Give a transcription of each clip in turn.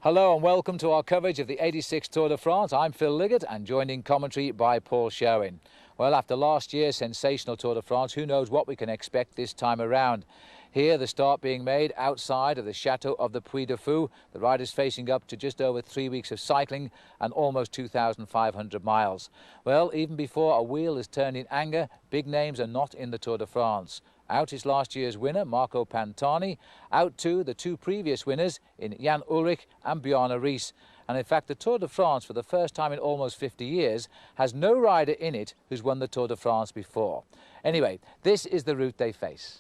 Hello and welcome to our coverage of the 86th Tour de France. I'm Phil Liggett and joined in commentary by Paul Sherwin. Well, after last year's sensational Tour de France, who knows what we can expect this time around. Here, the start being made outside of the Chateau of the Puy de Fou. The riders facing up to just over 3 weeks of cycling and almost 2,500 miles. Well, even before a wheel is turned in anger, big names are not in the Tour de France. Out is last year's winner, Marco Pantani. Out too, the two previous winners in Jan Ullrich and Bjarne Riis. And in fact, the Tour de France, for the first time in almost 50 years, has no rider in it who's won the Tour de France before. Anyway, this is the route they face.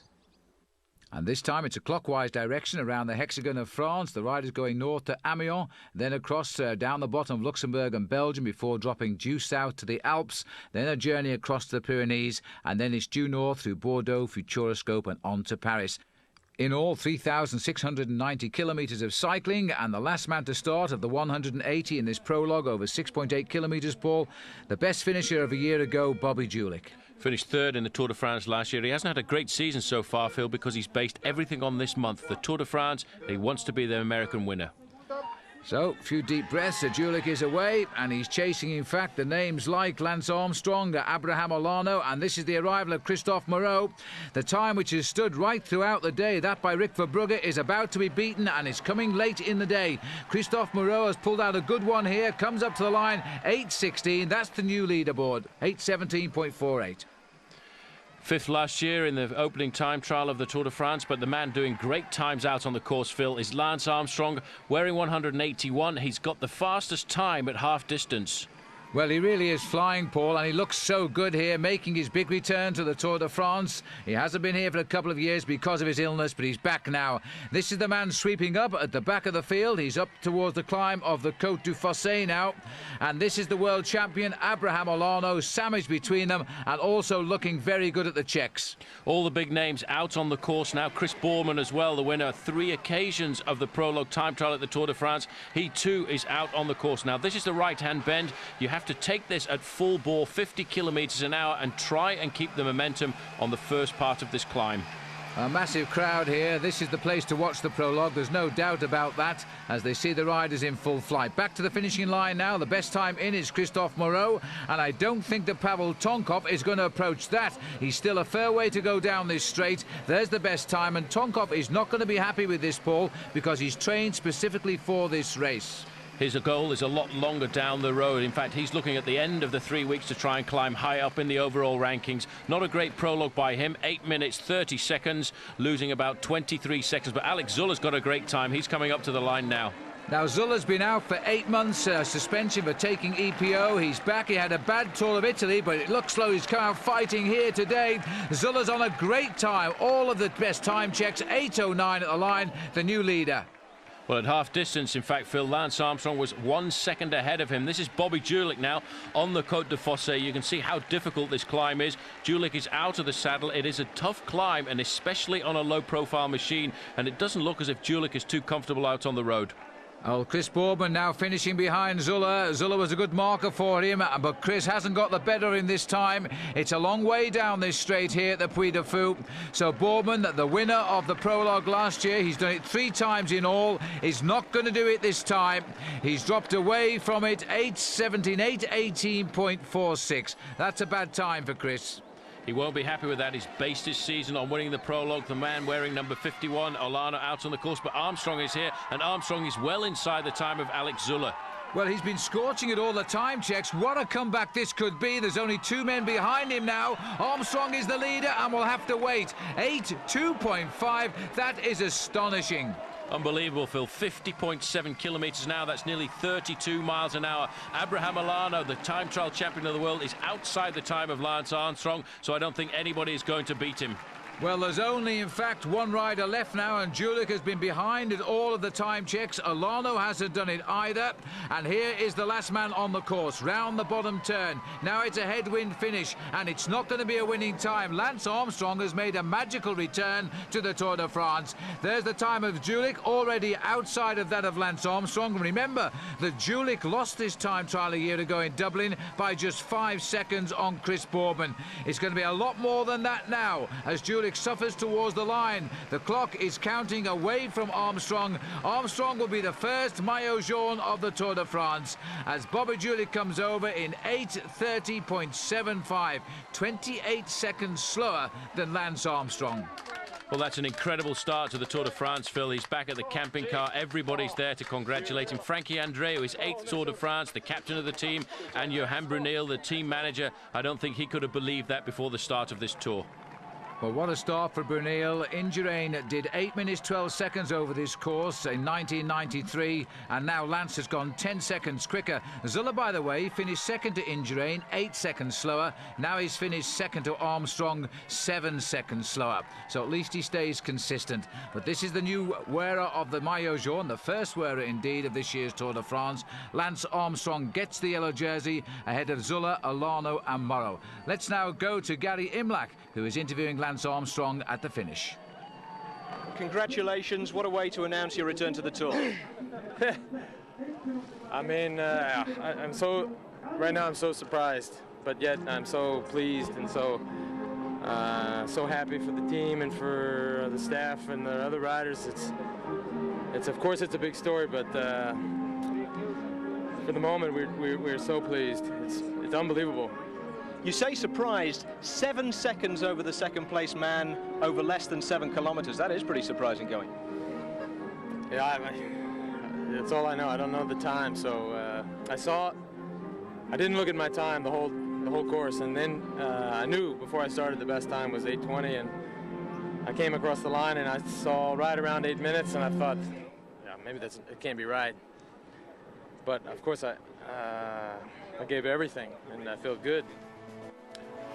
And this time it's a clockwise direction around the hexagon of France. The riders going north to Amiens, then across down the bottom of Luxembourg and Belgium before dropping due south to the Alps, then a journey across the Pyrenees, and then it's due north through Bordeaux, Futuroscope and on to Paris. In all, 3,690 kilometres of cycling, and the last man to start of the 180 in this prologue over 6.8 kilometres, Paul, the best finisher of a year ago, Bobby Julich. Finished third in the Tour de France last year. He hasn't had a great season so far, Phil, because he's based everything on this month. The Tour de France, he wants to be the American winner. So, a few deep breaths, Julich is away, and he's chasing, in fact, the names like Lance Armstrong, Abraham Olano, and this is the arrival of Christophe Moreau. The time which has stood right throughout the day, that by Rick Verbrugge, is about to be beaten, and it's coming late in the day. Christophe Moreau has pulled out a good one here, comes up to the line, 8:16, that's the new leaderboard, 8:17.48. Fifth last year in the opening time trial of the Tour de France, but the man doing great times out on the course, Phil, is Lance Armstrong, wearing 181. He's got the fastest time at half distance. Well, he really is flying, Paul, and he looks so good here, making his big return to the Tour de France. He hasn't been here for a couple of years because of his illness, but he's back now. This is the man sweeping up at the back of the field. He's up towards the climb of the Côte du Fossé now. And this is the world champion, Abraham Olano, sandwiched between them, and also looking very good at the checks. All the big names out on the course now. Chris Boorman as well, the winner 3 occasions of the prologue time trial at the Tour de France. He too is out on the course. Now, this is the right-hand bend. You have to take this at full bore, 50 kilometres an hour, and try and keep the momentum on the first part of this climb. A massive crowd here. This is the place to watch the prologue. There's no doubt about that as they see the riders in full flight. Back to the finishing line now. The best time in is Christophe Moreau, and I don't think that Pavel Tonkov is going to approach that. He's still a fair way to go down this straight. There's the best time, and Tonkov is not going to be happy with this, Paul, because he's trained specifically for this race. His goal is a lot longer down the road. In fact, he's looking at the end of the 3 weeks to try and climb high up in the overall rankings. Not a great prologue by him. 8 minutes, 30 seconds, losing about 23 seconds. But Alex Zulla's got a great time. He's coming up to the line now. Now, Zulla's been out for 8 months, suspension for taking EPO. He's back. He had a bad Tour of Italy, but it looks like he's come out fighting here today. Zulla's on a great time. All of the best time checks. 8:09 at the line, the new leader. Well, at half distance, in fact, Phil, Lance Armstrong was 1 second ahead of him. This is Bobby Julich now on the Côte du Fossé. You can see how difficult this climb is. Julich is out of the saddle. It is a tough climb, and especially on a low-profile machine. And it doesn't look as if Julich is too comfortable out on the road. Oh, Chris Boorman now finishing behind Zulla. Zulla was a good marker for him, but Chris hasn't got the better in this time. It's a long way down this straight here at the Puy de Fou. So Boorman, the winner of the prologue last year, he's done it 3 times in all. He's not going to do it this time. He's dropped away from it, 8:17, 8:18.46. That's a bad time for Chris. He won't be happy with that. He's based his season on winning the prologue. The man wearing number 51, Olano, out on the course. But Armstrong is here, and Armstrong is well inside the time of Alex Zulla. Well, he's been scorching at all the time checks. What a comeback this could be. There's only 2 men behind him now. Armstrong is the leader, and we'll have to wait. 8:2.5. That is astonishing. Unbelievable, Phil. 50.7 kilometres now. That's nearly 32 miles an hour. Abraham Olano, the time trial champion of the world, is outside the time of Lance Armstrong, so I don't think anybody is going to beat him. Well, there's only, in fact, 1 rider left now, and Julich has been behind at all of the time checks. Olano hasn't done it either. And here is the last man on the course, round the bottom turn. Now it's a headwind finish, and it's not going to be a winning time. Lance Armstrong has made a magical return to the Tour de France. There's the time of Julich, already outside of that of Lance Armstrong. Remember that Julich lost this time trial a year ago in Dublin by just 5 seconds on Chris Boorman. It's going to be a lot more than that now, as Julich Julich suffers towards the line. The clock is counting away from Armstrong. Armstrong will be the first maillot jaune of the Tour de France as Bobby Julich comes over in 8:30.75, 28 seconds slower than Lance Armstrong. Well, that's an incredible start to the Tour de France, Phil. He's back at the camping car. Everybody's there to congratulate him. Frankie Andreu, his 8th Tour de France, the captain of the team, and Johan Brunel, the team manager. I don't think he could have believed that before the start of this tour. Well, what a start for Brunel. Indurain did 8 minutes 12 seconds over this course in 1993, and now Lance has gone 10 seconds quicker. Zuller, by the way, finished second to Indurain, 8 seconds slower. Now he's finished second to Armstrong, 7 seconds slower. So at least he stays consistent. But this is the new wearer of the maillot jaune, the first wearer indeed of this year's Tour de France. Lance Armstrong gets the yellow jersey ahead of Zuller, Olano and Morrow. Let's now go to Gary Imlach, who is interviewing Lance Armstrong at the finish. Congratulations, what a way to announce your return to the Tour. I mean, right now I'm so surprised, but yet I'm so pleased and so happy for the team and for the staff and the other riders. It's of course it's a big story, but for the moment we're so pleased. It's unbelievable. You say surprised, 7 seconds over the second place man over less than 7 kilometers. That is pretty surprising going. Yeah, that's all I know. I don't know the time, so I didn't look at my time the whole course, and then I knew before I started the best time was 8:20, and I came across the line and I saw right around 8 minutes, and I thought, yeah, maybe it can't be right. But of course I gave everything, and I feel good.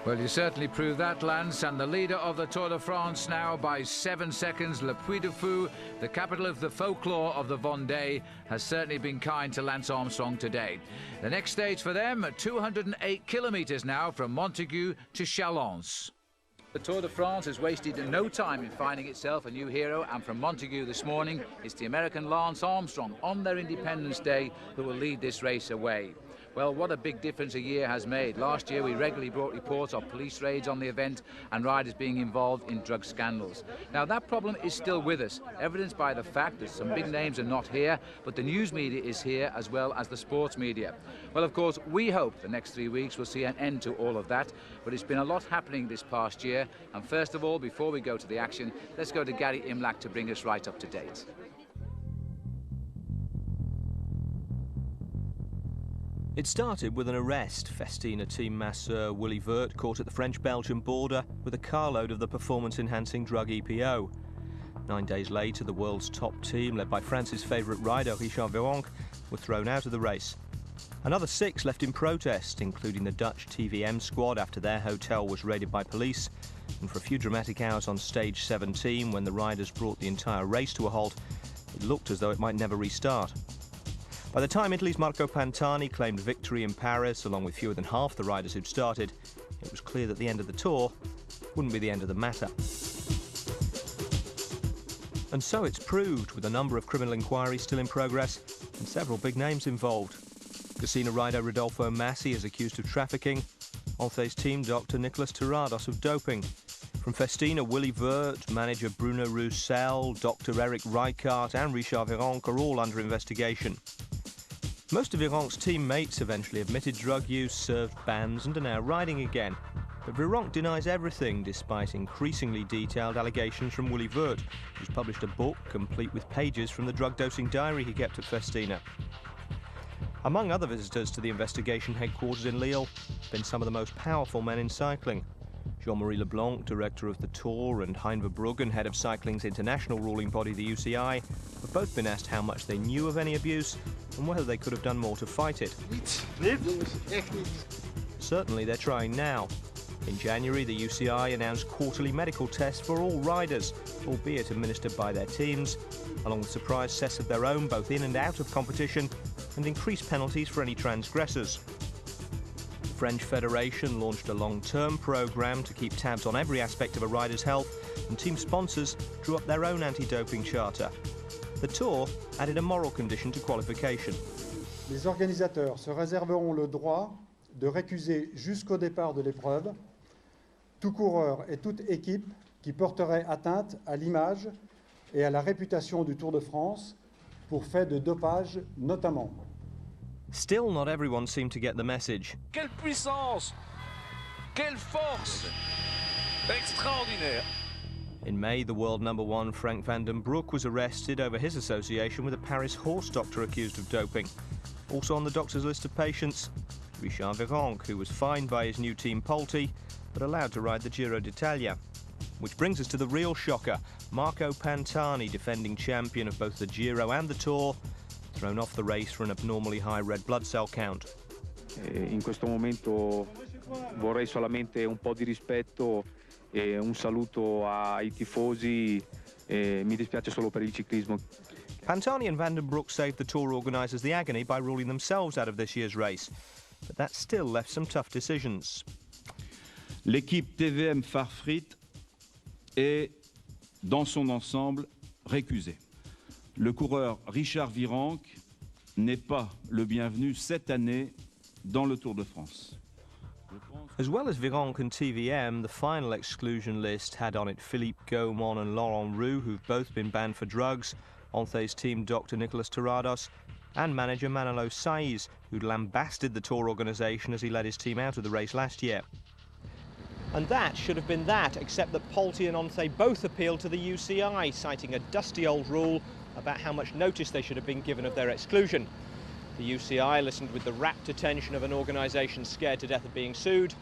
Well, you certainly proved that, Lance, and the leader of the Tour de France now by 7 seconds, Le Puy de Fou, the capital of the folklore of the Vendée, has certainly been kind to Lance Armstrong today. The next stage for them, 208 kilometres now from Montaigu to Chalons. The Tour de France has wasted no time in finding itself a new hero, and from Montaigu this morning, it's the American Lance Armstrong on their Independence Day who will lead this race away. Well, what a big difference a year has made. Last year we regularly brought reports of police raids on the event and riders being involved in drug scandals. Now that problem is still with us, evidenced by the fact that some big names are not here, but the news media is here as well as the sports media. Well, of course, we hope the next 3 weeks will see an end to all of that, but it's been a lot happening this past year. And first of all, before we go to the action, let's go to Gary Imlach to bring us right up to date. It started with an arrest. Festina team masseur Willy Vert caught at the French-Belgian border with a carload of the performance-enhancing drug EPO. 9 days later, the world's top team, led by France's favourite rider Richard Virenque, were thrown out of the race. Another 6 left in protest, including the Dutch TVM squad after their hotel was raided by police. And for a few dramatic hours on stage 17, when the riders brought the entire race to a halt, it looked as though it might never restart. By the time Italy's Marco Pantani claimed victory in Paris, along with fewer than half the riders who'd started, it was clear that the end of the Tour wouldn't be the end of the matter. And so it's proved, with a number of criminal inquiries still in progress and several big names involved. Casino rider Rodolfo Massi is accused of trafficking. Althe's team doctor Nicolas Terrados of doping. From Festina, Willy Vert, manager Bruno Roussel, Dr. Eric Rijkaard and Richard Virenque are all under investigation. Most of Virenque's teammates eventually admitted drug use, served bans and are now riding again. But Virenque denies everything, despite increasingly detailed allegations from Willy Vert, who's published a book complete with pages from the drug dosing diary he kept at Festina. Among other visitors to the investigation headquarters in Lille have been some of the most powerful men in cycling. Jean-Marie Leblanc, director of the Tour, and Hein Verbruggen, head of cycling's international ruling body, the UCI, have both been asked how much they knew of any abuse and whether they could have done more to fight it. Certainly they're trying now. In January, the UCI announced quarterly medical tests for all riders, albeit administered by their teams, along with surprise tests of their own both in and out of competition, and increased penalties for any transgressors. The French Federation launched a long-term programme to keep tabs on every aspect of a rider's health, and team sponsors drew up their own anti-doping charter. The Tour added a moral condition to qualification. Les organisateurs se réserveront le droit de récuser jusqu'au départ de l'épreuve tout coureur et toute équipe qui porterait atteinte à l'image et à la réputation du Tour de France pour fait de dopage notamment. Still, not everyone seemed to get the message. Quelle puissance! Quelle force! Extraordinaire! In May, the world #1 Frank van den Broek was arrested over his association with a Paris horse doctor accused of doping. Also on the doctor's list of patients, Richard Virenque, who was fined by his new team Polti, but allowed to ride the Giro d'Italia. Which brings us to the real shocker. Marco Pantani, defending champion of both the Giro and the Tour, thrown off the race for an abnormally high red blood cell count. In questo momento vorrei solamente un po' di rispetto e un saluto ai tifosi. Mi dispiace solo per il ciclismo. Pantani and Van den Broek saved the Tour organisers the agony by ruling themselves out of this year's race. But that still left some tough decisions. L'équipe TVM Farfrit est, dans son ensemble, récusée. Le coureur Richard Virenque n'est pas le bienvenu cette année dans le Tour de France. As well as Virenque and TVM, the final exclusion list had on it Philippe Gaumont and Laurent Roux, who've both been banned for drugs, Onthay's team Dr. Nicolas Terrados, and manager Manolo Saiz, who'd lambasted the Tour organisation as he led his team out of the race last year. And that should have been that, except that Polti and Onthay both appealed to the UCI, citing a dusty old rule about how much notice they should have been given of their exclusion. The UCI listened with the rapt attention of an organisation scared to death of being sued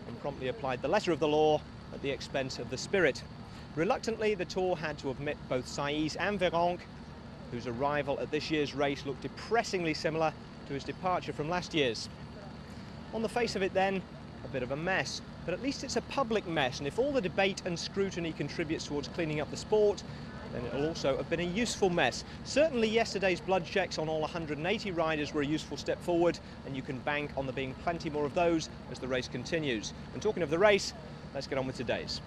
and promptly applied the letter of the law at the expense of the spirit. Reluctantly, the Tour had to admit both Saiz and Virenque, whose arrival at this year's race looked depressingly similar to his departure from last year's. On the face of it then, a bit of a mess, but at least it's a public mess, and if all the debate and scrutiny contributes towards cleaning up the sport, then it'll also have been a useful mess. Certainly yesterday's blood checks on all 180 riders were a useful step forward, and you can bank on there being plenty more of those as the race continues. And talking of the race, let's get on with today's.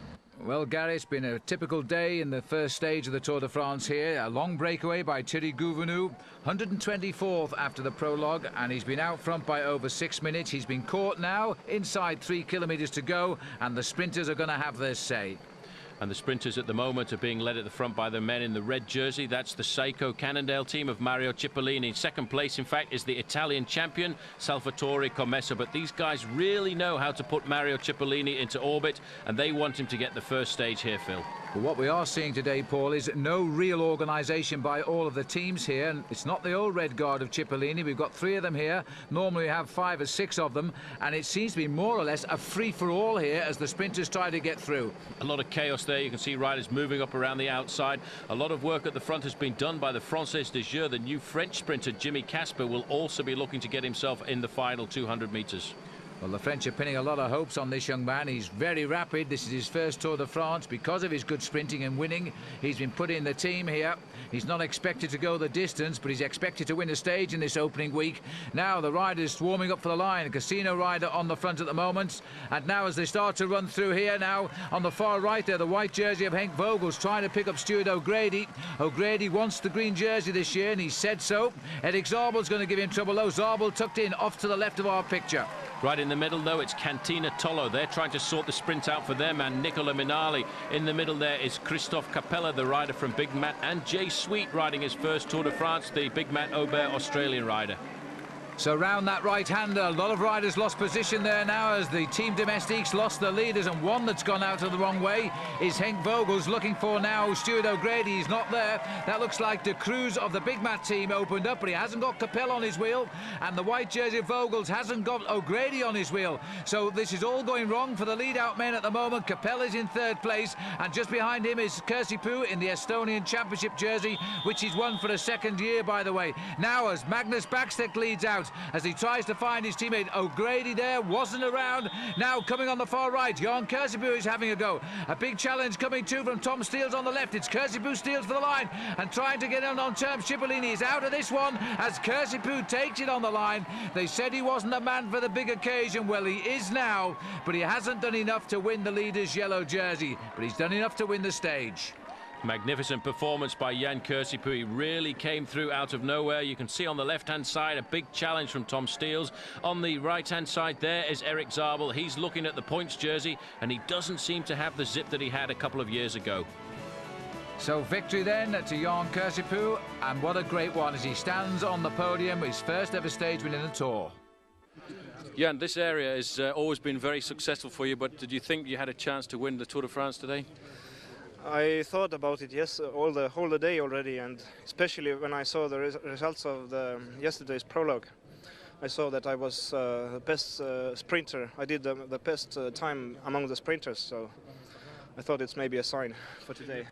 Well, Gary, it's been a typical day in the first stage of the Tour de France here. A long breakaway by Thierry Gouvenou, 124th after the prologue, and he's been out front by over 6 minutes. He's been caught now, inside 3 kilometres to go, and the sprinters are going to have their say. And the sprinters at the moment are being led at the front by the men in the red jersey. That's the Seiko Cannondale team of Mario Cipollini. Second place, in fact, is the Italian champion, Salvatore Commessa. But these guys really know how to put Mario Cipollini into orbit, and they want him to get the first stage here, Phil. But what we are seeing today, Paul, is no real organisation by all of the teams here. And it's not the old red guard of Cipollini. We've got 3 of them here. Normally we have 5 or 6 of them. And it seems to be more or less a free-for-all here as the sprinters try to get through. A lot of chaos there. You can see riders moving up around the outside. A lot of work at the front has been done by the Française de Jure. The new French sprinter, Jimmy Casper, will also be looking to get himself in the final 200 metres. Well, the French are pinning a lot of hopes on this young man. He's very rapid. This is his first Tour de France. Because of his good sprinting and winning, he's been put in the team here. He's not expected to go the distance, but he's expected to win a stage in this opening week. Now the riders swarming up for the line. A Casino rider on the front at the moment. And now as they start to run through here now, on the far right there, the white jersey of Henk Vogels trying to pick up Stuart O'Grady. O'Grady wants the green jersey this year, and he said so. Eric Zabel's going to give him trouble, though. Zabel tucked in off to the left of our picture. Right in the middle, though, it's Cantina Tollo. They're trying to sort the sprint out for them, and Nicola Minali. In the middle there is Christophe Capella, the rider from Big Matt, and Jay Sweet riding his first Tour de France, the Big Matt Aubert Australian rider. So round that right-hander, a lot of riders lost position there now as the Team Domestiques lost their leaders, and one that's gone out of the wrong way is Henk Vogels looking for now Stuart O'Grady. He's not there. That looks like De Cruz of the Big Mat team opened up, but he hasn't got Capel on his wheel, and the white jersey of Vogels hasn't got O'Grady on his wheel. So this is all going wrong for the lead-out men at the moment. Capel is in 3rd place, and just behind him is Kirsipu in the Estonian Championship jersey, which he's won for a 2nd year, by the way. Now as Magnus Backstedt leads out, as he tries to find his teammate O'Grady there, wasn't around. Now coming on the far right, Jan Kirsipu is having a go. A big challenge coming too from Tom Steels on the left. It's Kirsipu Steels for the line and trying to get on terms. Cipollini is out of this one as Kirsipu takes it on the line. They said he wasn't a man for the big occasion. Well, he is now, but he hasn't done enough to win the leader's yellow jersey, but he's done enough to win the stage. Magnificent performance by Jan Kirsipuu. He really came through out of nowhere. You can see on the left-hand side a big challenge from Tom Steels. On the right-hand side there is Erik Zabel. He's looking at the points jersey, and he doesn't seem to have the zip that he had a couple of years ago. So victory then to Jan Kirsipuu, and what a great one as he stands on the podium, his first ever stage win in the Tour. Jan, this area has always been very successful for you, but did you think you had a chance to win the Tour de France today? I thought about it, yes, all the whole day already, and especially when I saw the results of yesterday's prologue. I saw that I was the best sprinter. I did the best time among the sprinters, so I thought it's maybe a sign for today.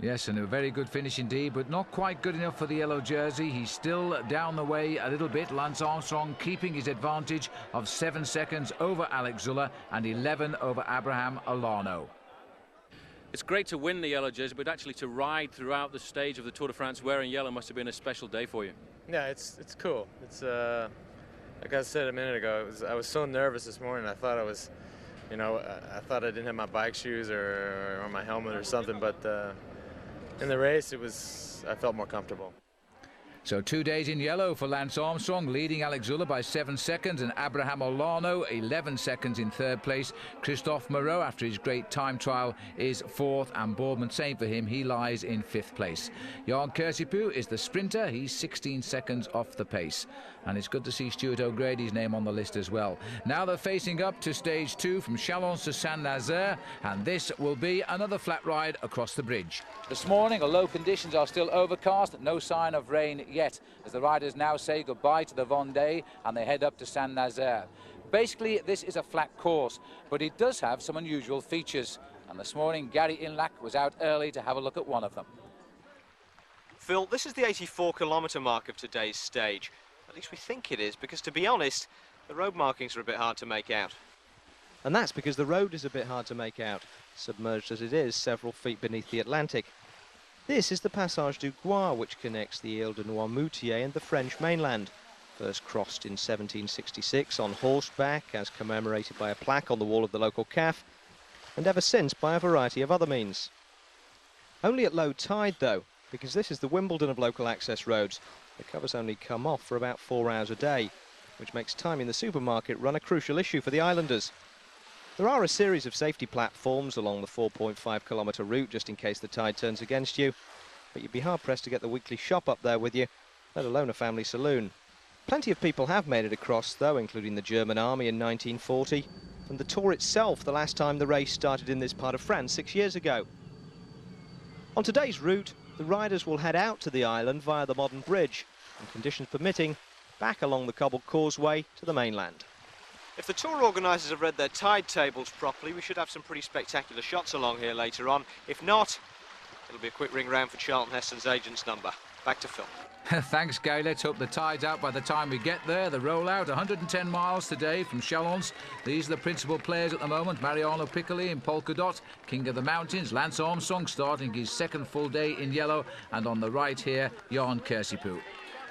Yes, and a very good finish indeed, but not quite good enough for the yellow jersey. He's still down the way a little bit. Lance Armstrong keeping his advantage of 7 seconds over Alex Zülle and 11 over Abraham Olano. It's great to win the yellow jersey, but actually to ride throughout the stage of the Tour de France wearing yellow must have been a special day for you. Yeah, it's cool. It's like I said a minute ago, I was so nervous this morning. I thought I was, you know, I thought I didn't have my bike shoes or my helmet or something, but in the race I felt more comfortable. So 2 days in yellow for Lance Armstrong, leading Alex Zülle by 7 seconds, and Abraham Olano 11 seconds in third place. Christophe Moreau, after his great time trial, is fourth, and Boardman, same for him, he lies in fifth place. Jan Kirsipuu is the sprinter, he's 16 seconds off the pace. And it's good to see Stuart O'Grady's name on the list as well. Now they're facing up to stage 2 from Chalons to Saint-Nazaire, and this will be another flat ride across the bridge. This morning, although conditions are still overcast, no sign of rain yet, as the riders now say goodbye to the Vendée and they head up to Saint-Nazaire. Basically, this is a flat course, but it does have some unusual features. And this morning, Gary Inlac was out early to have a look at one of them. Phil, this is the 84-kilometre mark of today's stage. At least we think it is, because to be honest, the road markings are a bit hard to make out. And that's because the road is a bit hard to make out, submerged as it is several feet beneath the Atlantic. This is the Passage du Gois, which connects the Ile de Noirmoutier and the French mainland. First crossed in 1766 on horseback, as commemorated by a plaque on the wall of the local CAF, and ever since by a variety of other means. Only at low tide, though, because this is the Wimbledon of local access roads. The covers only come off for about 4 hours a day, which makes time in the supermarket run a crucial issue for the islanders. There are a series of safety platforms along the 4.5-kilometre route, just in case the tide turns against you, but you'd be hard-pressed to get the weekly shop up there with you, let alone a family saloon. Plenty of people have made it across, though, including the German army in 1940, and the Tour itself the last time the race started in this part of France 6 years ago. On today's route, the riders will head out to the island via the modern bridge, and conditions permitting, back along the cobbled causeway to the mainland. If the tour organisers have read their tide tables properly, we should have some pretty spectacular shots along here later on. If not, it'll be a quick ring round for Charlton Heston's agent's number. Back to Phil. Thanks, Gary. Let's hope the tide's out by the time we get there. The rollout, 110 miles today from Chalons. These are the principal players at the moment. Mariano Piccoli in polka dot, King of the Mountains. Lance Armstrong starting his second full day in yellow. And on the right here, Jan Kirsipuu.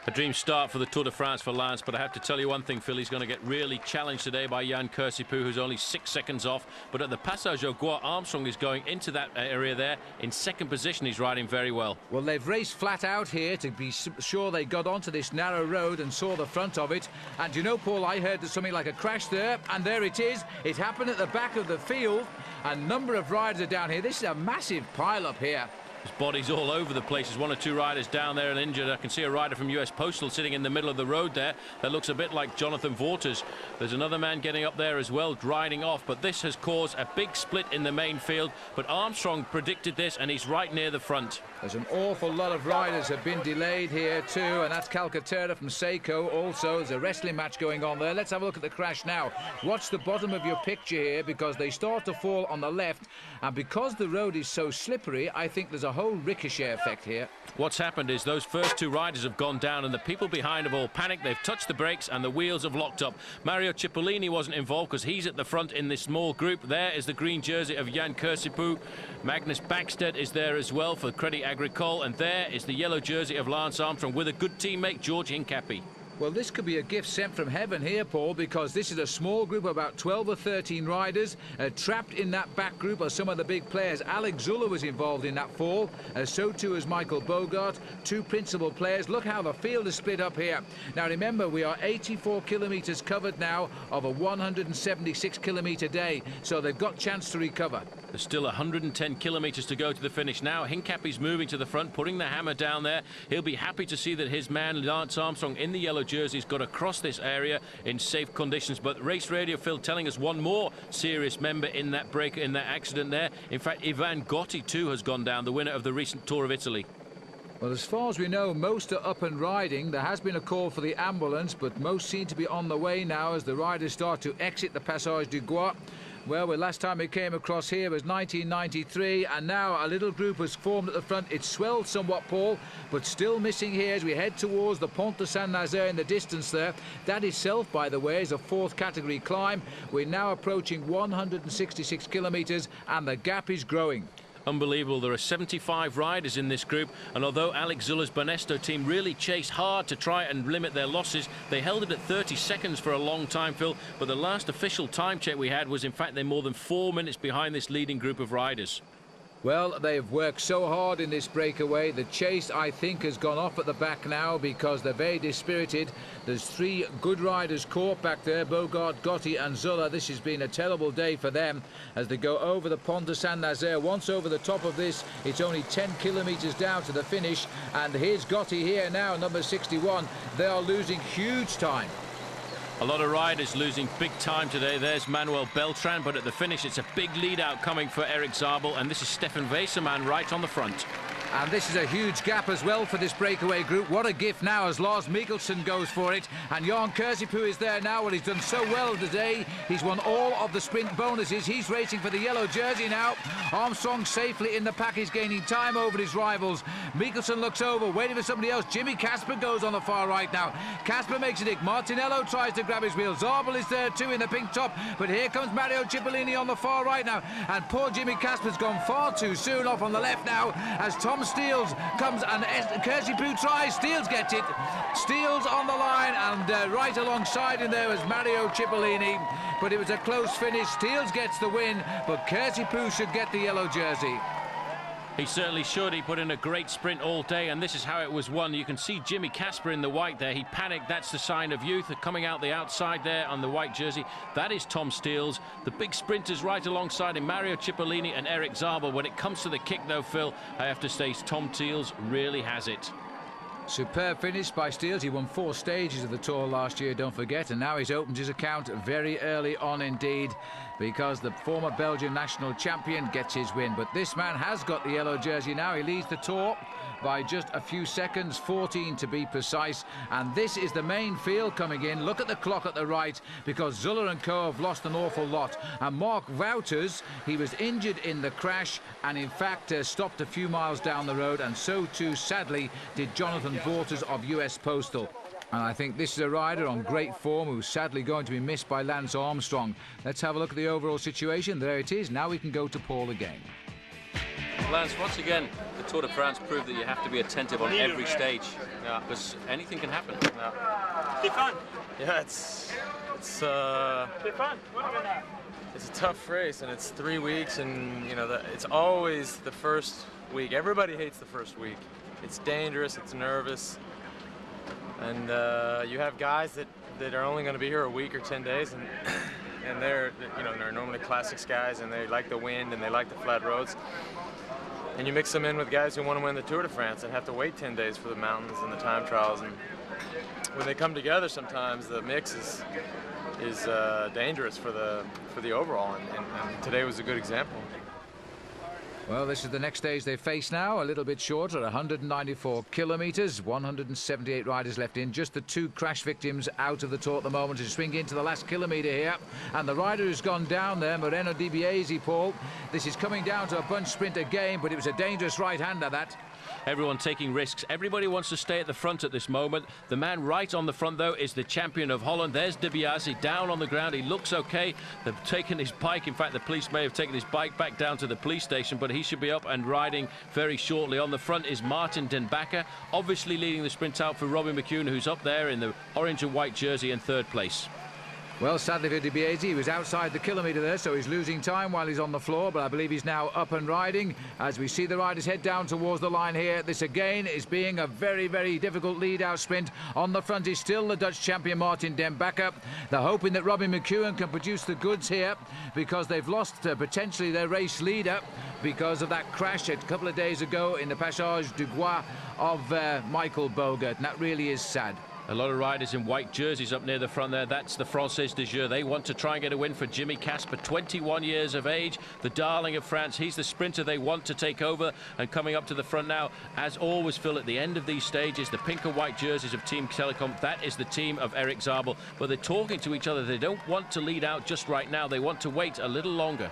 A dream start for the Tour de France for Lance, but I have to tell you one thing, Phil, he's going to get really challenged today by Jan Kirsipuu, who's only 6 seconds off. But at the Passage au Gois, Armstrong is going into that area there. In second position, he's riding very well. Well, they've raced flat out here to be sure they got onto this narrow road and saw the front of it. And you know, Paul, I heard there's something like a crash there, and there it is. It happened at the back of the field. A number of riders are down here. This is a massive pile-up here. His body's all over the place. There's 1 or 2 riders down there and injured. I can see a rider from US Postal sitting in the middle of the road there. That looks a bit like Jonathan Waters. There's another man getting up there as well, riding off. But this has caused a big split in the main field. But Armstrong predicted this, and he's right near the front. There's an awful lot of riders have been delayed here too, and that's Calcaterra from Seiko also. There's a wrestling match going on there. Let's have a look at the crash now. Watch the bottom of your picture here, because they start to fall on the left, and because the road is so slippery, I think there's a whole ricochet effect here. What's happened is those first 2 riders have gone down, and the people behind have all panicked. They've touched the brakes and the wheels have locked up. Mario Cipollini wasn't involved because he's at the front in this small group. There is the green jersey of Jan Kirsipuu. Magnus Backstedt is there as well for Crédit Agricole, and there is the yellow jersey of Lance Armstrong with a good teammate, George Hincapie. Well, this could be a gift sent from heaven here, Paul, because this is a small group of about 12 or 13 riders. Trapped in that back group are some of the big players. Alex Zuller was involved in that fall, so too is Michael Bogart, two principal players. Look how the field is split up here. Now, remember, we are 84 kilometres covered now of a 176-kilometre day, so they've got chance to recover. There's still 110 kilometres to go to the finish now. Hincapie's moving to the front, putting the hammer down there. He'll be happy to see that his man, Lance Armstrong, in the yellow jersey, has got across this area in safe conditions. But Race Radio Phil telling us one more serious member in that break, in that accident there. In fact, Ivan Gotti too has gone down, the winner of the recent Tour of Italy. Well, as far as we know, most are up and riding. There has been a call for the ambulance, but most seem to be on the way now as the riders start to exit the Passage du Gois. Well, the last time we came across here was 1993, and now a little group has formed at the front. It's swelled somewhat, Paul, but still missing here as we head towards the Pont de Saint-Nazaire in the distance there. That itself, by the way, is a fourth category climb. We're now approaching 166 kilometres, and the gap is growing. Unbelievable. There are 75 riders in this group, and although Alex Zuller's Banesto team really chased hard to try and limit their losses, they held it at 30 seconds for a long time, Phil, but the last official time check we had was in fact they're more than 4 minutes behind this leading group of riders. Well, they've worked so hard in this breakaway. The chase, I think, has gone off at the back now because they're very dispirited. There's three good riders caught back there, Bogart, Gotti and Zuller. This has been a terrible day for them as they go over the Pont de Saint-Nazaire. Once over the top of this, it's only 10 kilometres down to the finish. And here's Gotti here now, number 61. They are losing huge time. A lot of riders losing big time today. There's Manuel Beltran, but at the finish it's a big lead out coming for Eric Zabel, and this is Stefan Weissermann right on the front. And this is a huge gap as well for this breakaway group. What a gift now as Lars Mikkelsen goes for it. And Jan Kersipuu is there now. Well, he's done so well today. He's won all of the sprint bonuses. He's racing for the yellow jersey now. Armstrong safely in the pack. He's gaining time over his rivals. Mikkelsen looks over, waiting for somebody else. Jimmy Casper goes on the far right now. Casper makes it. Martinello tries to grab his wheel. Zabel is there too in the pink top. But here comes Mario Cipollini on the far right now. And poor Jimmy Casper's gone far too soon off on the left now as Tom Steels comes and Kersipuu tries. Steels gets it. Steels on the line and right alongside him there was Mario Cipollini. But it was a close finish. Steels gets the win, but Kersipuu should get the yellow jersey. He certainly should. He put in a great sprint all day, and this is how it was won. You can see Jimmy Casper in the white there. He panicked. That's the sign of youth coming out the outside there on the white jersey. That is Tom Steels. The big sprinters right alongside him, Mario Cipollini and Eric Zabel. When it comes to the kick, though, Phil, I have to say Tom Steels really has it. Superb finish by Steels. He won 4 stages of the Tour last year, don't forget, and now he's opened his account very early on indeed, because the former Belgian national champion gets his win. But this man has got the yellow jersey now. He leads the Tour by just a few seconds, 14 to be precise, and this is the main field coming in. Look at the clock at the right, because Zuller and co have lost an awful lot, and Mark Wouters, he was injured in the crash and in fact stopped a few miles down the road, and so too sadly did Jonathan Waters of US Postal. And I think this is a rider on great form who's sadly going to be missed by Lance Armstrong. Let's have a look at the overall situation. There it is. Now we can go to Paul again. Lance, once again, the Tour de France proved that you have to be attentive on every stage, because anything can happen. Yeah, it's a tough race, and it's 3 weeks, and you know it's always the first week. Everybody hates the first week. It's dangerous. It's nervous, and you have guys that are only going to be here a week or 10 days, and they're normally classics guys, and they like the wind and they like the flat roads. And you mix them in with guys who want to win the Tour de France and have to wait 10 days for the mountains and the time trials. And when they come together, sometimes the mix is dangerous for the overall. And today was a good example. Well, this is the next stage they face now, a little bit shorter, 194 kilometres, 178 riders left in, just the 2 crash victims out of the Tour at the moment to swing into the last kilometre here. And the rider who's gone down there, Moreno Di Biasi, Paul, this is coming down to a bunch sprint again, but it was a dangerous right-hander, that. Everyone taking risks. Everybody wants to stay at the front at this moment. The man right on the front, though, is the champion of Holland. There's De Biase down on the ground. He looks okay. They've taken his bike. In fact, the police may have taken his bike back down to the police station, but he should be up and riding very shortly. On the front is Martin Den Bakker, obviously leading the sprint out for Robbie McEwen, who's up there in the orange and white jersey in third place. Well, sadly for De Biase, he was outside the kilometre there, so he's losing time while he's on the floor, but I believe he's now up and riding. As we see the riders head down towards the line here, this again is being a very, very difficult lead-out sprint. On the front is still the Dutch champion Martin Den Bakker. They're hoping that Robbie McEwen can produce the goods here, because they've lost potentially their race leader because of that crash a couple of days ago in the Passage du Gois of Michael Bogert, and that really is sad. A lot of riders in white jerseys up near the front there. That's the Française de Jeu. They want to try and get a win for Jimmy Casper, 21 years of age, the darling of France. He's the sprinter they want to take over, and coming up to the front now, as always, Phil, at the end of these stages, the pink and white jerseys of Team Telecom, that is the team of Eric Zabel. But they're talking to each other. They don't want to lead out just right now. They want to wait a little longer.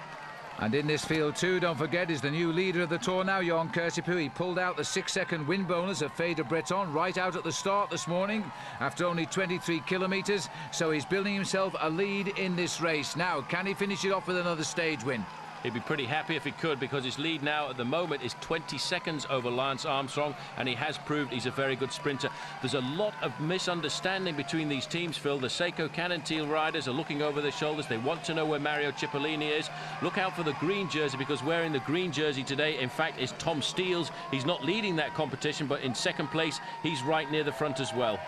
And in this field too, don't forget, is the new leader of the Tour now, Johan Kirsipuu. He pulled out the 6-second win bonus of Fay de Breton right out at the start this morning after only 23 kilometres. So he's building himself a lead in this race. Now, can he finish it off with another stage win? He'd be pretty happy if he could, because his lead now at the moment is 20 seconds over Lance Armstrong, and he has proved he's a very good sprinter. There's a lot of misunderstanding between these teams, Phil. The Seiko Canontil riders are looking over their shoulders. They want to know where Mario Cipollini is. Look out for the green jersey, because wearing the green jersey today, in fact, is Tom Steels. He's not leading that competition, but in second place, he's right near the front as well.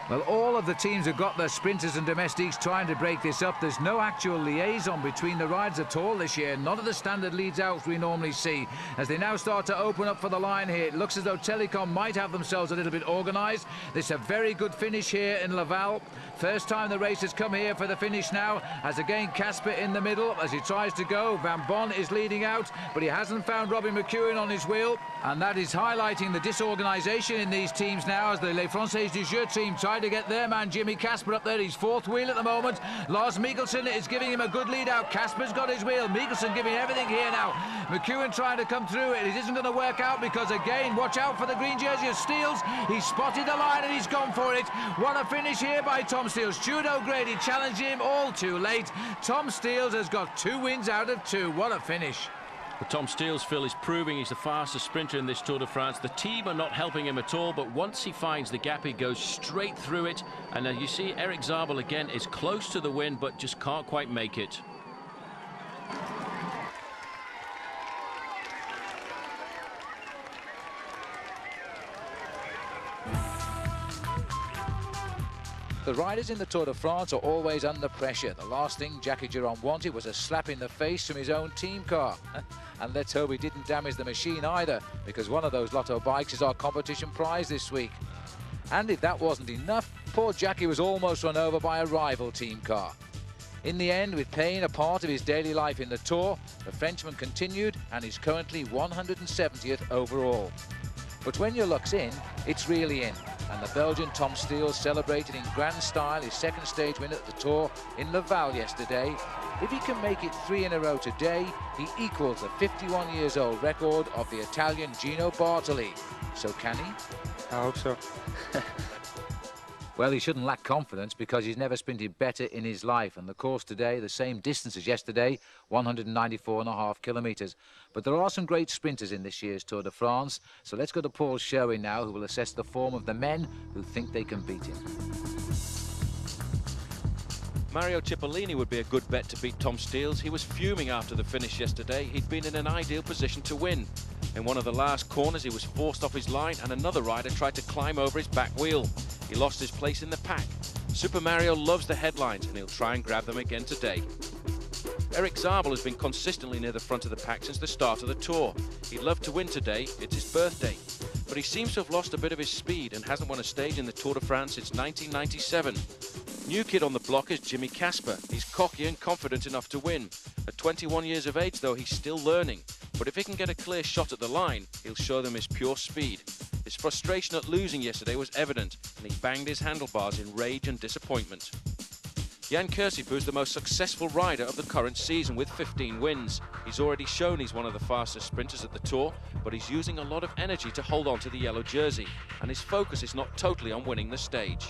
Well, all of the teams have got their sprinters and domestiques trying to break this up. There's no actual liaison between the rides at all this year. None of the standard leads outs we normally see. As they now start to open up for the line here, it looks as though Telecom might have themselves a little bit organised. This is a very good finish here in Laval. First time the race has come here for the finish now, as again Casper in the middle as he tries to go. Van Bon is leading out, but he hasn't found Robbie McEwen on his wheel, and that is highlighting the disorganisation in these teams now, as the Les Françaises du Jeu team try to get their man Jimmy Casper up there. He's fourth wheel at the moment. Lars Mikkelsen is giving him a good lead out. Casper's got his wheel. Mikkelsen giving everything here now. McEwen trying to come through it. It isn't going to work out, because again, watch out for the green jersey of Steels. He's spotted the line and he's gone for it. What a finish here by Tom Steels. Stuart O'Grady challenging him all too late. Tom Steels has got 2 wins out of 2. What a finish. But Tom Steels, Phil, is proving he's the fastest sprinter in this Tour de France. The team are not helping him at all, but once he finds the gap, he goes straight through it. And you see Eric Zabel again is close to the win, but just can't quite make it. The riders in the Tour de France are always under pressure. The last thing Jackie Giron wanted was a slap in the face from his own team car. And let's hope he didn't damage the machine either, because one of those Lotto bikes is our competition prize this week. And if that wasn't enough, poor Jackie was almost run over by a rival team car. In the end, with pain a part of his daily life in the Tour, the Frenchman continued and is currently 170th overall. But when your luck's in, it's really in. And the Belgian Tom Steels celebrated in grand style his second stage win at the Tour in Laval yesterday. If he can make it 3 in a row today, he equals the 51 years old record of the Italian Gino Bartali. So can he? I hope so. Well, he shouldn't lack confidence, because he's never sprinted better in his life. And the course today, the same distance as yesterday, 194.5 kilometres. But there are some great sprinters in this year's Tour de France. So let's go to Paul Sherwin now, who will assess the form of the men who think they can beat him. Mario Cipollini would be a good bet to beat Tom Steels. He was fuming after the finish yesterday. He'd been in an ideal position to win. In one of the last corners, he was forced off his line, and another rider tried to climb over his back wheel. He lost his place in the pack. Super Mario loves the headlines, and he'll try and grab them again today. Eric Zabel has been consistently near the front of the pack since the start of the Tour. He'd love to win today. It's his birthday. But he seems to have lost a bit of his speed and hasn't won a stage in the Tour de France since 1997. New kid on the block is Jimmy Casper. He's cocky and confident enough to win. At 21 years of age, though, he's still learning. But if he can get a clear shot at the line, he'll show them his pure speed. His frustration at losing yesterday was evident, and he banged his handlebars in rage and disappointment. Jan Kirsipou is the most successful rider of the current season with 15 wins. He's already shown he's one of the fastest sprinters at the Tour, but he's using a lot of energy to hold on to the yellow jersey, and his focus is not totally on winning the stage.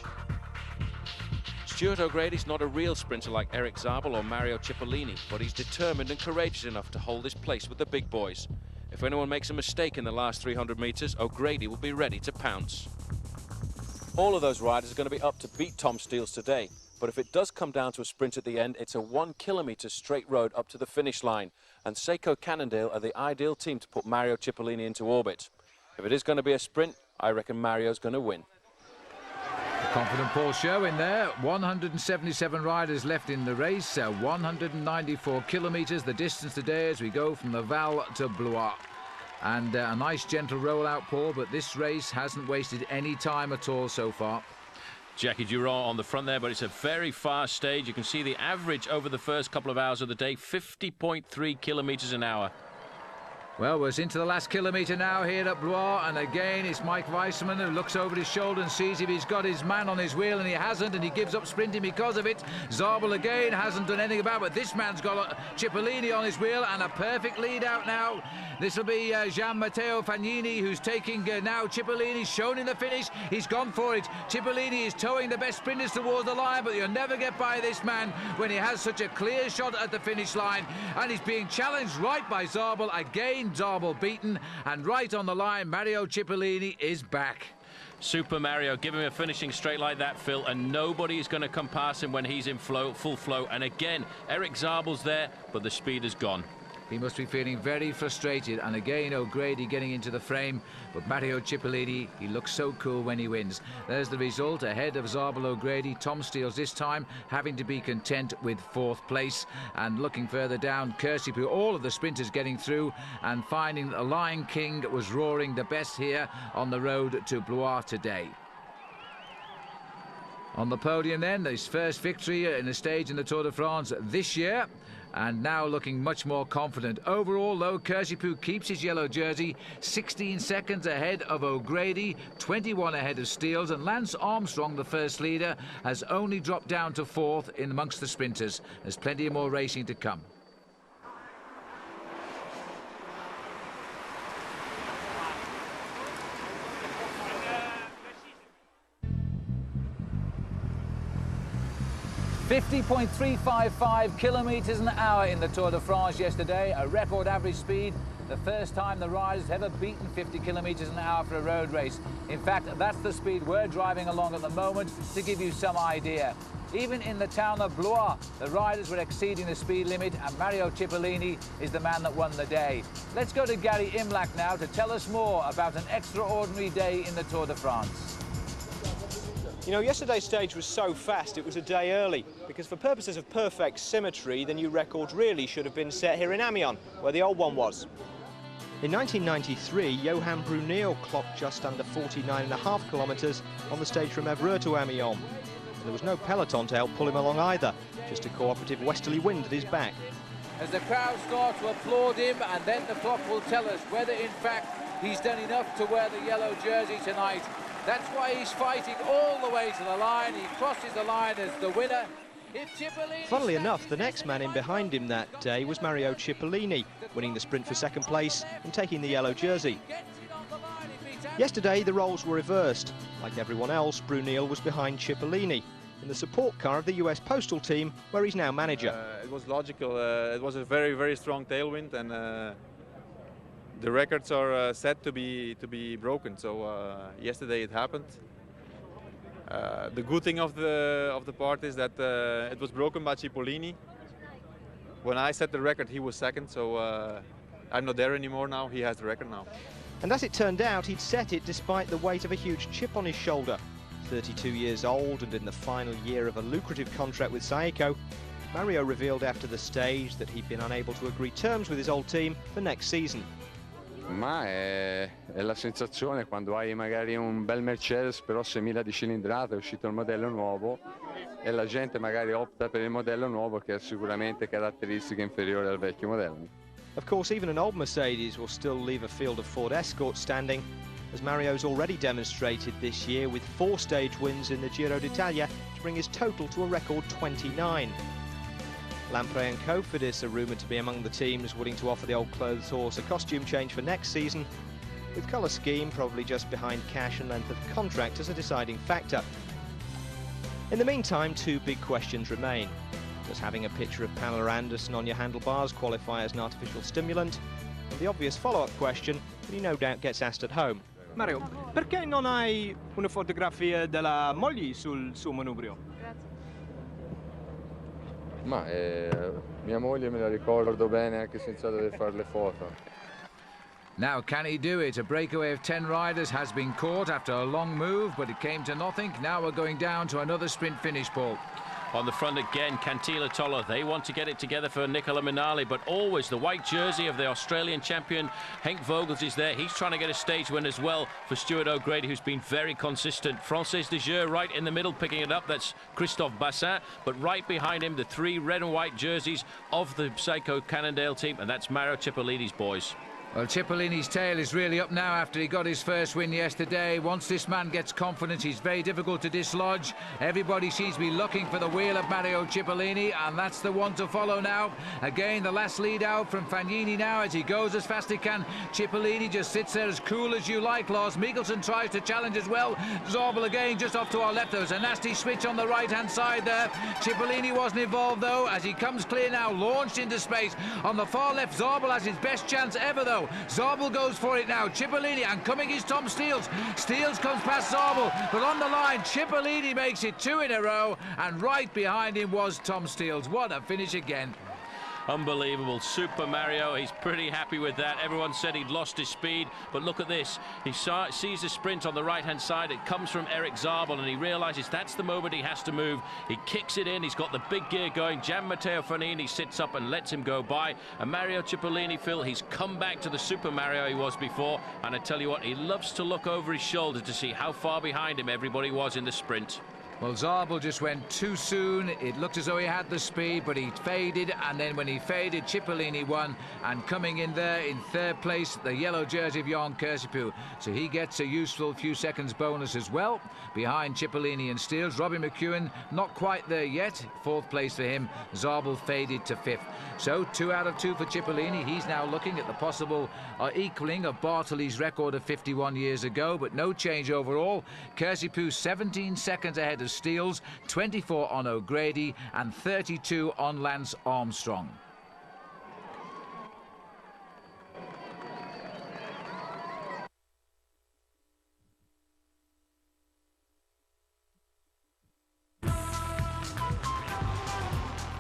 Stuart O'Grady's not a real sprinter like Eric Zabel or Mario Cipollini, but he's determined and courageous enough to hold his place with the big boys. If anyone makes a mistake in the last 300 metres, O'Grady will be ready to pounce. All of those riders are going to be up to beat Tom Steele's today. But if it does come down to a sprint at the end, it's a 1 kilometre straight road up to the finish line. And Seiko Cannondale are the ideal team to put Mario Cipollini into orbit. If it is going to be a sprint, I reckon Mario's going to win. Confident Paul Sherwin there. 177 riders left in the race. 194 kilometres the distance today as we go from the Val to Blois. And a nice gentle rollout, Paul, but this race hasn't wasted any time at all so far. Jackie Durand on the front there, but it's a very fast stage. You can see the average over the first couple of hours of the day, 50.3 kilometres an hour. Well, we're into the last kilometre now here at Blois, and again it's Mike Weissman who looks over his shoulder and sees if he's got his man on his wheel, and he hasn't, and he gives up sprinting because of it. Zabel again hasn't done anything about it, but this man's got Cipollini on his wheel, and a perfect lead out now. This will be Gian Matteo Fagnini who's taking now Cipollini, shown in the finish. He's gone for it. Cipollini is towing the best sprinters towards the line, but you'll never get by this man when he has such a clear shot at the finish line, and he's being challenged right by Zabel. Again Zabel beaten, and right on the line Mario Cipollini is back. Super Mario, give him a finishing straight like that, Phil, and nobody is going to come past him when he's in full flow. And again, Eric Zabel's there, but the speed is gone. He must be feeling very frustrated, and again O'Grady getting into the frame, but Mario Cipollini, he looks so cool when he wins. There's the result ahead of Zabel O'Grady. Tom Steele's this time having to be content with 4th place, and looking further down, Kirsipou, all of the sprinters getting through and finding the Lion King was roaring the best here on the road to Blois today. On the podium then, his first victory in a stage in the Tour de France this year, and now looking much more confident. Overall, though, Kirsipou keeps his yellow jersey, 16 seconds ahead of O'Grady, 21 ahead of Steele's, and Lance Armstrong, the first leader, has only dropped down to 4th in amongst the sprinters. There's plenty more racing to come. .355 kilometres an hour in the Tour de France yesterday, a record average speed, the first time the riders have ever beaten 50 kilometres an hour for a road race. In fact, that's the speed we're driving along at the moment, to give you some idea. Even in the town of Blois, the riders were exceeding the speed limit, and Mario Cipollini is the man that won the day. Let's go to Gary Imlach now to tell us more about an extraordinary day in the Tour de France. You know, yesterday's stage was so fast it was a day early, because for purposes of perfect symmetry, the new record really should have been set here in Amiens, where the old one was. In 1993, Johan Bruneel clocked just under 49.5 kilometres on the stage from Évreux to Amiens. And there was no peloton to help pull him along either, just a cooperative westerly wind at his back. As the crowd start to applaud him, and then the clock will tell us whether in fact he's done enough to wear the yellow jersey tonight. That's why he's fighting all the way to the line. He crosses the line as the winner. Funnily enough, the next man in behind him that day was Mario Cipollini, winning the sprint for 2nd place and taking the yellow jersey. Yesterday, the roles were reversed. Like everyone else, Bruneel was behind Cipollini in the support car of the US Postal Team, where he's now manager. It was logical. It was a very, very strong tailwind, and the records are set to be broken. So yesterday it happened. The good thing of the part is that it was broken by Cipollini. When I set the record, he was 2nd, so I'm not there anymore now. He has the record now. And as it turned out, he'd set it despite the weight of a huge chip on his shoulder. 32 years old and in the final year of a lucrative contract with Saeco, Mario revealed after the stage that he'd been unable to agree terms with his old team for next season. Ma è la sensazione quando hai magari un bel Mercedes però 6.000 di cilindrata, è uscito il modello nuovo e la gente magari opta per il modello nuovo che ha sicuramente caratteristiche inferiori al vecchio modello. Of course, even an old Mercedes will still leave a field of Ford Escort standing, as Mario's already demonstrated this year with 4 stage wins in the Giro d'Italia to bring his total to a record 29. Lampre and Cofidis are rumoured to be among the teams willing to offer the old clothes horse a costume change for next season, with colour scheme probably just behind cash and length of contract as a deciding factor. In the meantime, 2 big questions remain. Does having a picture of Pamela Anderson on your handlebars qualify as an artificial stimulant? And the obvious follow-up question that he no doubt gets asked at home. Mario, perché non hai una fotografia della moglie sul suo manubrio? Ma mia moglie me la ricordo bene anche senza dover fare le foto. Now, can he do it? A breakaway of 10 riders has been caught after a long move, but it came to nothing. Now we're going down to another sprint finish, Paul. On the front again, Cantilla Toller. They want to get it together for Nicola Minali, but always the white jersey of the Australian champion, Henk Vogels, is there. He's trying to get a stage win as well for Stuart O'Grady, who's been very consistent. Frances de Jure right in the middle, picking it up. That's Christophe Bassin, but right behind him, the 3 red and white jerseys of the Psycho Cannondale team, and that's Mario Cipollini's boys. Well, Cipollini's tail is really up now after he got his first win yesterday. Once this man gets confidence, he's very difficult to dislodge. Everybody seems to be looking for the wheel of Mario Cipollini, and that's the one to follow now. Again, the last lead out from Fagnini now as he goes as fast as he can. Cipollini just sits there as cool as you like. Lars Mikkelsen tries to challenge as well. Zorbel again just off to our left. There was a nasty switch on the right-hand side there. Cipollini wasn't involved, though, as he comes clear now, launched into space. On the far left, Zorbel has his best chance ever, though. Zorbel goes for it now. Cipollini, and coming is Tom Steels. Steels comes past Zorbel, but on the line, Cipollini makes it 2 in a row, and right behind him was Tom Steels. What a finish again. Unbelievable. Super Mario, he's pretty happy with that. Everyone said he'd lost his speed, but look at this. He sees the sprint on the right-hand side. It comes from Eric Zabel, and he realises that's the moment he has to move. He kicks it in. He's got the big gear going. Gian Matteo Fanini sits up and lets him go by. And Mario Cipollini, Phil, he's come back to the Super Mario he was before. And I tell you what, he loves to look over his shoulder to see how far behind him everybody was in the sprint. Well, Zabel just went too soon. It looked as though he had the speed, but he faded, and then when he faded, Cipollini won, and coming in there in 3rd place, the yellow jersey of Jan Kersipu. So he gets a useful few seconds bonus as well, behind Cipollini and Steels. Robbie McEwen not quite there yet, 4th place for him. Zabel faded to 5th. So 2 out of 2 for Cipollini. He's now looking at the possible equaling of Bartali's record of 51 years ago, but no change overall. Kersipu 17 seconds ahead of Steels, 24 on O'Grady, and 32 on Lance Armstrong.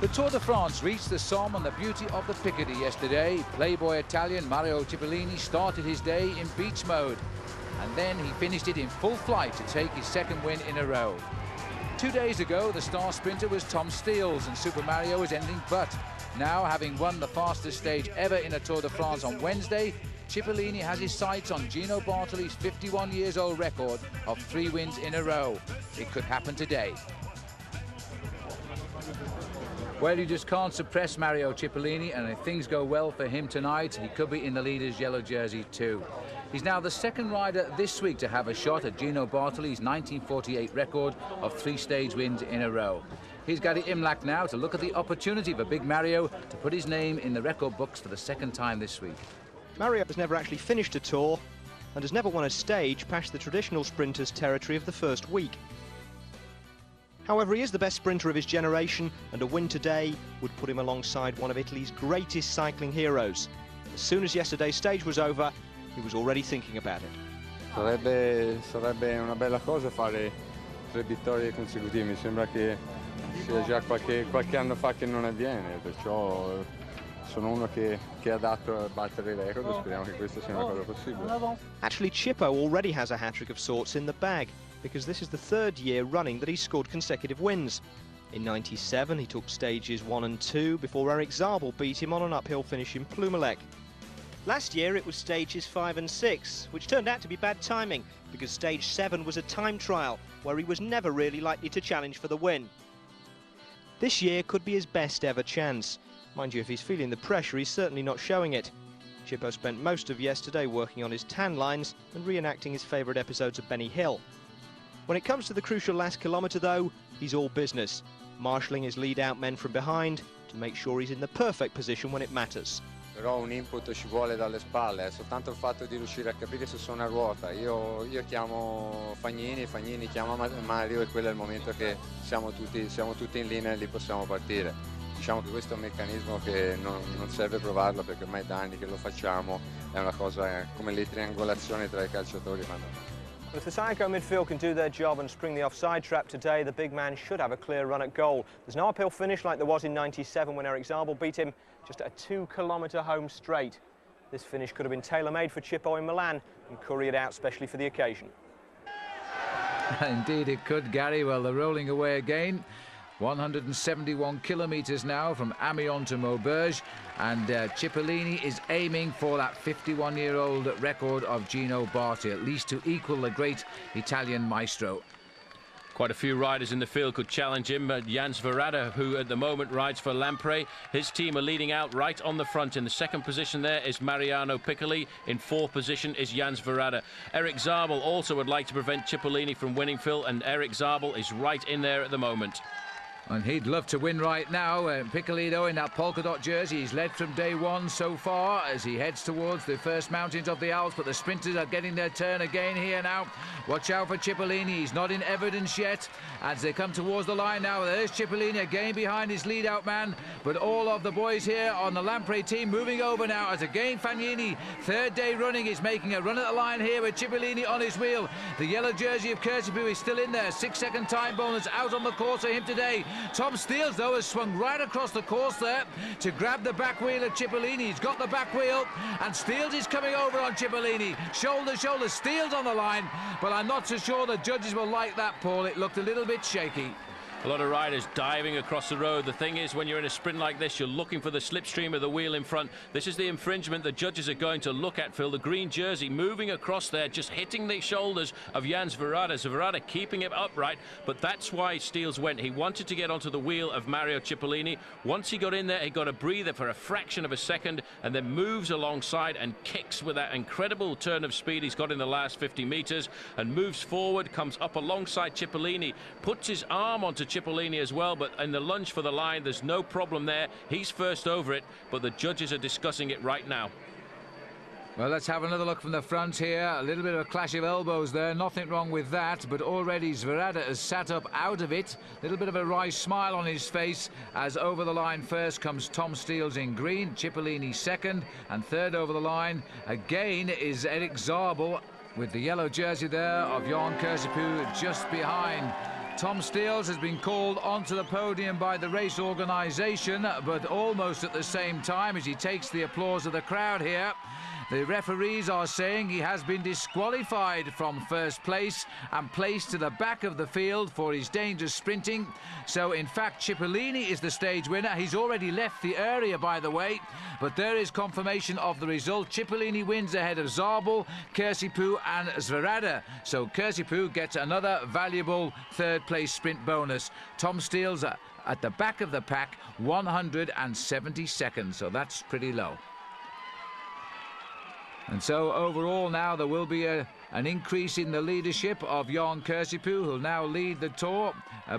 The Tour de France reached the Somme on the beauty of the Picardy yesterday. Playboy Italian Mario Cipollini started his day in beach mode, and then he finished it in full flight to take his 2nd win in a row. 2 days ago, the star sprinter was Tom Steels, and Super Mario was anything but. Now, having won the fastest stage ever in a Tour de France on Wednesday, Cipollini has his sights on Gino Bartali's 51-year-old record of 3 wins in a row. It could happen today. Well, you just can't suppress Mario Cipollini, and if things go well for him tonight, he could be in the leader's yellow jersey too. He's now the 2nd rider this week to have a shot at Gino Bartali's 1948 record of 3 stage wins in a row. He's Gary Imlach now to look at the opportunity for Big Mario to put his name in the record books for the 2nd time this week. Mario has never actually finished a Tour and has never won a stage past the traditional sprinter's territory of the first week. However, he is the best sprinter of his generation, and a win today would put him alongside one of Italy's greatest cycling heroes. As soon as yesterday's stage was over, he was already thinking about it. Sarebbe una bella cosa fare 3 vittorie consecutive. Mi sembra che sia già qualche anno fa che non avviene, perciò sono uno che è adatto a battere il record, e speriamo che questa sia una cosa possibile. Actually, Cippo already has a hat-trick of sorts in the bag, because this is the 3rd year running that he's scored consecutive wins. In '97, he took stages 1 and 2 before Eric Zabel beat him on an uphill finish in Plumelec. Last year, it was stages 5 and 6, which turned out to be bad timing, because stage 7 was a time trial, where he was never really likely to challenge for the win. This year could be his best ever chance. Mind you, if he's feeling the pressure, he's certainly not showing it. Chippo spent most of yesterday working on his tan lines and reenacting his favourite episodes of Benny Hill. When it comes to the crucial last kilometre though, he's all business, marshalling his lead-out men from behind to make sure he's in the perfect position when it matters. Però un input ci vuole dalle spalle, è soltanto il fatto di riuscire a capire se sono a ruota. Io chiamo Fagnini, Fagnini chiama Mario e quello è il momento che siamo tutti in linea e lì possiamo partire. Diciamo che questo è un meccanismo che non serve provarlo perché ormai da anni che lo facciamo, è una cosa come le triangolazioni tra I calciatori. Well, if the Psycho midfield can do their job and spring the offside trap today, the big man should have a clear run at goal. There's no uphill finish like there was in '97 when Eric Zabel beat him just at a 2-kilometre home straight. This finish could have been tailor-made for Chippo in Milan and couriered out specially for the occasion. Indeed it could, Gary. Well, they're rolling away again. 171 kilometres now from Amiens to Maubeuge, and Cipollini is aiming for that 51-year-old record of Gino Bartali, at least to equal the great Italian maestro. Quite a few riders in the field could challenge him. Jans Verrada, who at the moment rides for Lampre, his team are leading out right on the front. In the second position there is Mariano Piccoli. In fourth position is Jans Verrada. Eric Zabel also would like to prevent Cipollini from winning, Phil, and Eric Zabel is right in there at the moment. And he'd love to win right now. Piccolino in that polka dot jersey. He's led from day one so far as he heads towards the first mountains of the Alps, but the sprinters are getting their turn again here now. Watch out for Cipollini. He's not in evidence yet as they come towards the line now. There's Cipollini again behind his lead-out man, but all of the boys here on the Lampre team moving over now as again Fagnini, third day running, is making a run at the line here with Cipollini on his wheel. The yellow jersey of Curtibu is still in there. 6-second time bonus out on the course for him today. Tom Steels, though, has swung right across the course there to grab the back wheel of Cipollini. He's got the back wheel, and Steels is coming over on Cipollini. Shoulder, shoulder, Steels on the line, but I'm not so sure the judges will like that, Paul. It looked a little bit shaky. A lot of riders diving across the road. The thing is, when you're in a sprint like this, you're looking for the slipstream of the wheel in front. This is the infringement the judges are going to look at, Phil. The green jersey moving across there, just hitting the shoulders of Jans Verrada. So Verrada keeping him upright, but that's why Steels went. He wanted to get onto the wheel of Mario Cipollini. Once he got in there, he got a breather for a fraction of a second and then moves alongside and kicks with that incredible turn of speed he's got in the last 50 metres and moves forward, comes up alongside Cipollini, puts his arm onto Cipollini as well, but in the lunge for the line, there's no problem there. He's first over it, but the judges are discussing it right now. Well, let's have another look from the front here. A little bit of a clash of elbows there. Nothing wrong with that, but already Verrada has sat up out of it. A little bit of a wry smile on his face as over the line first comes Tom Steels in green, Cipollini second, and third over the line again is Eric Zabel with the yellow jersey there of Jan Kursipu just behind. Tom Steels has been called onto the podium by the race organisation, but almost at the same time as he takes the applause of the crowd here. The referees are saying he has been disqualified from first place and placed to the back of the field for his dangerous sprinting. So, in fact, Cipollini is the stage winner. He's already left the area, by the way, but there is confirmation of the result. Cipollini wins ahead of Zabel, Kursipu and Verrada. So Kursipu gets another valuable third-place sprint bonus. Tom Steels at the back of the pack, 170 seconds, so that's pretty low. And so overall now there will be an increase in the leadership of Jan Kursipu, who'll now lead the Tour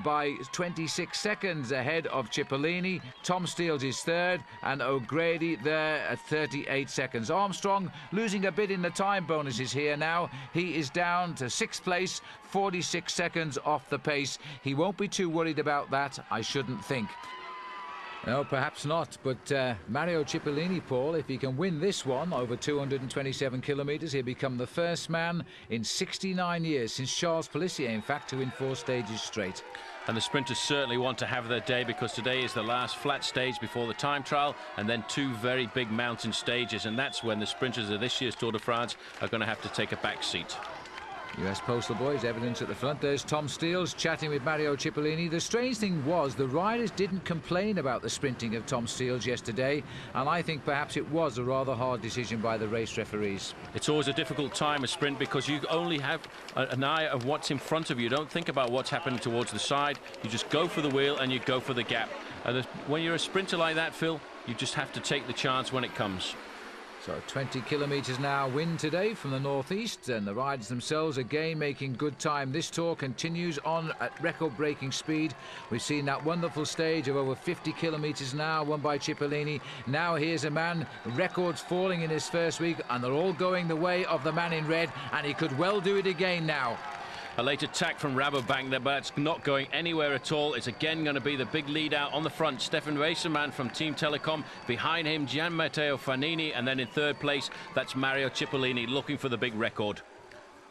by 26 seconds ahead of Cipollini. Tom Steels is third and O'Grady there at 38 seconds. Armstrong losing a bit in the time bonuses here now. He is down to sixth place, 46 seconds off the pace. He won't be too worried about that, I shouldn't think. No, perhaps not, but Mario Cipollini, Paul, if he can win this one over 227 kilometres, he'll become the first man in 69 years, since Charles Pélissier, in fact, to win 4 stages straight. And the sprinters certainly want to have their day, because today is the last flat stage before the time trial and then 2 very big mountain stages, and that's when the sprinters of this year's Tour de France are going to have to take a back seat. US Postal Boys, evidence at the front. There's Tom Steels chatting with Mario Cipollini. The strange thing was the riders didn't complain about the sprinting of Tom Steels yesterday, and I think perhaps it was a rather hard decision by the race referees. It's always a difficult time, a sprint, because you only have an eye of what's in front of you. You don't think about what's happening towards the side. You just go for the wheel and you go for the gap. And when you're a sprinter like that, Phil, you just have to take the chance when it comes. So 20 kilometres an hour wind today from the northeast, and the riders themselves again making good time. This tour continues on at record-breaking speed. We've seen that wonderful stage of over 50 kilometres an hour won by Cipollini. Now here's a man, records falling in his first week, and they're all going the way of the man in red, and he could well do it again now. A late attack from Rabobank there, but it's not going anywhere at all. It's again going to be the big lead out on the front. Stefan Weissermann from Team Telecom. Behind him, Gian Matteo Fanini. And then in third place, that's Mario Cipollini looking for the big record.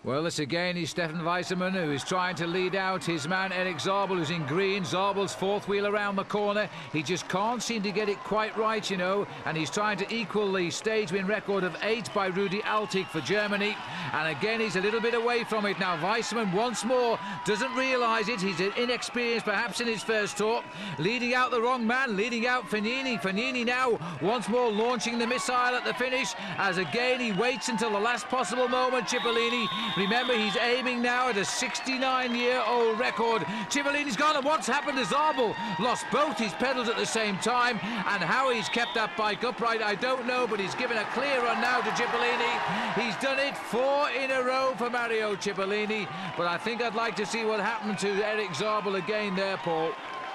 Well, this again is Stefan Weissermann, who is trying to lead out his man Eric Zabel, who's in green. Zabel's fourth wheel around the corner. He just can't seem to get it quite right, you know, and he's trying to equal the stage win record of 8 by Rudi Altig for Germany. And again, he's a little bit away from it now. Weissermann once more doesn't realise it. He's inexperienced, perhaps in his first tour. Leading out the wrong man, leading out Fanini. Fanini now once more launching the missile at the finish, as again he waits until the last possible moment. Cipollini, remember, he's aiming now at a 69-year-old record. Cipollini's gone, and what's happened to Zabel? Lost both his pedals at the same time, and how he's kept that bike upright, I don't know, but he's given a clear run now to Cipollini. He's done it 4 in a row for Mario Cipollini, but I think I'd like to see what happened to Eric Zabel again there, Paul.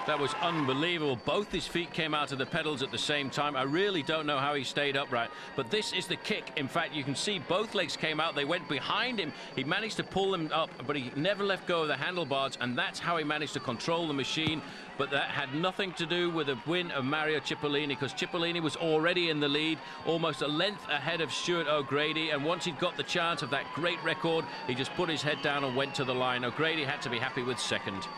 That was unbelievable. Both his feet came out of the pedals at the same time. I really don't know how he stayed upright. But this is the kick. In fact, you can see both legs came out. They went behind him. He managed to pull them up, but he never let go of the handlebars, and that's how he managed to control the machine. But that had nothing to do with the win of Mario Cipollini, because Cipollini was already in the lead, almost a length ahead of Stuart O'Grady, and once he'd got the chance of that great record, he just put his head down and went to the line. O'Grady had to be happy with second.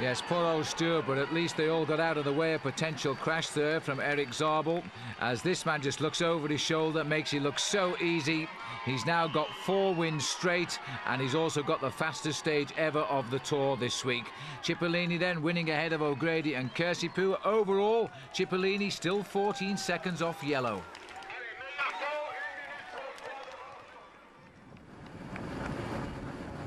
Yes, poor old Stuart, but at least they all got out of the way. A potential crash there from Eric Zabel, as this man just looks over his shoulder, makes it look so easy. He's now got 4 wins straight, and he's also got the fastest stage ever of the Tour this week. Cipollini then winning ahead of O'Grady and Kersipou. Overall, Cipollini still 14 seconds off yellow.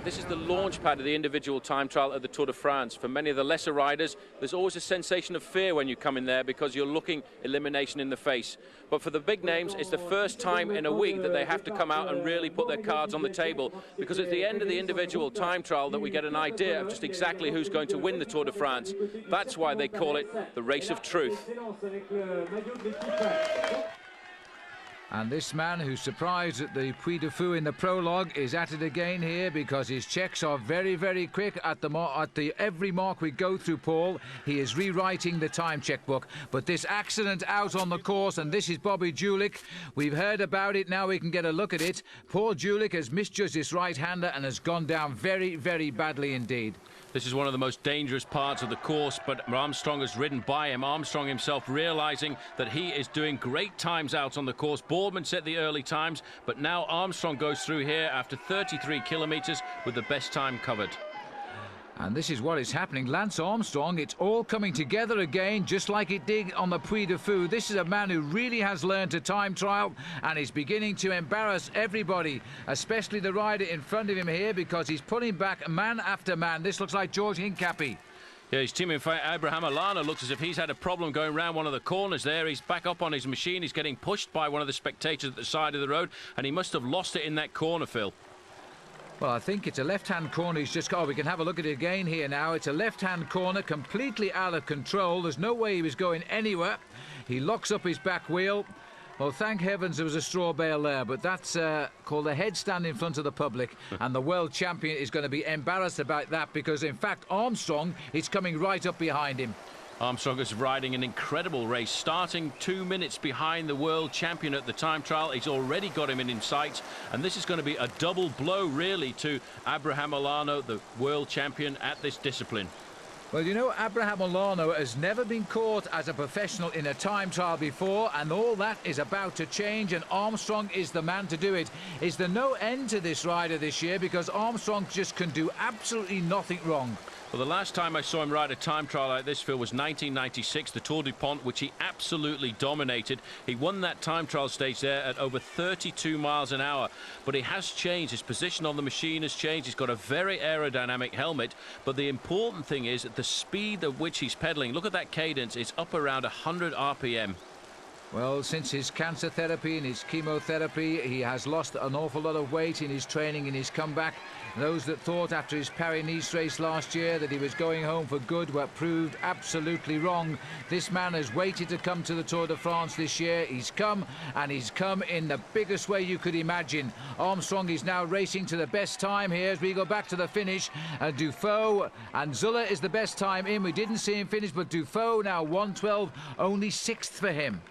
This is the launch pad of the individual time trial at the Tour de France. For many of the lesser riders, there's always a sensation of fear when you come in there, because you're looking elimination in the face. But for the big names, it's the first time in a week that they have to come out and really put their cards on the table, because at the end of the individual time trial that we get an idea of just exactly who's going to win the Tour de France. That's why they call it the race of truth. And this man who surprised at the Puy de Fou in the prologue is at it again here, because his checks are very, very quick at every mark we go through, Paul. He is rewriting the time checkbook. But this accident out on the course, and this is Bobby Julich. We've heard about it, now we can get a look at it. Paul Julich has misjudged his right-hander and has gone down very, very badly indeed. This is one of the most dangerous parts of the course, but Armstrong has ridden by him. Armstrong himself realizing that he is doing great times out on the course. Boardman set the early times, but now Armstrong goes through here after 33 kilometres with the best time covered. And this is what is happening. Lance Armstrong, it's all coming together again, just like it did on the Puy de Fou. This is a man who really has learned a time trial and is beginning to embarrass everybody, especially the rider in front of him here, because he's putting back man after man. This looks like George Hincapie. Yeah, his teammate Abraham Alana looks as if he's had a problem going around one of the corners there. He's back up on his machine. He's getting pushed by one of the spectators at the side of the road, and he must have lost it in that corner, Phil. Well, I think it's a left-hand corner. He's just got... Oh, we can have a look at it again here now. It's a left-hand corner, completely out of control. There's no way he was going anywhere. He locks up his back wheel. Well, thank heavens there was a straw bale there, but that's called a headstand in front of the public, and the world champion is going to be embarrassed about that, because, in fact, Armstrong is coming right up behind him. Armstrong is riding an incredible race, starting 2 minutes behind the world champion at the time trial. He's already got him in sight, and this is going to be a double blow, really, to Abraham Alano, the world champion at this discipline. Well, you know, Abraham Alano has never been caught as a professional in a time trial before, and all that is about to change, and Armstrong is the man to do it. Is there no end to this rider this year, because Armstrong just can do absolutely nothing wrong? Well, the last time I saw him ride a time trial like this, Phil, was 1996, the Tour du Pont, which he absolutely dominated. He won that time trial stage there at over 32 miles an hour. But he has changed. His position on the machine has changed. He's got a very aerodynamic helmet. But the important thing is the speed at which he's pedaling. Look at that cadence. It's up around 100 RPM. Well, since his cancer therapy and his chemotherapy, he has lost an awful lot of weight in his training, in his comeback. Those that thought after his Paris-Nice race last year that he was going home for good were proved absolutely wrong. This man has waited to come to the Tour de France this year. He's come, and he's come in the biggest way you could imagine. Armstrong is now racing to the best time here as we go back to the finish. Dufault and Zuller is the best time in. We didn't see him finish, but Dufault now 1:12, only 6th for him.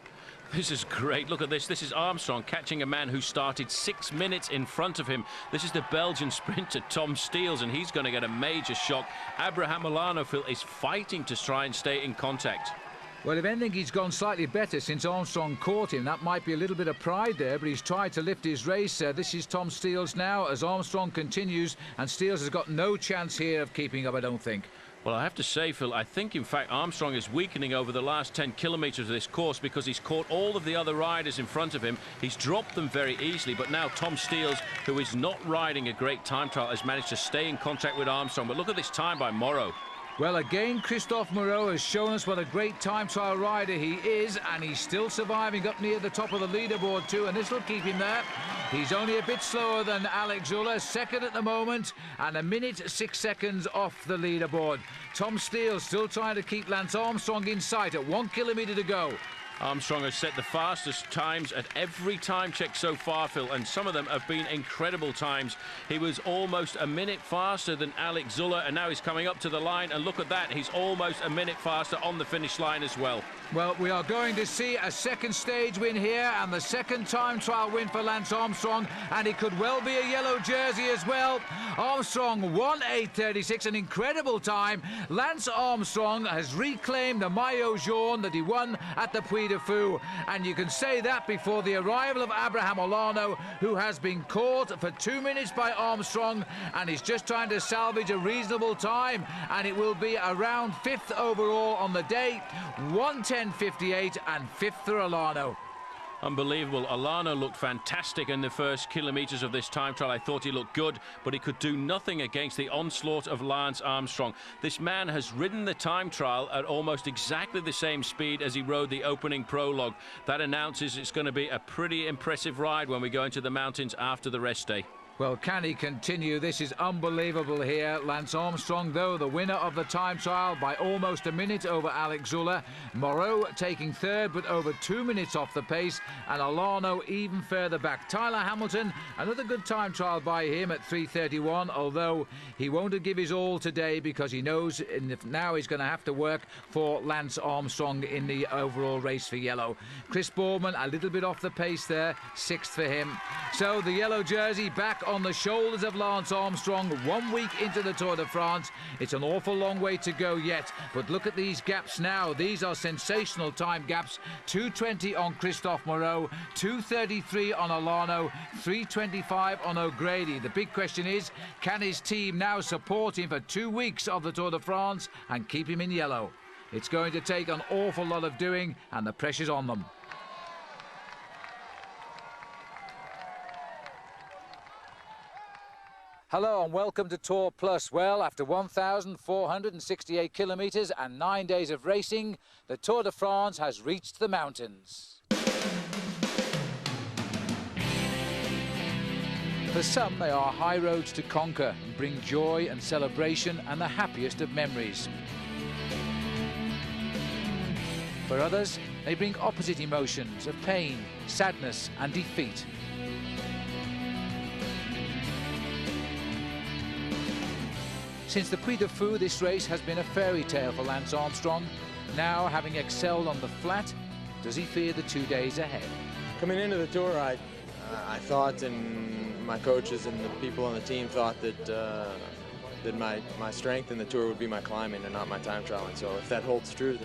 This is great. Look at this. This is Armstrong catching a man who started 6 minutes in front of him. This is the Belgian sprinter Tom Steels, and he's going to get a major shock. Abraham Olano, Phil, is fighting to try and stay in contact. Well, if anything, he's gone slightly better since Armstrong caught him. That might be a little bit of pride there, but he's tried to lift his race. This is Tom Steels now as Armstrong continues, and Steels has got no chance here of keeping up, I don't think. Well, I have to say, Phil, I think, in fact, Armstrong is weakening over the last 10 kilometres of this course because he's caught all of the other riders in front of him. He's dropped them very easily, but now Tom Steels, who is not riding a great time trial, has managed to stay in contact with Armstrong. But look at this time by Moreau. Well, again, Christophe Moreau has shown us what a great time trial rider he is, and he's still surviving up near the top of the leaderboard too, and this will keep him there. He's only a bit slower than Alex Zuller, second at the moment, and 1 minute 6 seconds off the leaderboard. Tom Steele still trying to keep Lance Armstrong in sight at 1 kilometre to go. Armstrong has set the fastest times at every time check so far, Phil, and some of them have been incredible times. He was almost a minute faster than Alex Zuller, and now he's coming up to the line, and look at that, he's almost a minute faster on the finish line as well. Well, we are going to see a second stage win here and the second time trial win for Lance Armstrong, and it could well be a yellow jersey as well. Armstrong 1:8:36, an incredible time. Lance Armstrong has reclaimed the maillot jaune that he won at the Puy de Fou, and you can say that before the arrival of Abraham Olano, who has been caught for 2 minutes by Armstrong and is just trying to salvage a reasonable time, and it will be around 5th overall on the day. 1:10:58 and 5th for Olano. Unbelievable. Olano looked fantastic in the first kilometres of this time trial. I thought he looked good, but he could do nothing against the onslaught of Lance Armstrong. This man has ridden the time trial at almost exactly the same speed as he rode the opening prologue. That announces it's going to be a pretty impressive ride when we go into the mountains after the rest day. Well, can he continue? This is unbelievable here. Lance Armstrong, though, the winner of the time trial by almost a minute over Alex Zuller. Moreau taking third, but over 2 minutes off the pace. And Olano even further back. Tyler Hamilton, another good time trial by him at 3:31, although he won't give his all today because he knows now he's going to have to work for Lance Armstrong in the overall race for yellow. Chris Boardman, a little bit off the pace there, 6th for him. So the yellow jersey back on the shoulders of Lance Armstrong 1 week into the Tour de France. It's an awful long way to go yet, but look at these gaps now. These are sensational time gaps. 2:20 on Christophe Moreau, 2:33 on Olano, 3:25 on O'Grady. The big question is, can his team now support him for 2 weeks of the Tour de France and keep him in yellow? It's going to take an awful lot of doing, and the pressure's on them. Hello and welcome to Tour Plus. Well, after 1,468 kilometres and 9 days of racing, the Tour de France has reached the mountains. For some, they are high roads to conquer and bring joy and celebration and the happiest of memories. For others, they bring opposite emotions of pain, sadness and defeat. Since the Puy de Fou, this race has been a fairy tale for Lance Armstrong. Now, having excelled on the flat, does he fear the 2 days ahead? Coming into the Tour, I thought, and my coaches and the people on the team thought that my strength in the Tour would be my climbing and not my time trialing. So if that holds true,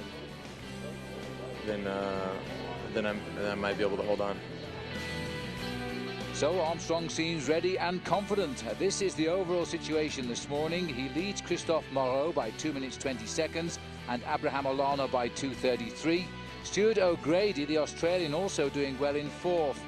then I might be able to hold on. So Armstrong seems ready and confident. This is the overall situation this morning. He leads Christophe Moreau by 2 minutes 20 seconds and Abraham Olano by 2:33. Stuart O'Grady, the Australian, also doing well in 4th.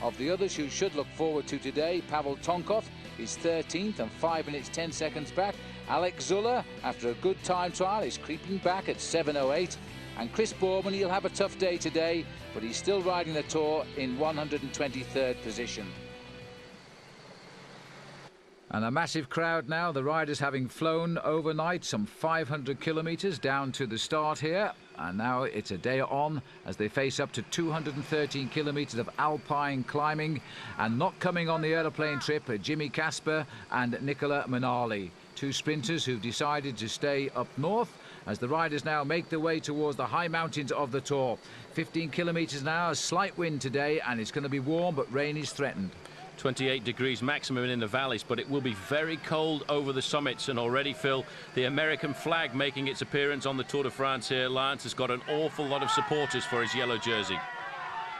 Of the others who should look forward to today, Pavel Tonkov is 13th and 5 minutes 10 seconds back. Alex Zuller, after a good time trial, is creeping back at 7:08. And Chris Boardman, he'll have a tough day today, but he's still riding the Tour in 123rd position. And a massive crowd now, the riders having flown overnight some 500 kilometres down to the start here. And now it's a day on as they face up to 213 kilometres of alpine climbing. And not coming on the aeroplane trip are Jimmy Casper and Nicola Manali, two sprinters who've decided to stay up north as the riders now make their way towards the high mountains of the Tour. 15 kilometres an hour, slight wind today, and it's going to be warm, but rain is threatened. 28 degrees maximum in the valleys, but it will be very cold over the summits. And already, Phil, the American flag making its appearance on the Tour de France here. Lance has got an awful lot of supporters for his yellow jersey.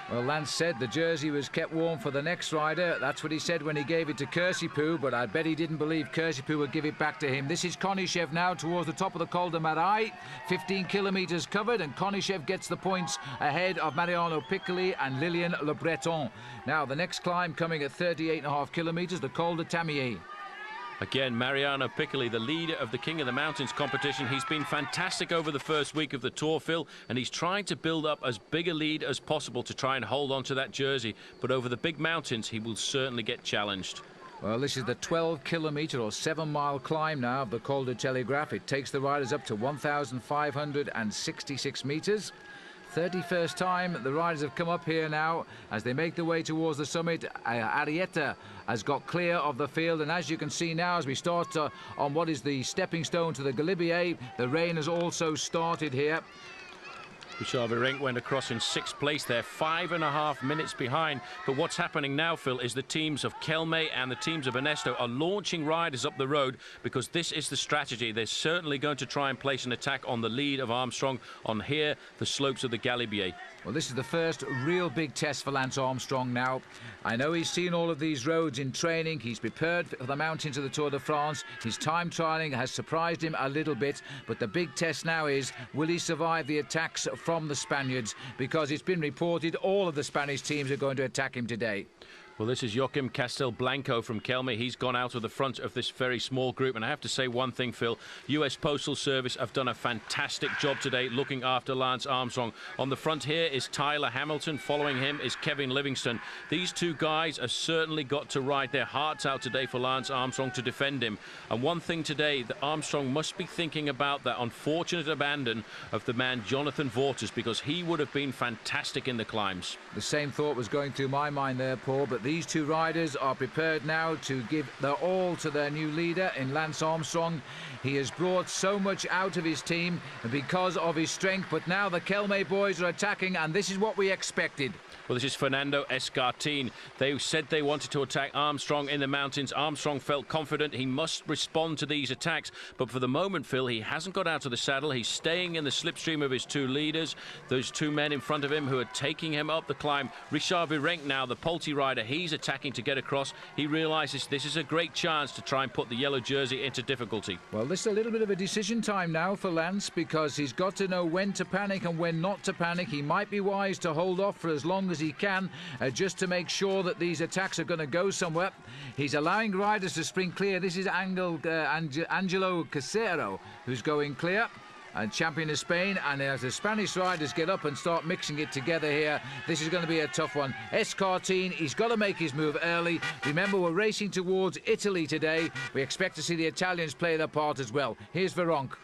Well, Lance said the jersey was kept warm for the next rider. That's what he said when he gave it to Cursipu, but I bet he didn't believe Cursipu would give it back to him. This is Konishev now towards the top of the Col de Marais. 15 kilometres covered, and Konishev gets the points ahead of Mariano Piccoli and Lilian Le Breton. Now, the next climb coming at 38.5 kilometres, the Col de Tamier. Again, Mariano Piccoli, the leader of the King of the Mountains competition. He's been fantastic over the first week of the Tour, Phil, and he's trying to build up as big a lead as possible to try and hold on to that jersey. But over the big mountains, he will certainly get challenged. Well, this is the 12-kilometre or 7-mile climb now of the Col de Telegraph. It takes the riders up to 1,566 metres. 31st time the riders have come up here now as they make their way towards the summit. Arrieta has got clear of the field, and as you can see now, as we start on what is the stepping stone to the Galibier, the rain has also started here. Richard Virenque went across in 6th place there, 5.5 minutes behind. But what's happening now, Phil, is the teams of Kelme and the teams of Ernesto are launching riders up the road because this is the strategy. They're certainly going to try and place an attack on the lead of Armstrong on here, the slopes of the Galibier. Well, this is the first real big test for Lance Armstrong now. I know he's seen all of these roads in training. He's prepared for the mountains of the Tour de France. His time trialling has surprised him a little bit. But the big test now is, will he survive the attacks from the Spaniards? Because it's been reported all of the Spanish teams are going to attack him today. Well, this is Joaquim Castelblanco from Kelme. He's gone out of the front of this very small group. And I have to say one thing, Phil. US Postal Service have done a fantastic job today looking after Lance Armstrong. On the front here is Tyler Hamilton. Following him is Kevin Livingston. These two guys have certainly got to ride their hearts out today for Lance Armstrong to defend him. And one thing today that Armstrong must be thinking about, that unfortunate abandon of the man Jonathan Vaughters, because he would have been fantastic in the climbs. The same thought was going through my mind there, Paul, but these two riders are prepared now to give their all to their new leader in Lance Armstrong. He has brought so much out of his team because of his strength, but now the Kelme boys are attacking, and this is what we expected. Well, this is Fernando Escartin. They said they wanted to attack Armstrong in the mountains. Armstrong felt confident he must respond to these attacks. But for the moment, Phil, he hasn't got out of the saddle. He's staying in the slipstream of his two leaders. Those two men in front of him who are taking him up the climb. Richard Virenque now, the Polti rider, he's attacking to get across. He realises this is a great chance to try and put the yellow jersey into difficulty. Well, this is a little bit of a decision time now for Lance, because he's got to know when to panic and when not to panic. He might be wise to hold off for as long as he can, just to make sure that these attacks are going to go somewhere. He's allowing riders to spring clear. This is Angelo Casero who's going clear, and champion of Spain. And as the Spanish riders get up and start mixing it together here, this is going to be a tough one. Escartin, he's got to make his move early. Remember, we're racing towards Italy today. We expect to see the Italians play their part as well. Here's Virenque.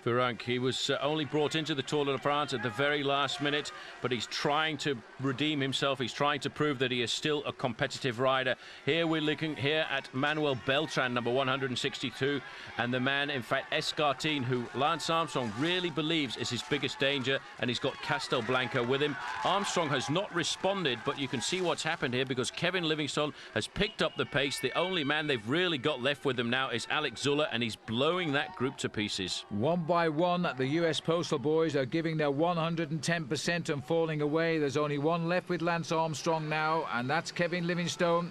Virenque, he was only brought into the Tour de France at the very last minute, but he's trying to redeem himself. He's trying to prove that he is still a competitive rider. Here we're looking here at Manuel Beltran, number 162, and the man, in fact, Escartin, who Lance Armstrong really believes is his biggest danger, and he's got Castelblanco with him. Armstrong has not responded, but you can see what's happened here because Kevin Livingston has picked up the pace. The only man they've really got left with them now is Alex Zuller, and he's blowing that group to pieces. One by one, the US Postal boys are giving their 110% and falling away. There's only one left with Lance Armstrong now, and that's Kevin Livingstone.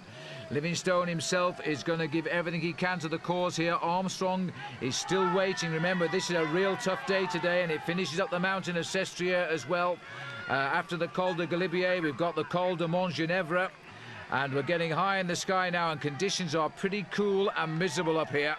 Livingstone himself is going to give everything he can to the cause here. Armstrong is still waiting. Remember, this is a real tough day today, and it finishes up the mountain of Sestriere as well. After the Col de Galibier, we've got the Col de Montgenèvre, and we're getting high in the sky now, and conditions are pretty cool and miserable up here.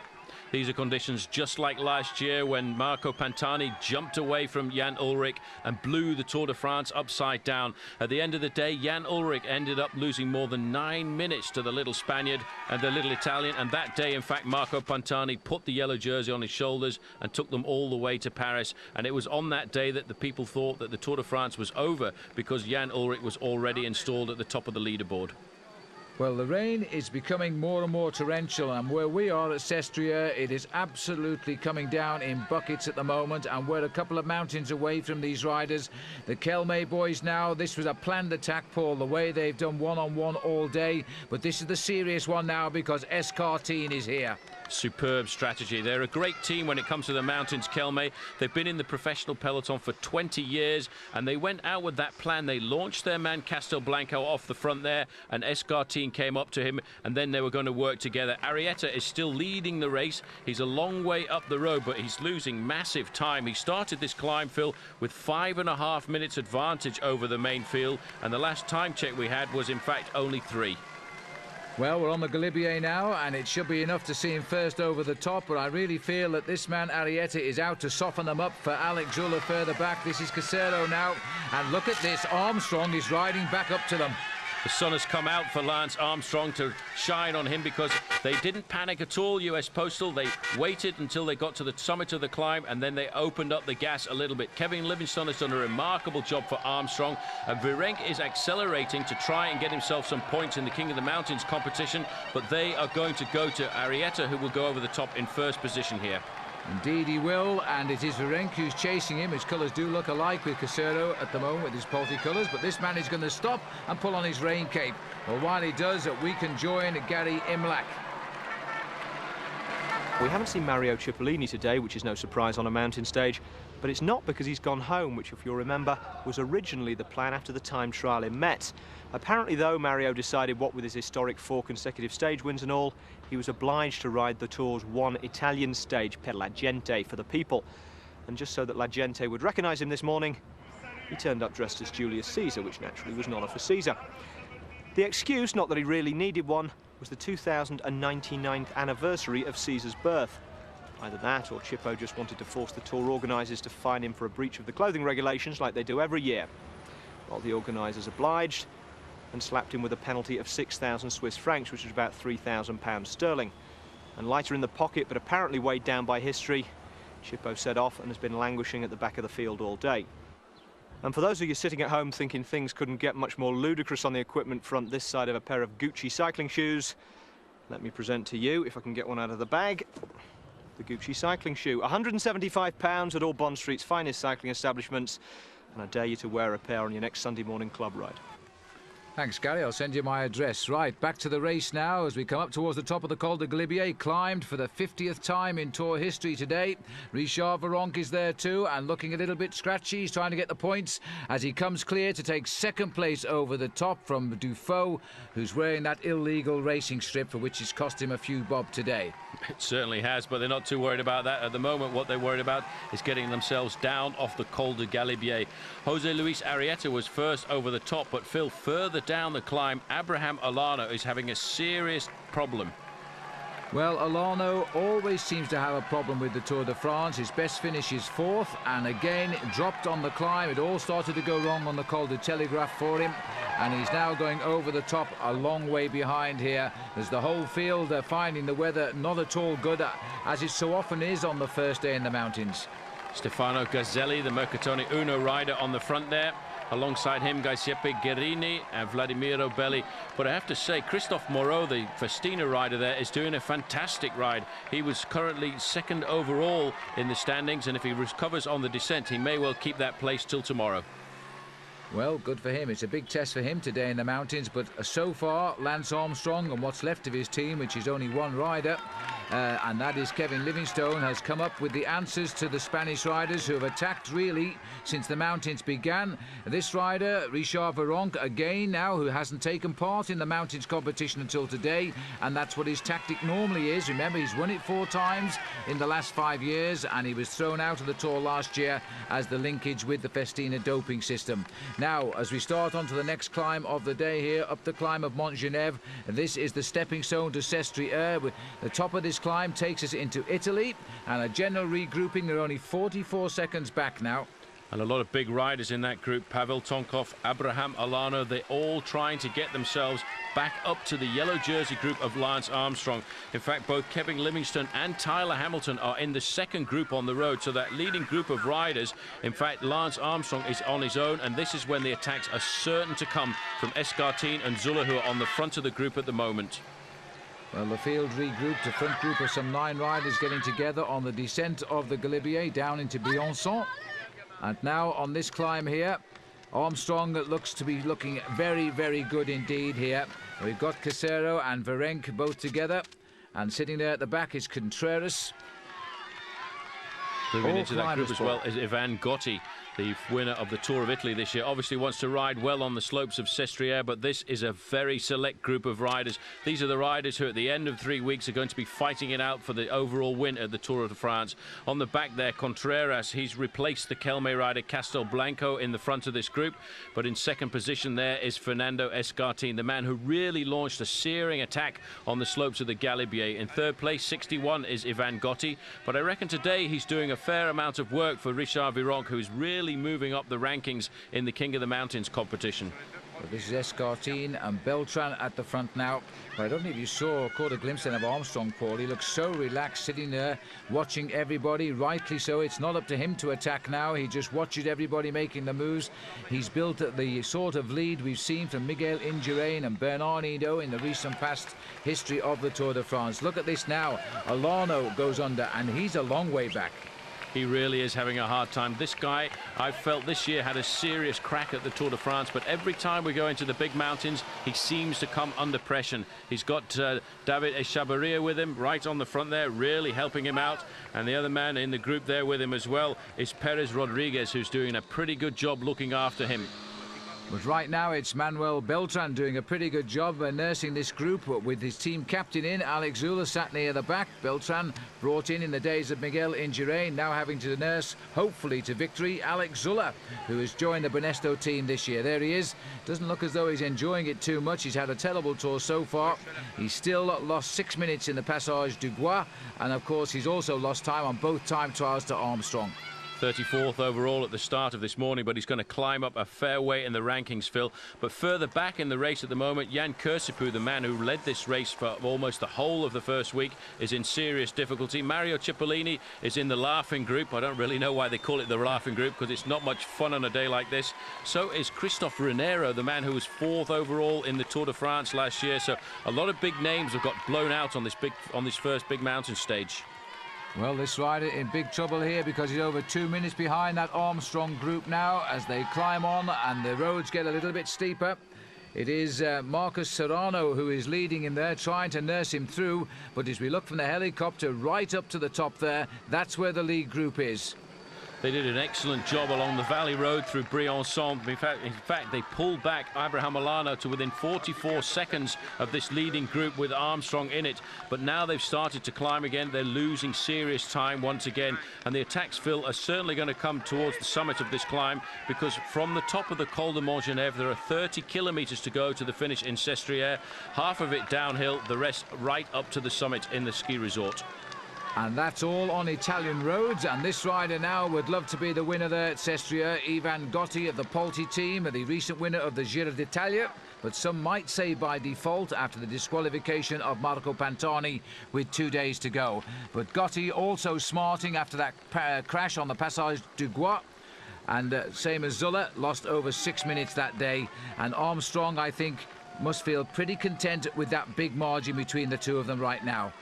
These are conditions just like last year when Marco Pantani jumped away from Jan Ullrich and blew the Tour de France upside down. At the end of the day, Jan Ullrich ended up losing more than 9 minutes to the little Spaniard and the little Italian, and that day, in fact, Marco Pantani put the yellow jersey on his shoulders and took them all the way to Paris. And it was on that day that the people thought that the Tour de France was over, because Jan Ullrich was already installed at the top of the leaderboard. Well, the rain is becoming more and more torrential, and where we are at Sestriere, it is absolutely coming down in buckets at the moment, and we're a couple of mountains away from these riders. The Kelme boys now, this was a planned attack, Paul, the way they've done one-on-one all day, but this is the serious one now because Escartine is here. Superb strategy. They're a great team when it comes to the mountains, Kelme. They've been in the professional peloton for 20 years, and they went out with that plan. They launched their man Castelblanco off the front there, and Escartine came up to him, and then they were going to work together. Arrieta is still leading the race. He's a long way up the road, but he's losing massive time. He started this climb, Phil, with 5.5 minutes advantage over the main field, and the last time check we had was, in fact, only 3. Well, we're on the Galibier now, and it should be enough to see him first over the top, but I really feel that this man, Arrieta, is out to soften them up for Alex Zülle further back. This is Casero now, and look at this. Armstrong is riding back up to them. The sun has come out for Lance Armstrong to shine on him, because they didn't panic at all, US Postal. They waited until they got to the summit of the climb, and then they opened up the gas a little bit. Kevin Livingstone has done a remarkable job for Armstrong, and Virenque is accelerating to try and get himself some points in the King of the Mountains competition, but they are going to go to Arrieta, who will go over the top in first position here. Indeed he will, and it is Virenque who's chasing him. His colours do look alike with Casero at the moment with his Polti colours, but this man is going to stop and pull on his rain cape. Well, while he does, we can join Gary Imlach. We haven't seen Mario Cipollini today, which is no surprise on a mountain stage, but it's not because he's gone home, which, if you'll remember, was originally the plan after the time trial in Metz. Apparently, though, Mario decided, what with his historic 4 consecutive stage wins and all, he was obliged to ride the Tour's one Italian stage, Per la Gente, for the people. And just so that La Gente would recognise him this morning, he turned up dressed as Julius Caesar, which naturally was an honour for Caesar. The excuse, not that he really needed one, was the 2099th anniversary of Caesar's birth. Either that, or Cipo just wanted to force the Tour organisers to fine him for a breach of the clothing regulations like they do every year. Well, the organisers obliged and slapped him with a penalty of 6,000 Swiss francs, which is about £3,000 sterling. And lighter in the pocket, but apparently weighed down by history, Cipo set off and has been languishing at the back of the field all day. And for those of you sitting at home thinking things couldn't get much more ludicrous on the equipment front this side of a pair of Gucci cycling shoes, let me present to you, if I can get one out of the bag, the Gucci cycling shoe. £175 at all Bond Street's finest cycling establishments, and I dare you to wear a pair on your next Sunday morning club ride. Thanks, Gary. I'll send you my address. Right, back to the race now as we come up towards the top of the Col de Galibier, climbed for the 50th time in Tour history today. Richard Virenque is there too, and looking a little bit scratchy. He's trying to get the points as he comes clear to take second place over the top from Dufault, who's wearing that illegal racing strip for which it's cost him a few bob today. It certainly has, but they're not too worried about that at the moment. What they're worried about is getting themselves down off the Col de Galibier. Jose Luis Arrieta was first over the top, but Phil, further down the climb, Abraham Olano is having a serious problem. Well, Olano always seems to have a problem with the Tour de France. His best finish is 4th, and again dropped on the climb. It all started to go wrong on the Col de Telegraph for him, and he's now going over the top a long way behind here. There's the whole field finding the weather not at all good, as it so often is on the first day in the mountains. Stefano Gazzelli, the Mercatone Uno rider, on the front there. Alongside him, Giuseppe Guerini and Vladimiro Belli. But I have to say, Christophe Moreau, the Festina rider there, is doing a fantastic ride. He was currently 2nd overall in the standings, and if he recovers on the descent, he may well keep that place till tomorrow. Well, good for him. It's a big test for him today in the mountains, but so far, Lance Armstrong and what's left of his team, which is only one rider, and that is Kevin Livingstone, has come up with the answers to the Spanish riders who have attacked really since the mountains began. This rider, Richard Virenque, again now, who hasn't taken part in the mountains competition until today, and that's what his tactic normally is. Remember, he's won it 4 times in the last 5 years, and he was thrown out of the Tour last year as the linkage with the Festina doping system. Now, as we start on to the next climb of the day here, up the climb of Mont Genève, this is the stepping stone to Sestriere. The top of this climb takes us into Italy, and a general regrouping. They're only 44 seconds back now. And a lot of big riders in that group. Pavel Tonkov, Abraham Alano, they're all trying to get themselves back up to the yellow jersey group of Lance Armstrong. In fact, both Kevin Livingston and Tyler Hamilton are in the second group on the road. So that leading group of riders, in fact, Lance Armstrong is on his own. And this is when the attacks are certain to come from Escartine and Zuller, who are on the front of the group at the moment. Well, the field regrouped, a front group of some 9 riders getting together on the descent of the Galibier down into Briançon. And now on this climb here, Armstrong looks to be looking very, very good indeed here. We've got Casero and Virenque both together, and sitting there at the back is Contreras. Moving into that group as well is Ivan Gotti, the winner of the Tour of Italy this year. Obviously wants to ride well on the slopes of Sestriere, but this is a very select group of riders. These are the riders who at the end of 3 weeks are going to be fighting it out for the overall win at the Tour de France. On the back there, Contreras, he's replaced the Kelme rider Castelblanco in the front of this group, but in second position there is Fernando Escartine, the man who really launched a searing attack on the slopes of the Galibier. In third place, 61, is Ivan Gotti, but I reckon today he's doing a fair amount of work for Richard Virenque, who's really moving up the rankings in the King of the Mountains competition. Well, this is Escartine and Beltran at the front now. Well, I don't know if you caught a glimpse then of Armstrong, Paul. He looks so relaxed sitting there watching everybody, rightly so. It's not up to him to attack now. He just watches everybody making the moves. He's built the sort of lead we've seen from Miguel Indurain and Bernard Hinault in the recent past history of the Tour de France. Look at this now. Alano goes under, and he's a long way back. He really is having a hard time. This guy, I felt this year, had a serious crack at the Tour de France, but every time we go into the big mountains, he seems to come under pressure. He's got David Echavarria with him right on the front there, really helping him out. And the other man in the group there with him as well is Perez Rodriguez, who's doing a pretty good job looking after him. But right now it's Manuel Beltran doing a pretty good job nursing this group with his team captain in. Alex Zuller sat near the back. Beltran brought in the days of Miguel Indurain, now having to nurse, hopefully to victory, Alex Zuller, who has joined the Banesto team this year. There he is. Doesn't look as though he's enjoying it too much. He's had a terrible tour so far. He's still lost 6 minutes in the Passage du Gois, and of course he's also lost time on both time trials to Armstrong. 34th overall at the start of this morning, but he's going to climb up a fair way in the rankings, Phil. But further back in the race at the moment, Jan Kursipuu, the man who led this race for almost the whole of the first week, is in serious difficulty. Mario Cipollini is in the laughing group. I don't really know why they call it the laughing group, because it's not much fun on a day like this. So is Christophe Renero, the man who was 4th overall in the Tour de France last year. So a lot of big names have got blown out on this first big mountain stage. Well, this rider in big trouble here because he's over 2 minutes behind that Armstrong group now as they climb on and the roads get a little bit steeper. It is Marcus Serrano who is leading him there, trying to nurse him through. But as we look from the helicopter right up to the top there, that's where the lead group is. They did an excellent job along the valley road through Briançon. In fact, they pulled back Abraham Alano to within 44 seconds of this leading group with Armstrong in it. But now they've started to climb again. They're losing serious time once again. And the attacks, Phil, are certainly going to come towards the summit of this climb, because from the top of the Col de Mont Genève, there are 30 kilometers to go to the finish in Sestriere. Half of it downhill, the rest right up to the summit in the ski resort. And that's all on Italian roads, and this rider now would love to be the winner there at Sestriere. Ivan Gotti of the Polti team, the recent winner of the Giro d'Italia, but some might say by default after the disqualification of Marco Pantani with 2 days to go. But Gotti also smarting after that crash on the Passage du Gois. And same as Zuller, lost over 6 minutes that day. And Armstrong, I think, must feel pretty content with that big margin between the two of them right now.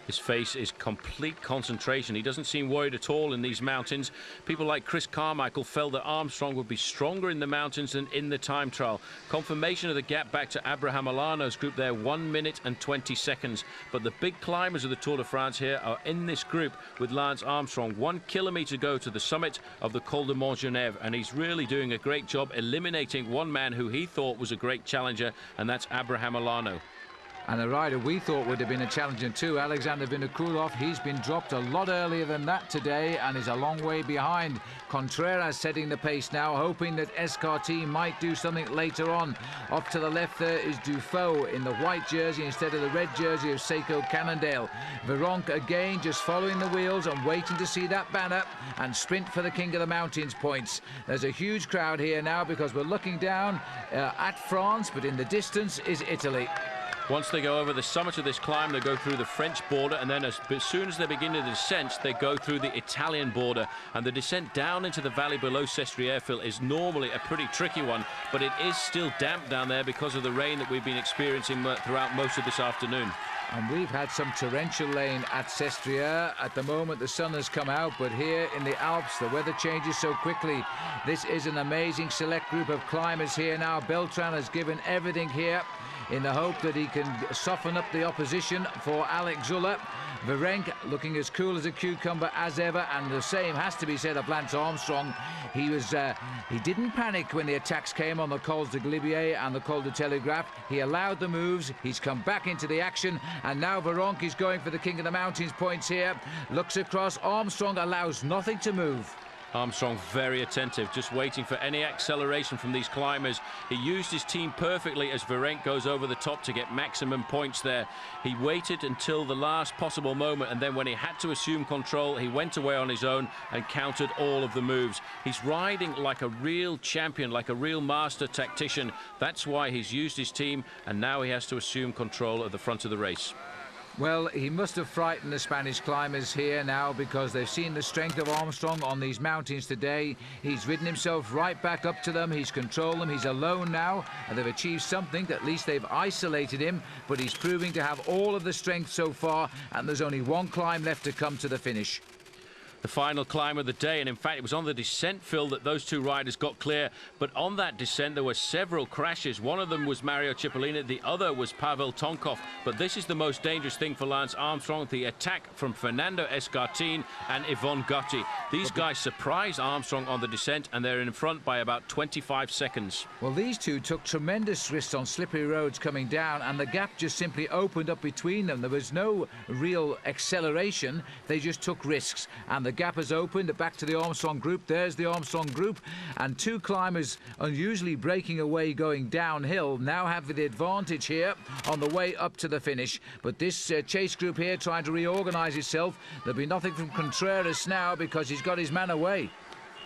His face is complete concentration. He doesn't seem worried at all in these mountains. People like Chris Carmichael felt that Armstrong would be stronger in the mountains than in the time trial. Confirmation of the gap back to Abraham Alano's group there, 1 minute and 20 seconds. But the big climbers of the Tour de France here are in this group with Lance Armstrong. 1 kilometre to go to the summit of the Col de Mont Genève, and he's really doing a great job eliminating one man who he thought was a great challenger, and that's Abraham Alano. And a rider we thought would have been a challenger too, Alexander Vinokurov, he's been dropped a lot earlier than that today and is a long way behind. Contreras setting the pace now, hoping that Escartin might do something later on. Off to the left there is Dufault in the white jersey instead of the red jersey of Seiko Cannondale. Vironk again just following the wheels and waiting to see that banner and sprint for the King of the Mountains points. There's a huge crowd here now because we're looking down at France, but in the distance is Italy. Once they go over the summit of this climb, they go through the French border, and then as soon as they begin the descent, they go through the Italian border. And the descent down into the valley below Sestri Airfield is normally a pretty tricky one, but it is still damp down there because of the rain that we've been experiencing throughout most of this afternoon. And we've had some torrential rain at Sestria. At the moment, the sun has come out, but here in the Alps, the weather changes so quickly. This is an amazing select group of climbers here now. Beltran has given everything here in the hope that he can soften up the opposition for Alex Zuller. Virenque looking as cool as a cucumber as ever, and the same has to be said of Lance Armstrong. He didn't panic when the attacks came on the Cols de Glibier and the Col de Telegraph. He allowed the moves, he's come back into the action, and now Virenque is going for the King of the Mountains points here. Looks across, Armstrong allows nothing to move. Armstrong very attentive, just waiting for any acceleration from these climbers. He used his team perfectly as Virenque goes over the top to get maximum points there. He waited until the last possible moment, and then when he had to assume control, he went away on his own and countered all of the moves. He's riding like a real champion, like a real master tactician. That's why he's used his team, and now he has to assume control at the front of the race. Well, he must have frightened the Spanish climbers here now, because they've seen the strength of Armstrong on these mountains today. He's ridden himself right back up to them. He's controlled them. He's alone now, and they've achieved something. At least they've isolated him, but he's proving to have all of the strength so far, and there's only one climb left to come to the finish. The final climb of the day, and in fact it was on the descent, Phil, that those two riders got clear. But on that descent there were several crashes. One of them was Mario Cipollini, the other was Pavel Tonkov. But this is the most dangerous thing for Lance Armstrong, the attack from Fernando Escartin and Yvonne Gotti. These guys surprised Armstrong on the descent, and they're in front by about 25 seconds. Well, these two took tremendous risks on slippery roads coming down, and the gap just simply opened up between them. There was no real acceleration. They just took risks, and the gap has opened back to the Armstrong group. There's the Armstrong group, and two climbers unusually breaking away going downhill now have the advantage here on the way up to the finish. But this chase group here trying to reorganize itself. There'll be nothing from Contreras now because he's got his man away.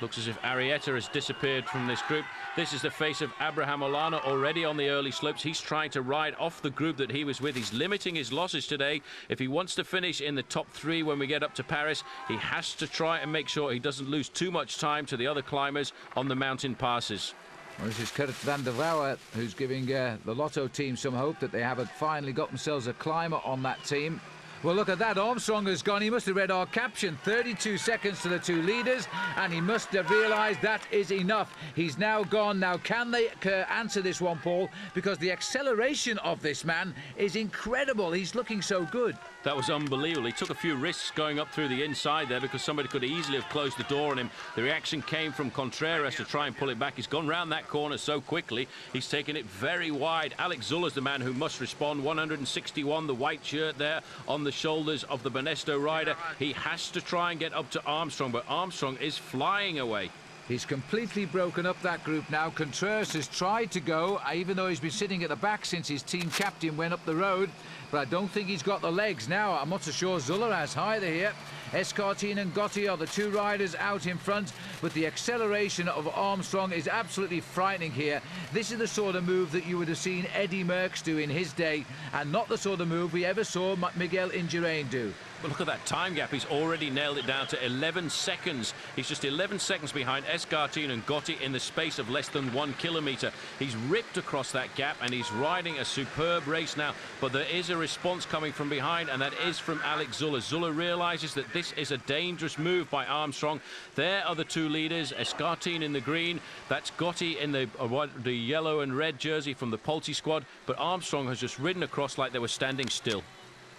Looks as if Arrieta has disappeared from this group. This is the face of Abraham Olano already on the early slopes. He's trying to ride off the group that he was with. He's limiting his losses today. If he wants to finish in the top three when we get up to Paris, he has to try and make sure he doesn't lose too much time to the other climbers on the mountain passes. Well, this is Kurt van der Wouwer, who's giving the Lotto team some hope that they have finally got themselves a climber on that team. Well, look at that. Armstrong has gone. He must have read our caption. 32 seconds to the two leaders, and he must have realised that is enough. He's now gone. Now, can they answer this one, Paul? Because the acceleration of this man is incredible. He's looking so good. That was unbelievable. He took a few risks going up through the inside there because somebody could easily have closed the door on him. The reaction came from Contreras to try and pull it back. He's gone round that corner so quickly. He's taken it very wide. Alex Zuller's the man who must respond. 161, the white shirt there on the shoulders of the Banesto rider. He has to try and get up to Armstrong, but Armstrong is flying away. He's completely broken up that group now. Contreras has tried to go, even though he's been sitting at the back since his team captain went up the road. But I don't think he's got the legs now. I'm not so sure Zuller has either here. Escartin and Gotti are the two riders out in front, but the acceleration of Armstrong is absolutely frightening here. This is the sort of move that you would have seen Eddie Merckx do in his day, and not the sort of move we ever saw Miguel Indurain do. But look at that time gap. He's already nailed it down to 11 seconds. He's just 11 seconds behind Escartin and Gotti in the space of less than 1 kilometre. He's ripped across that gap, and he's riding a superb race now. But there is a response coming from behind, and that is from Alex Zuller. Zuller realises that this is a dangerous move by Armstrong. There are the two leaders, Escartin in the green. That's Gotti in the yellow and red jersey from the Polti squad. But Armstrong has just ridden across like they were standing still.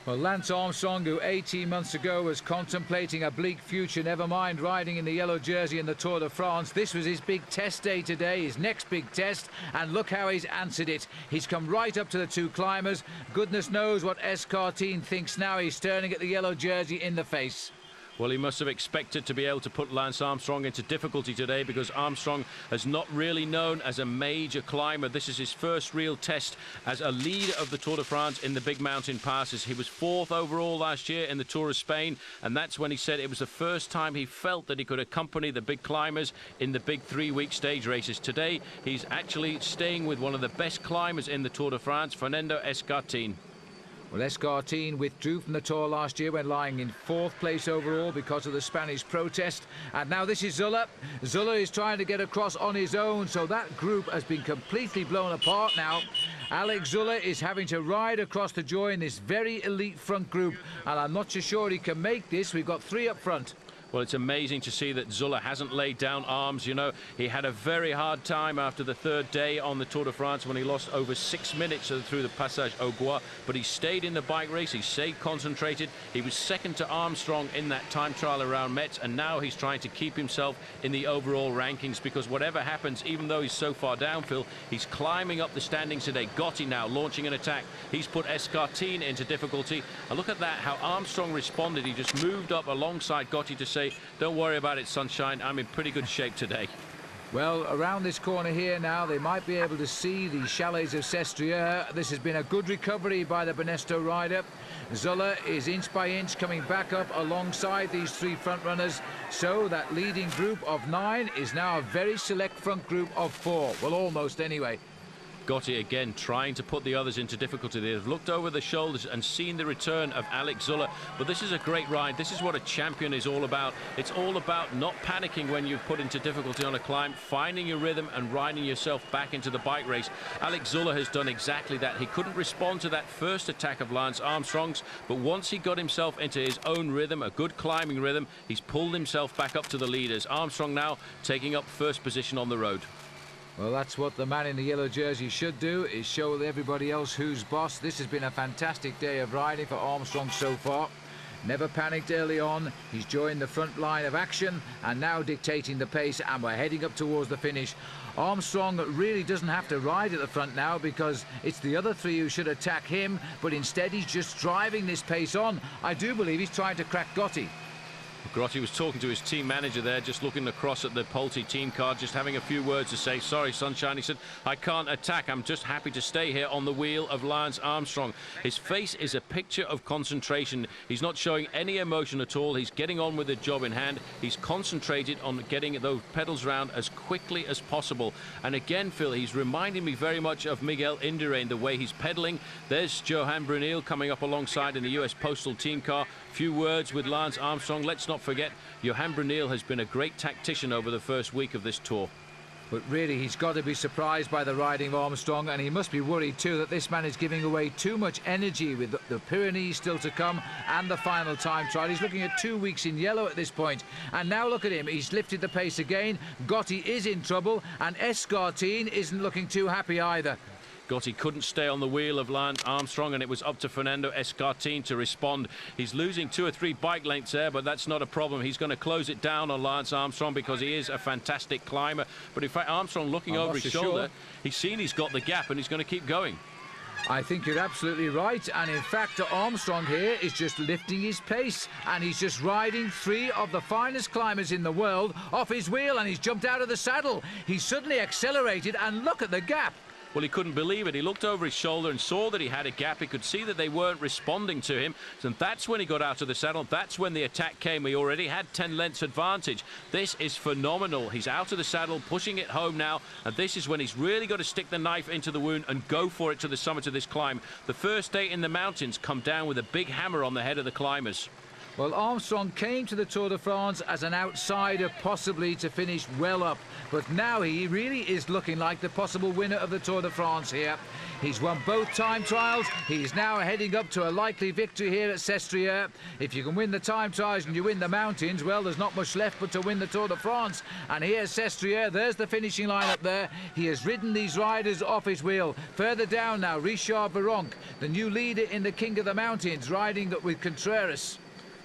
Well, Lance Armstrong, who 18 months ago was contemplating a bleak future, never mind riding in the yellow jersey in the Tour de France, this was his big test day today, his next big test, and look how he's answered it. He's come right up to the two climbers. Goodness knows what Escartine thinks now. He's staring at the yellow jersey in the face. Well, he must have expected to be able to put Lance Armstrong into difficulty today, because Armstrong has not really known as a major climber. This is his first real test as a leader of the Tour de France in the big mountain passes. He was 4th overall last year in the Tour of Spain, and that's when he said it was the first time he felt that he could accompany the big climbers in the big 3-week stage races. Today, he's actually staying with one of the best climbers in the Tour de France, Fernando Escartine. Well, Escartine withdrew from the Tour last year when lying in 4th place overall because of the Spanish protest. And now this is Zuller. Zuller is trying to get across on his own, so that group has been completely blown apart now. Alex Zuller is having to ride across to join this very elite front group, and I'm not so sure he can make this. We've got 3 up front. Well, it's amazing to see that Zuller hasn't laid down arms. You know, he had a very hard time after the 3rd day on the Tour de France when he lost over 6 minutes through the Passage au Bois, but he stayed in the bike race, he stayed concentrated. He was 2nd to Armstrong in that time trial around Metz, and now he's trying to keep himself in the overall rankings, because whatever happens, even though he's so far down, Phil, he's climbing up the standings today. Gotti now launching an attack. He's put Escartine into difficulty. And look at that, how Armstrong responded. He just moved up alongside Gotti to say, don't worry about it, sunshine, I'm in pretty good shape today. Well, around this corner here now, they might be able to see the chalets of Sestriere. This has been a good recovery by the Banesto rider. Zuller is inch by inch coming back up alongside these 3 front runners. So that leading group of 9 is now a very select front group of 4. Well, almost anyway. Gotti again trying to put the others into difficulty. They've looked over the shoulders and seen the return of Alex Zuller. But this is a great ride. This is what a champion is all about. It's all about not panicking when you're put into difficulty on a climb, finding your rhythm and riding yourself back into the bike race. Alex Zuller has done exactly that. He couldn't respond to that first attack of Lance Armstrong's, but once he got himself into his own rhythm, a good climbing rhythm, he's pulled himself back up to the leaders. Armstrong now taking up 1st position on the road. Well, that's what the man in the yellow jersey should do, is show everybody else who's boss. This has been a fantastic day of riding for Armstrong so far. Never panicked early on. He's joined the front line of action and now dictating the pace, and we're heading up towards the finish. Armstrong really doesn't have to ride at the front now, because it's the other 3 who should attack him, but instead he's just driving this pace on. I do believe he's trying to crack Gotti. Gotti was talking to his team manager there, just looking across at the Pulte team card, just having a few words to say. Sorry, sunshine, he said, I can't attack. I'm just happy to stay here on the wheel of Lance Armstrong. His face is a picture of concentration. He's not showing any emotion at all. He's getting on with the job in hand. He's concentrated on getting those pedals round as quickly as possible. And again, Phil, he's reminding me very much of Miguel Indurain, the way he's pedaling. There's Johan Brunel coming up alongside in the US Postal team car. Few words with Lance Armstrong. Let's not forget, Johan Brunel has been a great tactician over the first week of this tour. But really, he's got to be surprised by the riding of Armstrong, and he must be worried too that this man is giving away too much energy with the Pyrenees still to come and the final time trial. He's looking at 2 weeks in yellow at this point. And now look at him, he's lifted the pace again. Gotti is in trouble, and Escartine isn't looking too happy either. Gotti couldn't stay on the wheel of Lance Armstrong, and it was up to Fernando Escartine to respond. He's losing 2 or 3 bike lengths there, but that's not a problem. He's going to close it down on Lance Armstrong because he is a fantastic climber. But in fact, Armstrong looking over his shoulder, he's seen he's got the gap, and he's going to keep going. I think you're absolutely right, and in fact Armstrong here is just lifting his pace, and he's just riding 3 of the finest climbers in the world off his wheel, and he's jumped out of the saddle. He's suddenly accelerated, and look at the gap. Well, he couldn't believe it. He looked over his shoulder and saw that he had a gap. He could see that they weren't responding to him. And that's when he got out of the saddle. That's when the attack came. He already had 10 lengths advantage. This is phenomenal. He's out of the saddle, pushing it home now. And this is when he's really got to stick the knife into the wound and go for it to the summit of this climb. The first day in the mountains come down with a big hammer on the head of the climbers. Well, Armstrong came to the Tour de France as an outsider, possibly to finish well up. But now he really is looking like the possible winner of the Tour de France here. He's won both time trials. He's now heading up to a likely victory here at Sestriere. If you can win the time trials and you win the mountains, well, there's not much left but to win the Tour de France. And here's Sestriere. There's the finishing line up there. He has ridden these riders off his wheel. Further down now, Richard Virenque, the new leader in the King of the Mountains, riding with Contreras.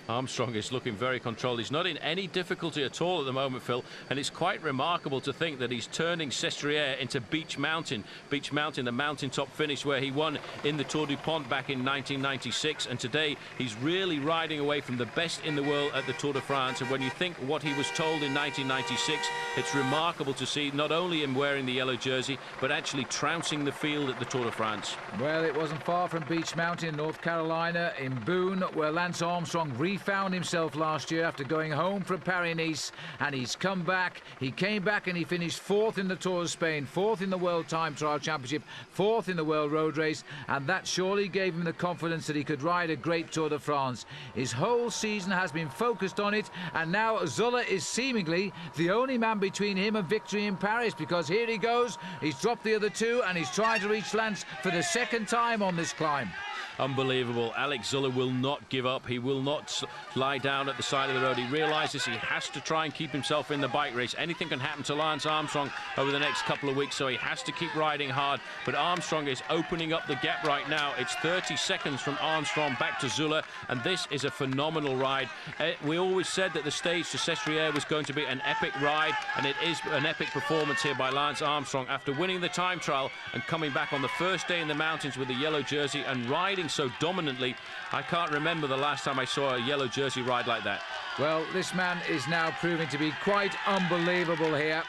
Armstrong is looking very controlled. He's not in any difficulty at all at the moment, Phil, and it's quite remarkable to think that he's turning Sestriere into Beech Mountain. Beech Mountain, the mountaintop finish where he won in the Tour du Pont back in 1996, and today he's really riding away from the best in the world at the Tour de France. And when you think what he was told in 1996, it's remarkable to see not only him wearing the yellow jersey, but actually trouncing the field at the Tour de France. Well, it wasn't far from Beech Mountain, North Carolina, in Boone, where Lance Armstrong found himself last year after going home from Paris-Nice, and he's come back. He came back and he finished 4th in the Tour of Spain, 4th in the World Time Trial Championship, 4th in the World Road Race, and that surely gave him the confidence that he could ride a great Tour de France. His whole season has been focused on it, and now Zuller is seemingly the only man between him and victory in Paris, because here he goes. He's dropped the other two and he's trying to reach Lance for the second time on this climb. Unbelievable. Alex Zuller will not give up. He will not lie down at the side of the road. He realizes he has to try and keep himself in the bike race. Anything can happen to Lance Armstrong over the next couple of weeks, so he has to keep riding hard. But Armstrong is opening up the gap right now. It's 30 seconds from Armstrong back to Zuller, and this is a phenomenal ride. We always said that the stage to Sestriere was going to be an epic ride, and it is an epic performance here by Lance Armstrong after winning the time trial and coming back on the first day in the mountains with the yellow jersey and riding so dominantly. I can't remember the last time I saw a yellow jersey ride like that. Well, this man is now proving to be quite unbelievable here,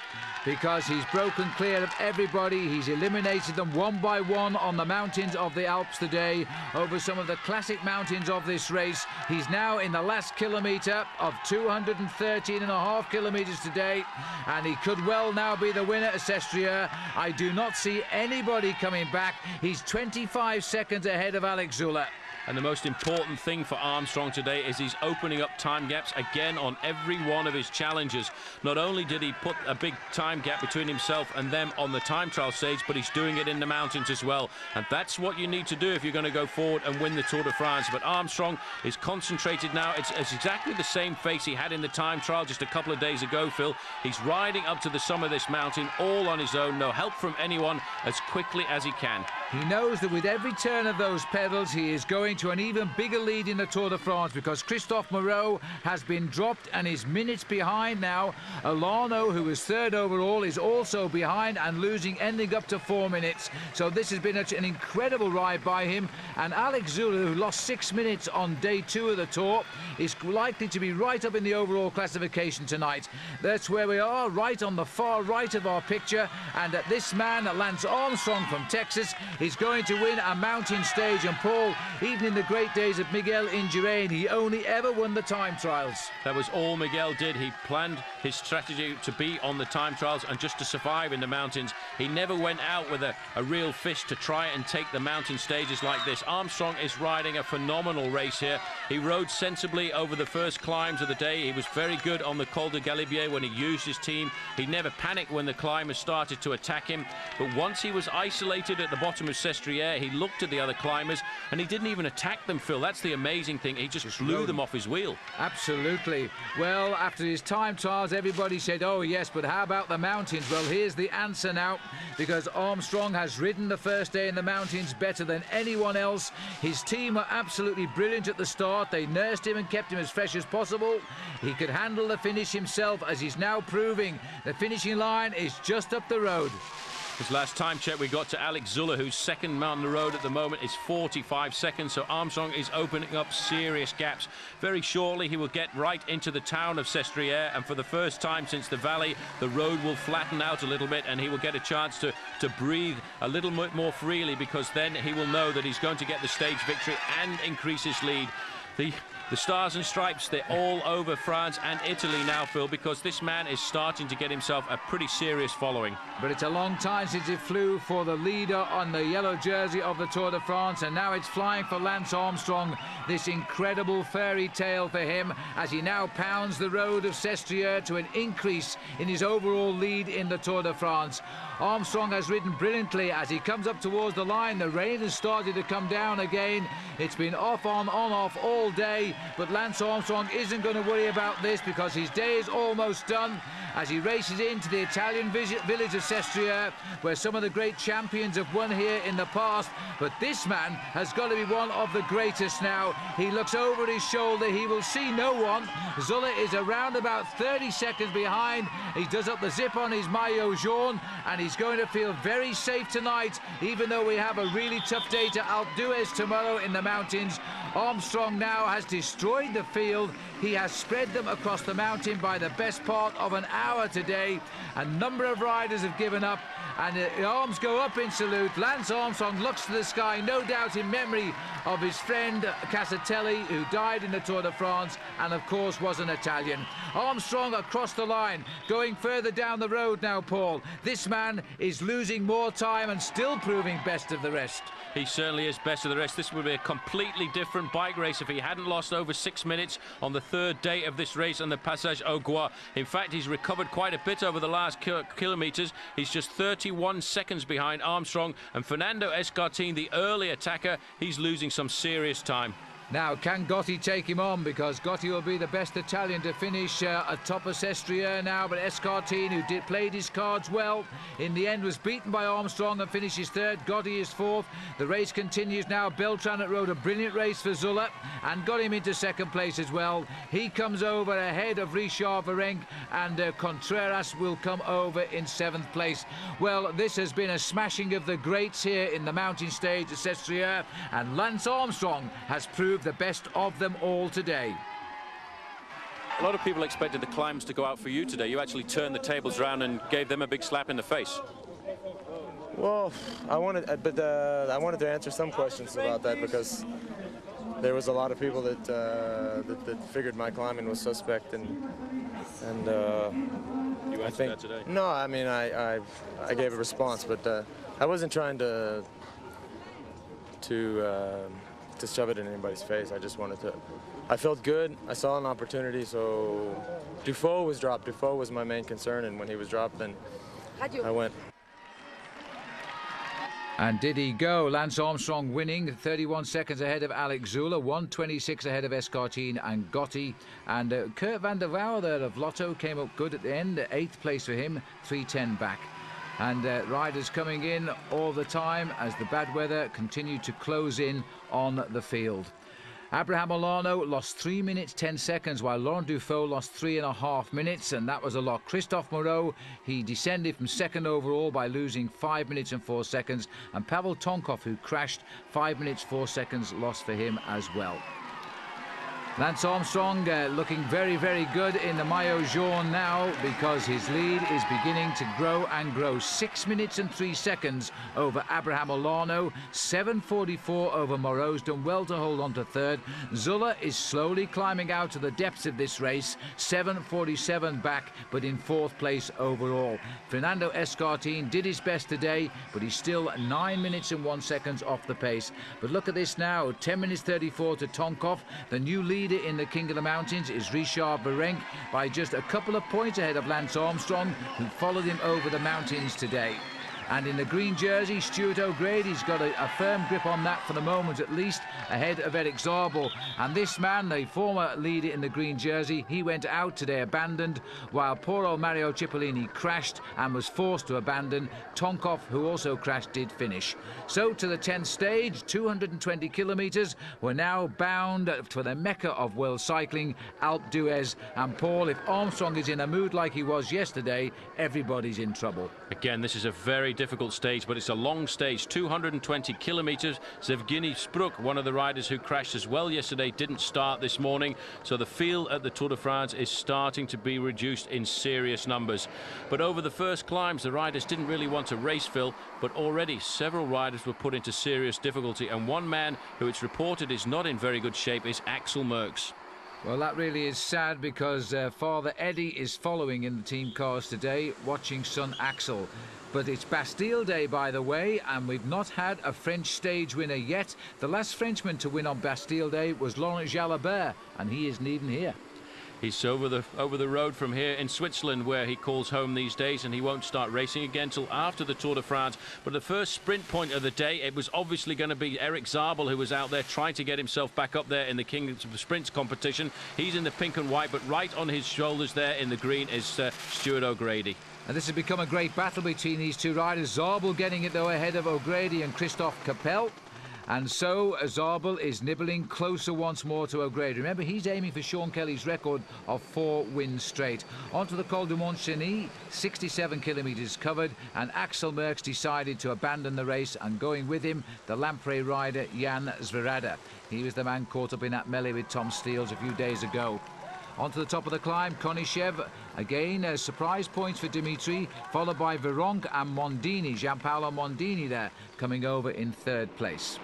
because he's broken clear of everybody. He's eliminated them one by one on the mountains of the Alps today, over some of the classic mountains of this race. He's now in the last kilometre of 213.5 kilometres today, and he could well now be the winner at Sestriere. I do not see anybody coming back. He's 25 seconds ahead of Alex Zuller. And the most important thing for Armstrong today is he's opening up time gaps again on every one of his challenges. Not only did he put a big time gap between himself and them on the time trial stage, but he's doing it in the mountains as well. And that's what you need to do if you're going to go forward and win the Tour de France. But Armstrong is concentrated now. It's exactly the same face he had in the time trial just a couple of days ago, Phil. He's riding up to the summit of this mountain all on his own, no help from anyone, as quickly as he can. He knows that with every turn of those pedals, he is going to an even bigger lead in the Tour de France, because Christophe Moreau has been dropped and is minutes behind now. Alano, who was 3rd overall, is also behind and losing, ending up to 4 minutes. So this has been an incredible ride by him. And Alex Zuller, who lost 6 minutes on day 2 of the Tour, is likely to be right up in the overall classification tonight. That's where we are, right on the far right of our picture. And this man, Lance Armstrong from Texas, is going to win a mountain stage. And Paul, even in the great days of Miguel Indurain, he only ever won the time trials. That was all Miguel did. He planned his strategy to be on the time trials and just to survive in the mountains. He never went out with a real fist to try and take the mountain stages like this. Armstrong is riding a phenomenal race here. He rode sensibly over the first climbs of the day. He was very good on the Col de Galibier when he used his team. He never panicked when the climbers started to attack him. But once he was isolated at the bottom of Sestriere, he looked at the other climbers and he didn't even attack them, Phil. That's the amazing thing. He just blew them off his wheel. Absolutely. Well, after his time trials, everybody said, oh yes, but how about the mountains? Well, here's the answer now, because Armstrong has ridden the first day in the mountains better than anyone else. His team were absolutely brilliant at the start. They nursed him and kept him as fresh as possible. He could handle the finish himself, as he's now proving. The finishing line is just up the road. His last time check we got to Alex Zuller, who's second on the road at the moment, is 45 seconds. So Armstrong is opening up serious gaps. Very shortly, he will get right into the town of Sestriere, and for the first time since the valley, the road will flatten out a little bit, and he will get a chance to breathe a little bit more freely, because then he will know that he's going to get the stage victory and increase his lead. The stars and stripes, they're all over France and Italy now, Phil, because this man is starting to get himself a pretty serious following. But it's a long time since it flew for the leader on the yellow jersey of the Tour de France, and now it's flying for Lance Armstrong. This incredible fairy tale for him as he now pounds the road of Sestriere to an increase in his overall lead in the Tour de France. Armstrong has ridden brilliantly as he comes up towards the line. The rain has started to come down again. It's been off, on, off all day, but Lance Armstrong isn't going to worry about this because his day is almost done as he races into the Italian village of Sestriere, where some of the great champions have won here in the past. But this man has got to be one of the greatest now. He looks over his shoulder. He will see no one. Zuller is around about 30 seconds behind. He does up the zip on his maillot jaune, and he's going to feel very safe tonight, even though we have a really tough day to Alpe d'Huez tomorrow in the mountains. Armstrong now has destroyed the field. He has spread them across the mountain by the best part of an hour today. A number of riders have given up, and the arms go up in salute. Lance Armstrong looks to the sky, no doubt in memory of his friend Casatelli, who died in the Tour de France and of course was an Italian. Armstrong across the line, going further down the road now, Paul. This man is losing more time and still proving best of the rest. He certainly is best of the rest. This would be a completely different bike race if he hadn't lost over 6 minutes on the third day of this race on the Passage au Gois. In fact, he's recovered quite a bit over the last kilometres. He's just 31 seconds behind Armstrong, and Fernando Escartin, the early attacker, he's losing some serious time. Now, can Gotti take him on? Because Gotti will be the best Italian to finish atop of Sestriere now. But Escartin, who played his cards well, in the end was beaten by Armstrong and finishes third. Gotti is fourth. The race continues now. Beltran rode a brilliant race for Zuller and got him into second place as well. He comes over ahead of Richard Virenque, and Contreras will come over in seventh place. Well, this has been a smashing of the greats here in the mountain stage at Sestriere, and Lance Armstrong has proved the best of them all today. A lot of people expected the climbs to go out for you today. You actually turned the tables around and gave them a big slap in the face. Well, I wanted to answer some questions about that because there was a lot of people that that figured my climbing was suspect, and you answered that today? No, I mean I gave a response, but I wasn't trying to shove it in anybody's face. I just wanted to. I felt good. I saw an opportunity. So Dufault was dropped. Dufault was my main concern, and when he was dropped, then I went. And did he go? Lance Armstrong winning, 31 seconds ahead of Alex Zuller, 1:26 ahead of Escartin and Gotti. And Kurt van der Wouwer there of Lotto came up good at the end, 8th place for him, 3:10 back. And riders coming in all the time as the bad weather continued to close in on the field. Abraham Olano lost 3 minutes 10 seconds, while Laurent Dufault lost 3.5 minutes, and that was a lot. Christophe Moreau, he descended from second overall by losing 5 minutes and 4 seconds, and Pavel Tonkov, who crashed, 5 minutes 4 seconds lost for him as well. Lance Armstrong looking very, very good in the maillot jaune now, because his lead is beginning to grow and grow. 6 minutes and 3 seconds over Abraham Olano, 7:44 over Moreau's done well to hold on to third. Zuller is slowly climbing out of the depths of this race, 7:47 back, but in fourth place overall. Fernando Escartin did his best today, but he's still 9 minutes and 1 second off the pace. But look at this now, 10 minutes 34 to Tonkov. The new leader in the King of the Mountains is Richard Virenque, by just a couple of points ahead of Lance Armstrong, who followed him over the mountains today. And in the green jersey, Stuart O'Grady's got a firm grip on that for the moment at least, ahead of Eric Zabel. And this man, the former leader in the green jersey, he went out today, abandoned, while poor old Mario Cipollini crashed and was forced to abandon. Tonkov, who also crashed, did finish. So to the 10th stage, 220 kilometres. We're now bound for the mecca of world cycling, Alpe d'Huez. And Paul, if Armstrong is in a mood like he was yesterday, everybody's in trouble. Again, this is a very difficult stage, but it's a long stage, 220 kilometers. Zevgeny Spruk, one of the riders who crashed as well yesterday, didn't start this morning, so the field at the Tour de France is starting to be reduced in serious numbers. But over the first climbs, the riders didn't really want to race, Phil, but already several riders were put into serious difficulty, and one man who it's reported is not in very good shape is Axel Merckx. Well, that really is sad, because Father Eddie is following in the team cars today, watching son Axel. But it's Bastille Day, by the way, and we've not had a French stage winner yet. The last Frenchman to win on Bastille Day was Laurent Jalabert, and he isn't even here. He's over the road from here in Switzerland, where he calls home these days, and he won't start racing again till after the Tour de France. But the first sprint point of the day, it was obviously going to be Eric Zabel, who was out there trying to get himself back up there in the King of the Sprints competition. He's in the pink and white, but right on his shoulders there in the green is Stuart O'Grady. And this has become a great battle between these two riders. Zabel getting it, though, ahead of O'Grady and Christophe Capel. And so Zabel is nibbling closer once more to O'Grady. Remember, he's aiming for Sean Kelly's record of 4 wins straight. Onto the Col du Mont-Cenis, 67 kilometres covered, and Axel Merckx decided to abandon the race, and going with him, the Lamprey rider Jan Zverada. He was the man caught up in that melee with Tom Steels a few days ago. Onto the top of the climb, Konishev. Again, surprise points for Dimitri, followed by Vironk and Mondini. Gianpaolo Mondini there, coming over in 3rd place.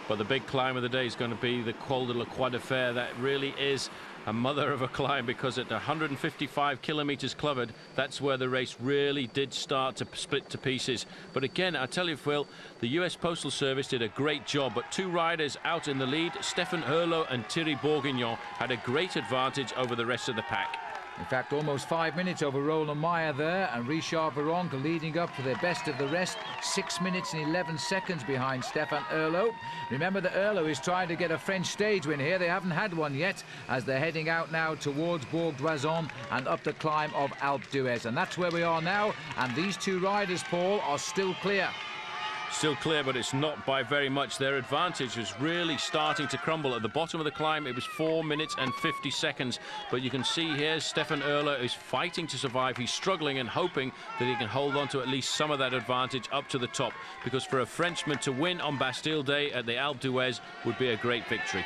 But the big climb of the day is going to be the Col de la Croix de Fer. That really is a mother of a climb, because at 155 kilometers covered, that's where the race really did start to split to pieces. But again, I tell you, Phil, the US Postal Service did a great job, but 2 riders out in the lead, Stefan Erlo and Thierry Bourguignon, had a great advantage over the rest of the pack. In fact, almost 5 minutes over Roland Meyer there, and Richard Vironk leading up for the best of the rest, 6 minutes and 11 seconds behind Stefan Erlo. Remember that Erlo is trying to get a French stage win here. They haven't had one yet, as they're heading out now towards Bourg d'Oisans and up the climb of Alpe d'Huez. And that's where we are now, and these 2 riders, Paul, are still clear. Still clear, but it's not by very much. Their advantage was really starting to crumble. At the bottom of the climb, it was 4 minutes and 50 seconds. But you can see here, Stefan Erlo is fighting to survive. He's struggling and hoping that he can hold on to at least some of that advantage up to the top. Because for a Frenchman to win on Bastille Day at the Alpe d'Huez would be a great victory.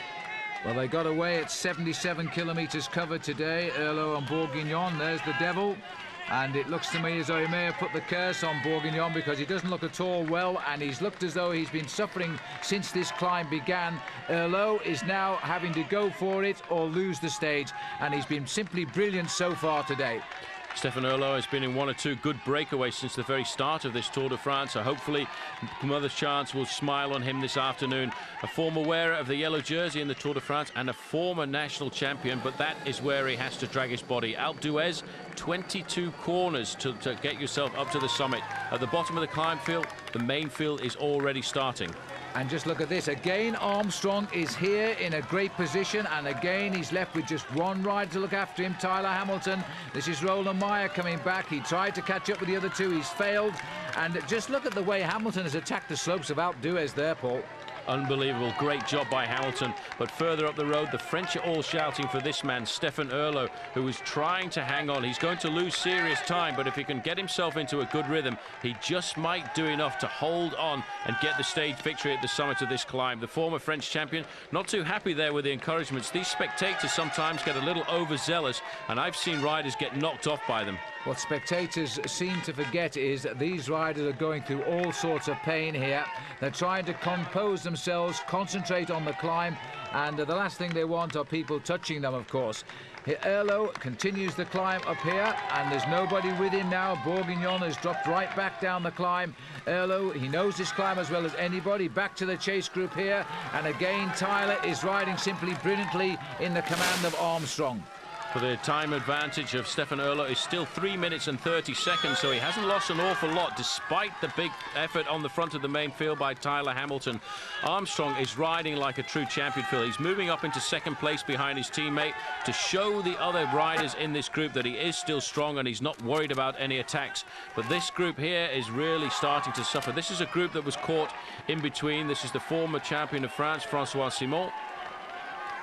Well, they got away at 77 kilometres covered today, Erlo and Bourguignon. There's the devil. And it looks to me as though he may have put the curse on Bourguignon, because he doesn't look at all well, and he's looked as though he's been suffering since this climb began. Erlo is now having to go for it or lose the stage, and he's been simply brilliant so far today. Stefan Erlo has been in 1 or 2 good breakaways since the very start of this Tour de France, so hopefully Mother Chance will smile on him this afternoon. A former wearer of the yellow jersey in the Tour de France and a former national champion, but that is where he has to drag his body. Alpe d'Huez, 22 corners to get yourself up to the summit. At the bottom of the climb field, the main field is already starting. And just look at this again. Armstrong is here in a great position, and again he's left with just 1 rider to look after him, Tyler Hamilton. This is Roland Meyer coming back. He tried to catch up with the other 2, he's failed. And just look at the way Hamilton has attacked the slopes of Alpe d'Huez there, Paul. Unbelievable, great job by Hamilton. But further up the road, the French are all shouting for this man, Stefan Erlo, who is trying to hang on. He's going to lose serious time, but if he can get himself into a good rhythm, he just might do enough to hold on and get the stage victory at the summit of this climb. The former French champion, not too happy there with the encouragements. These spectators sometimes get a little overzealous, and I've seen riders get knocked off by them. What spectators seem to forget is that these riders are going through all sorts of pain here. They're trying to compose themselves, concentrate on the climb, and the last thing they want are people touching them, of course. Erlo continues the climb up here, and there's nobody with him now. Bourguignon has dropped right back down the climb. Erlo, he knows this climb as well as anybody. Back to the chase group here, and again Tyler is riding simply brilliantly in the command of Armstrong. For the time advantage of Stefan Erlo is still 3 minutes and 30 seconds, so he hasn't lost an awful lot despite the big effort on the front of the main field by Tyler Hamilton. Armstrong is riding like a true champion, Phil. He's moving up into 2nd place behind his teammate to show the other riders in this group that he is still strong and he's not worried about any attacks. But this group here is really starting to suffer. This is a group that was caught in between. This is the former champion of France, Francois Simon.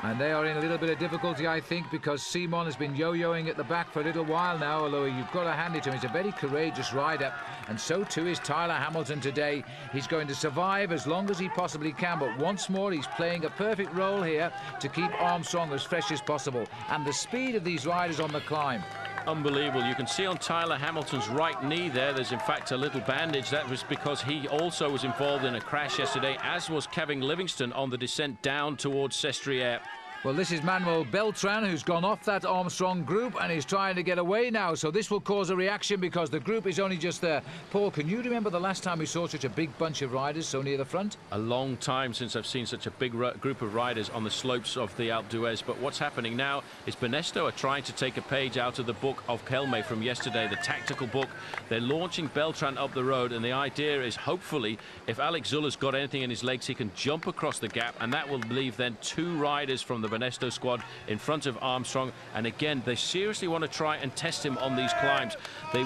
And they are in a little bit of difficulty, I think, because Simon has been yo-yoing at the back for a little while now, although you've got to hand it to him. He's a very courageous rider, and so too is Tyler Hamilton today. He's going to survive as long as he possibly can, but once more he's playing a perfect role here to keep Armstrong as fresh as possible. And the speed of these riders on the climb. Unbelievable. You can see on Tyler Hamilton's right knee there's in fact a little bandage. That was because he also was involved in a crash yesterday, as was Kevin Livingston on the descent down towards Sestriere. Well, this is Manuel Beltran, who's gone off that Armstrong group and is trying to get away now. So this will cause a reaction because the group is only just there. Paul, can you remember the last time we saw such a big bunch of riders so near the front? A long time since I've seen such a big group of riders on the slopes of the Alpe d'Huez. But what's happening now is Banesto are trying to take a page out of the book of Kelme from yesterday, the tactical book. They're launching Beltran up the road, and the idea is hopefully if Alex Zula's got anything in his legs, he can jump across the gap, and that will leave then 2 riders from the Banesto squad in front of Armstrong. And again, they seriously want to try and test him on these climbs. They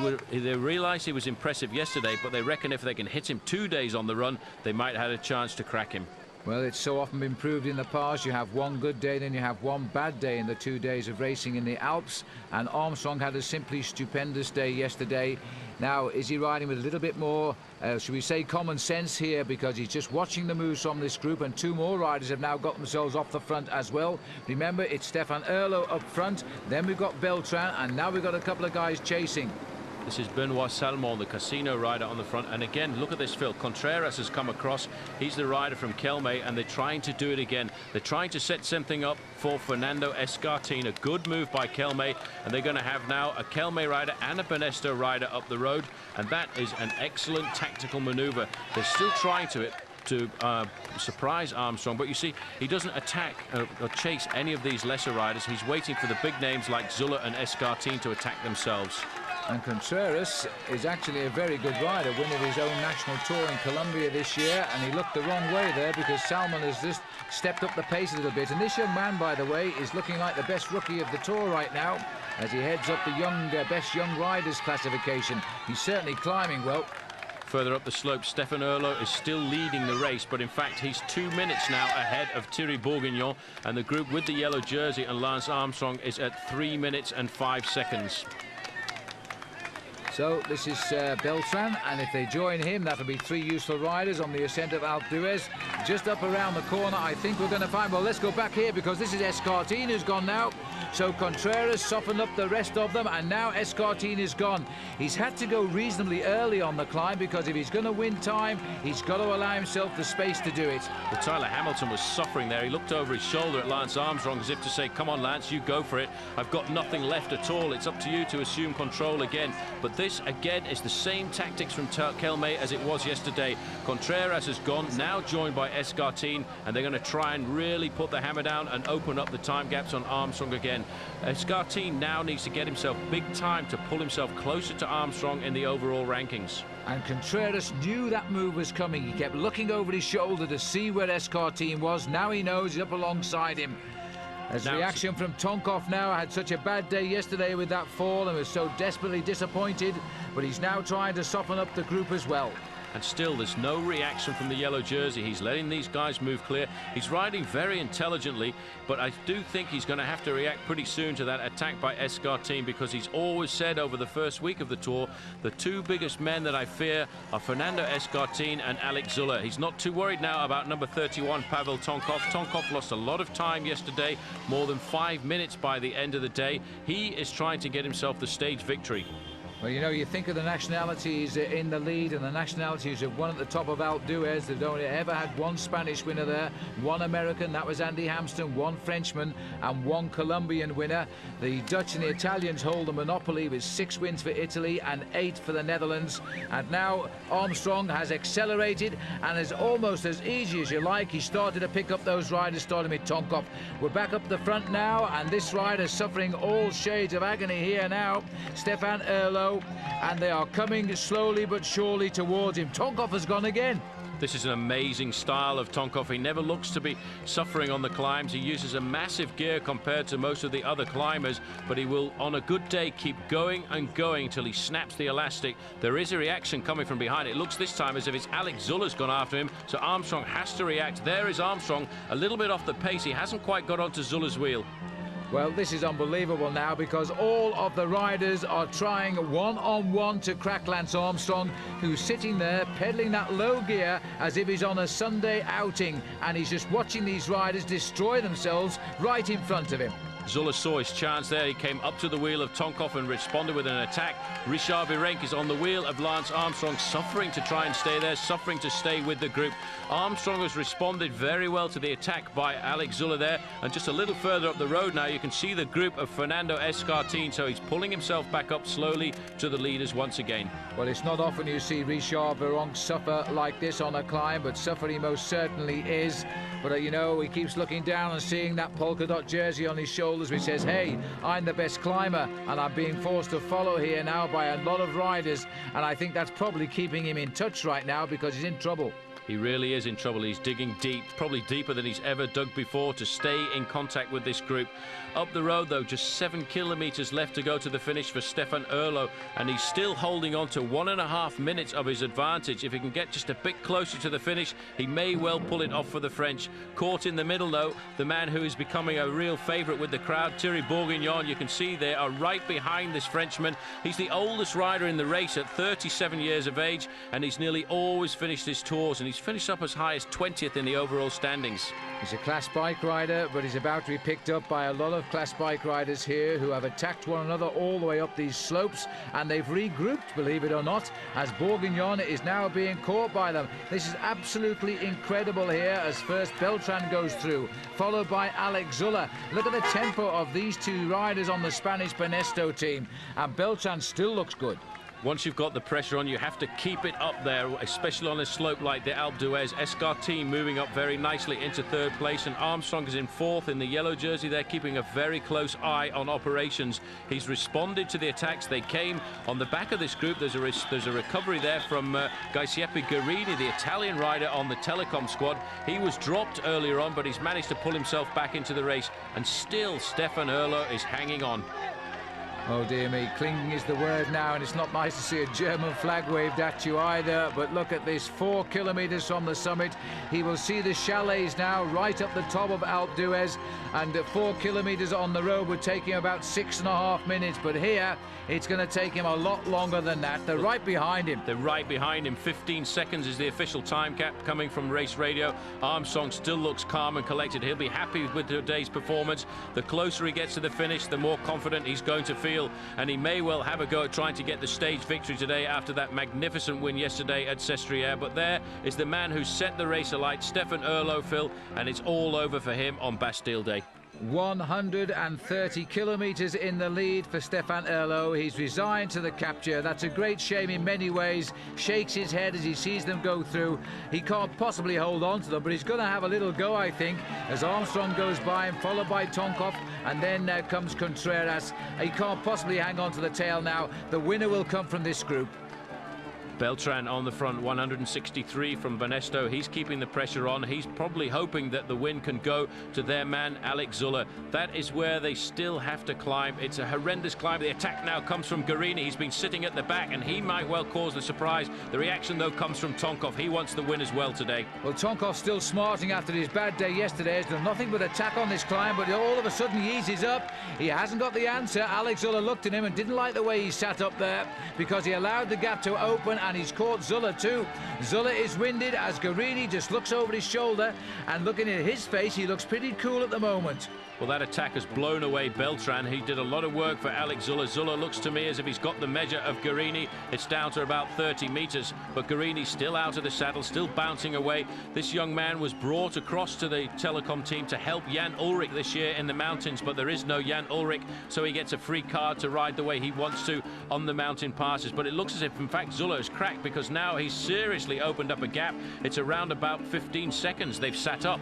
realized he was impressive yesterday, but they reckon if they can hit him 2 days on the run, they might have a chance to crack him. Well, it's so often been proved in the past. You have one good day, then you have one bad day in the 2 days of racing in the Alps. And Armstrong had a simply stupendous day yesterday. Now, is he riding with a little bit more, should we say, common sense here, because he's just watching the moves from this group, and 2 more riders have now got themselves off the front as well. Remember, it's Stefan Erlo up front, then we've got Beltran, and now we've got a couple of guys chasing. This is Benoit Salmon, the Casino rider on the front. And again, look at this, Phil. Contreras has come across. He's the rider from Kelme, and they're trying to do it again. They're trying to set something up for Fernando Escartin. A good move by Kelme, and they're going to have now a Kelme rider and a Banesto rider up the road, and that is an excellent tactical maneuver. They're still trying to surprise Armstrong, but you see, he doesn't attack or chase any of these lesser riders. He's waiting for the big names like Zula and Escartin to attack themselves. And Contreras is actually a very good rider, winning his own national tour in Colombia this year, and he looked the wrong way there because Salmon has just stepped up the pace a little bit. And this young man, by the way, is looking like the best rookie of the tour right now as he heads up the best young riders classification. He's certainly climbing well. Further up the slope, Stefan Erlo is still leading the race, but in fact he's 2 minutes now ahead of Thierry Bourguignon, and the group with the yellow jersey and Lance Armstrong is at 3 minutes and 5 seconds. So this is Beltran, and if they join him, that'll be 3 useful riders on the ascent of Alpe d'Huez. Just up around the corner, I think we're going to find... Well, let's go back here, because this is Escartin who's gone now. So Contreras softened up the rest of them, and now Escartin is gone. He's had to go reasonably early on the climb, because if he's going to win time, he's got to allow himself the space to do it. Well, Tyler Hamilton was suffering there. He looked over his shoulder at Lance Armstrong as if to say, come on, Lance, you go for it. I've got nothing left at all. It's up to you to assume control again. But this, again, is the same tactics from Kelme as it was yesterday. Contreras has gone, now joined by Escartin, and they're going to try and really put the hammer down and open up the time gaps on Armstrong again. Escartin now needs to get himself big time to pull himself closer to Armstrong in the overall rankings. And Contreras knew that move was coming. He kept looking over his shoulder to see where Escartin was. Now he knows he's up alongside him. There's reaction from Tonkov now. Had such a bad day yesterday with that fall and was so desperately disappointed, but he's now trying to soften up the group as well. And still, there's no reaction from the yellow jersey. He's letting these guys move clear. He's riding very intelligently, but I do think he's going to have to react pretty soon to that attack by Escartin, because he's always said over the first week of the tour, the 2 biggest men that I fear are Fernando Escartin and Alex Zula. He's not too worried now about number 31, Pavel Tonkov. Tonkov lost a lot of time yesterday, more than 5 minutes by the end of the day. He is trying to get himself the stage victory. Well, you know, you think of the nationalities in the lead, and the nationalities have won at the top of Alpe d'Huez. They've only ever had 1 Spanish winner there, 1 American, that was Andy Hampston, 1 Frenchman, and 1 Colombian winner. The Dutch and the Italians hold the monopoly with 6 wins for Italy and 8 for the Netherlands. And now Armstrong has accelerated and is almost as easy as you like. He started to pick up those riders, starting with Tonkov. We're back up the front now, and this rider suffering all shades of agony here now. Stefan Erlo slow, and they are coming slowly but surely towards him. Tonkov has gone again. This is an amazing style of Tonkov. He never looks to be suffering on the climbs. He uses a massive gear compared to most of the other climbers, but he will, on a good day, keep going and going until he snaps the elastic. There is a reaction coming from behind. It looks this time as if it's Alex Zula's gone after him, so Armstrong has to react. There is Armstrong, a little bit off the pace. He hasn't quite got onto Zula's wheel. Well, this is unbelievable now, because all of the riders are trying one-on-one to crack Lance Armstrong, who's sitting there pedaling that low gear as if he's on a Sunday outing, and he's just watching these riders destroy themselves right in front of him. Zula saw his chance there. He came up to the wheel of Tonkov and responded with an attack. Richard Virenque is on the wheel of Lance Armstrong, suffering to try and stay there, suffering to stay with the group. Armstrong has responded very well to the attack by Alex Zula there, and just a little further up the road now you can see the group of Fernando Escartin, so he's pulling himself back up slowly to the leaders once again. Well, it's not often you see Richard Virenque suffer like this on a climb, but suffer he most certainly is. But you know, he keeps looking down and seeing that polka dot jersey on his shoulders, which says, hey, I'm the best climber, and I'm being forced to follow here now by a lot of riders, and I think that's probably keeping him in touch right now, because he's in trouble. He really is in trouble. He's digging deep, probably deeper than he's ever dug before, to stay in contact with this group. Up the road, though, just 7 kilometers left to go to the finish for Stefan Erlo, and he's still holding on to 1.5 minutes of his advantage. If he can get just a bit closer to the finish, he may well pull it off for the French. Caught in the middle, though, the man who is becoming a real favourite with the crowd, Thierry Bourguignon, you can see they are right behind this Frenchman. He's the oldest rider in the race at 37 years of age, and he's nearly always finished his tours, and he's finished up as high as 20th in the overall standings. He's a class bike rider, but he's about to be picked up by a lot of class bike riders here who have attacked one another all the way up these slopes, and they've regrouped, believe it or not, as Bourguignon is now being caught by them. This is absolutely incredible here as first Beltran goes through, followed by Alex Zula. Look at the tempo of these two riders on the Spanish Banesto team, and Beltran still looks good. Once you've got the pressure on, you have to keep it up there, especially on a slope like the Alpe d'Huez. Escartin moving up very nicely into third place, and Armstrong is in fourth in the yellow jersey. They're keeping a very close eye on operations. He's responded to the attacks. They came on the back of this group. There's a recovery there from Giuseppe Guerini, the Italian rider on the Telecom squad. He was dropped earlier on, but he's managed to pull himself back into the race, and still Stefan Erlo is hanging on. Oh dear me, clinging is the word now, and it's not nice to see a German flag waved at you either. But look at this, 4 kilometers from the summit. He will see the chalets now right up the top of Alpe d'Huez, and 4 kilometers on the road would take him about 6.5 minutes. But here, it's going to take him a lot longer than that. They're right behind him. They're right behind him. 15 seconds is the official time cap coming from race radio. Armstrong still looks calm and collected. He'll be happy with today's performance. The closer he gets to the finish, the more confident he's going to feel, and he may well have a go at trying to get the stage victory today after that magnificent win yesterday at Sestriere. But there is the man who set the race alight, Stefan Erlo, Phil, and it's all over for him on Bastille Day. 130 kilometers in the lead for Stefan Erlo. He's resigned to the capture. That's a great shame in many ways. Shakes his head as he sees them go through. He can't possibly hold on to them, but he's going to have a little go, I think, as Armstrong goes by him, followed by Tonkov, and then comes Contreras. He can't possibly hang on to the tail now. The winner will come from this group. Beltran on the front, 163 from Banesto. He's keeping the pressure on. He's probably hoping that the win can go to their man, Alex Zula. That is where they still have to climb. It's a horrendous climb. The attack now comes from Guerini. He's been sitting at the back, and he might well cause the surprise. The reaction, though, comes from Tonkov. He wants the win as well today. Well, Tonkov's still smarting after his bad day yesterday. He's done nothing but attack on this climb, but all of a sudden he eases up. He hasn't got the answer. Alex Zula looked at him and didn't like the way he sat up there, because he allowed the gap to open, and he's caught Zula too. Zula is winded as Guerini just looks over his shoulder, and looking at his face, he looks pretty cool at the moment. Well, that attack has blown away Beltran. He did a lot of work for Alex Zula. Zula looks to me as if he's got the measure of Guerini. It's down to about 30 meters, but Guerini's still out of the saddle, still bouncing away. This young man was brought across to the Telecom team to help Jan Ullrich this year in the mountains, but there is no Jan Ullrich, so he gets a free card to ride the way he wants to on the mountain passes. But it looks as if, in fact, Zula has cracked, because now he's seriously opened up a gap. It's around about 15 seconds they've sat up.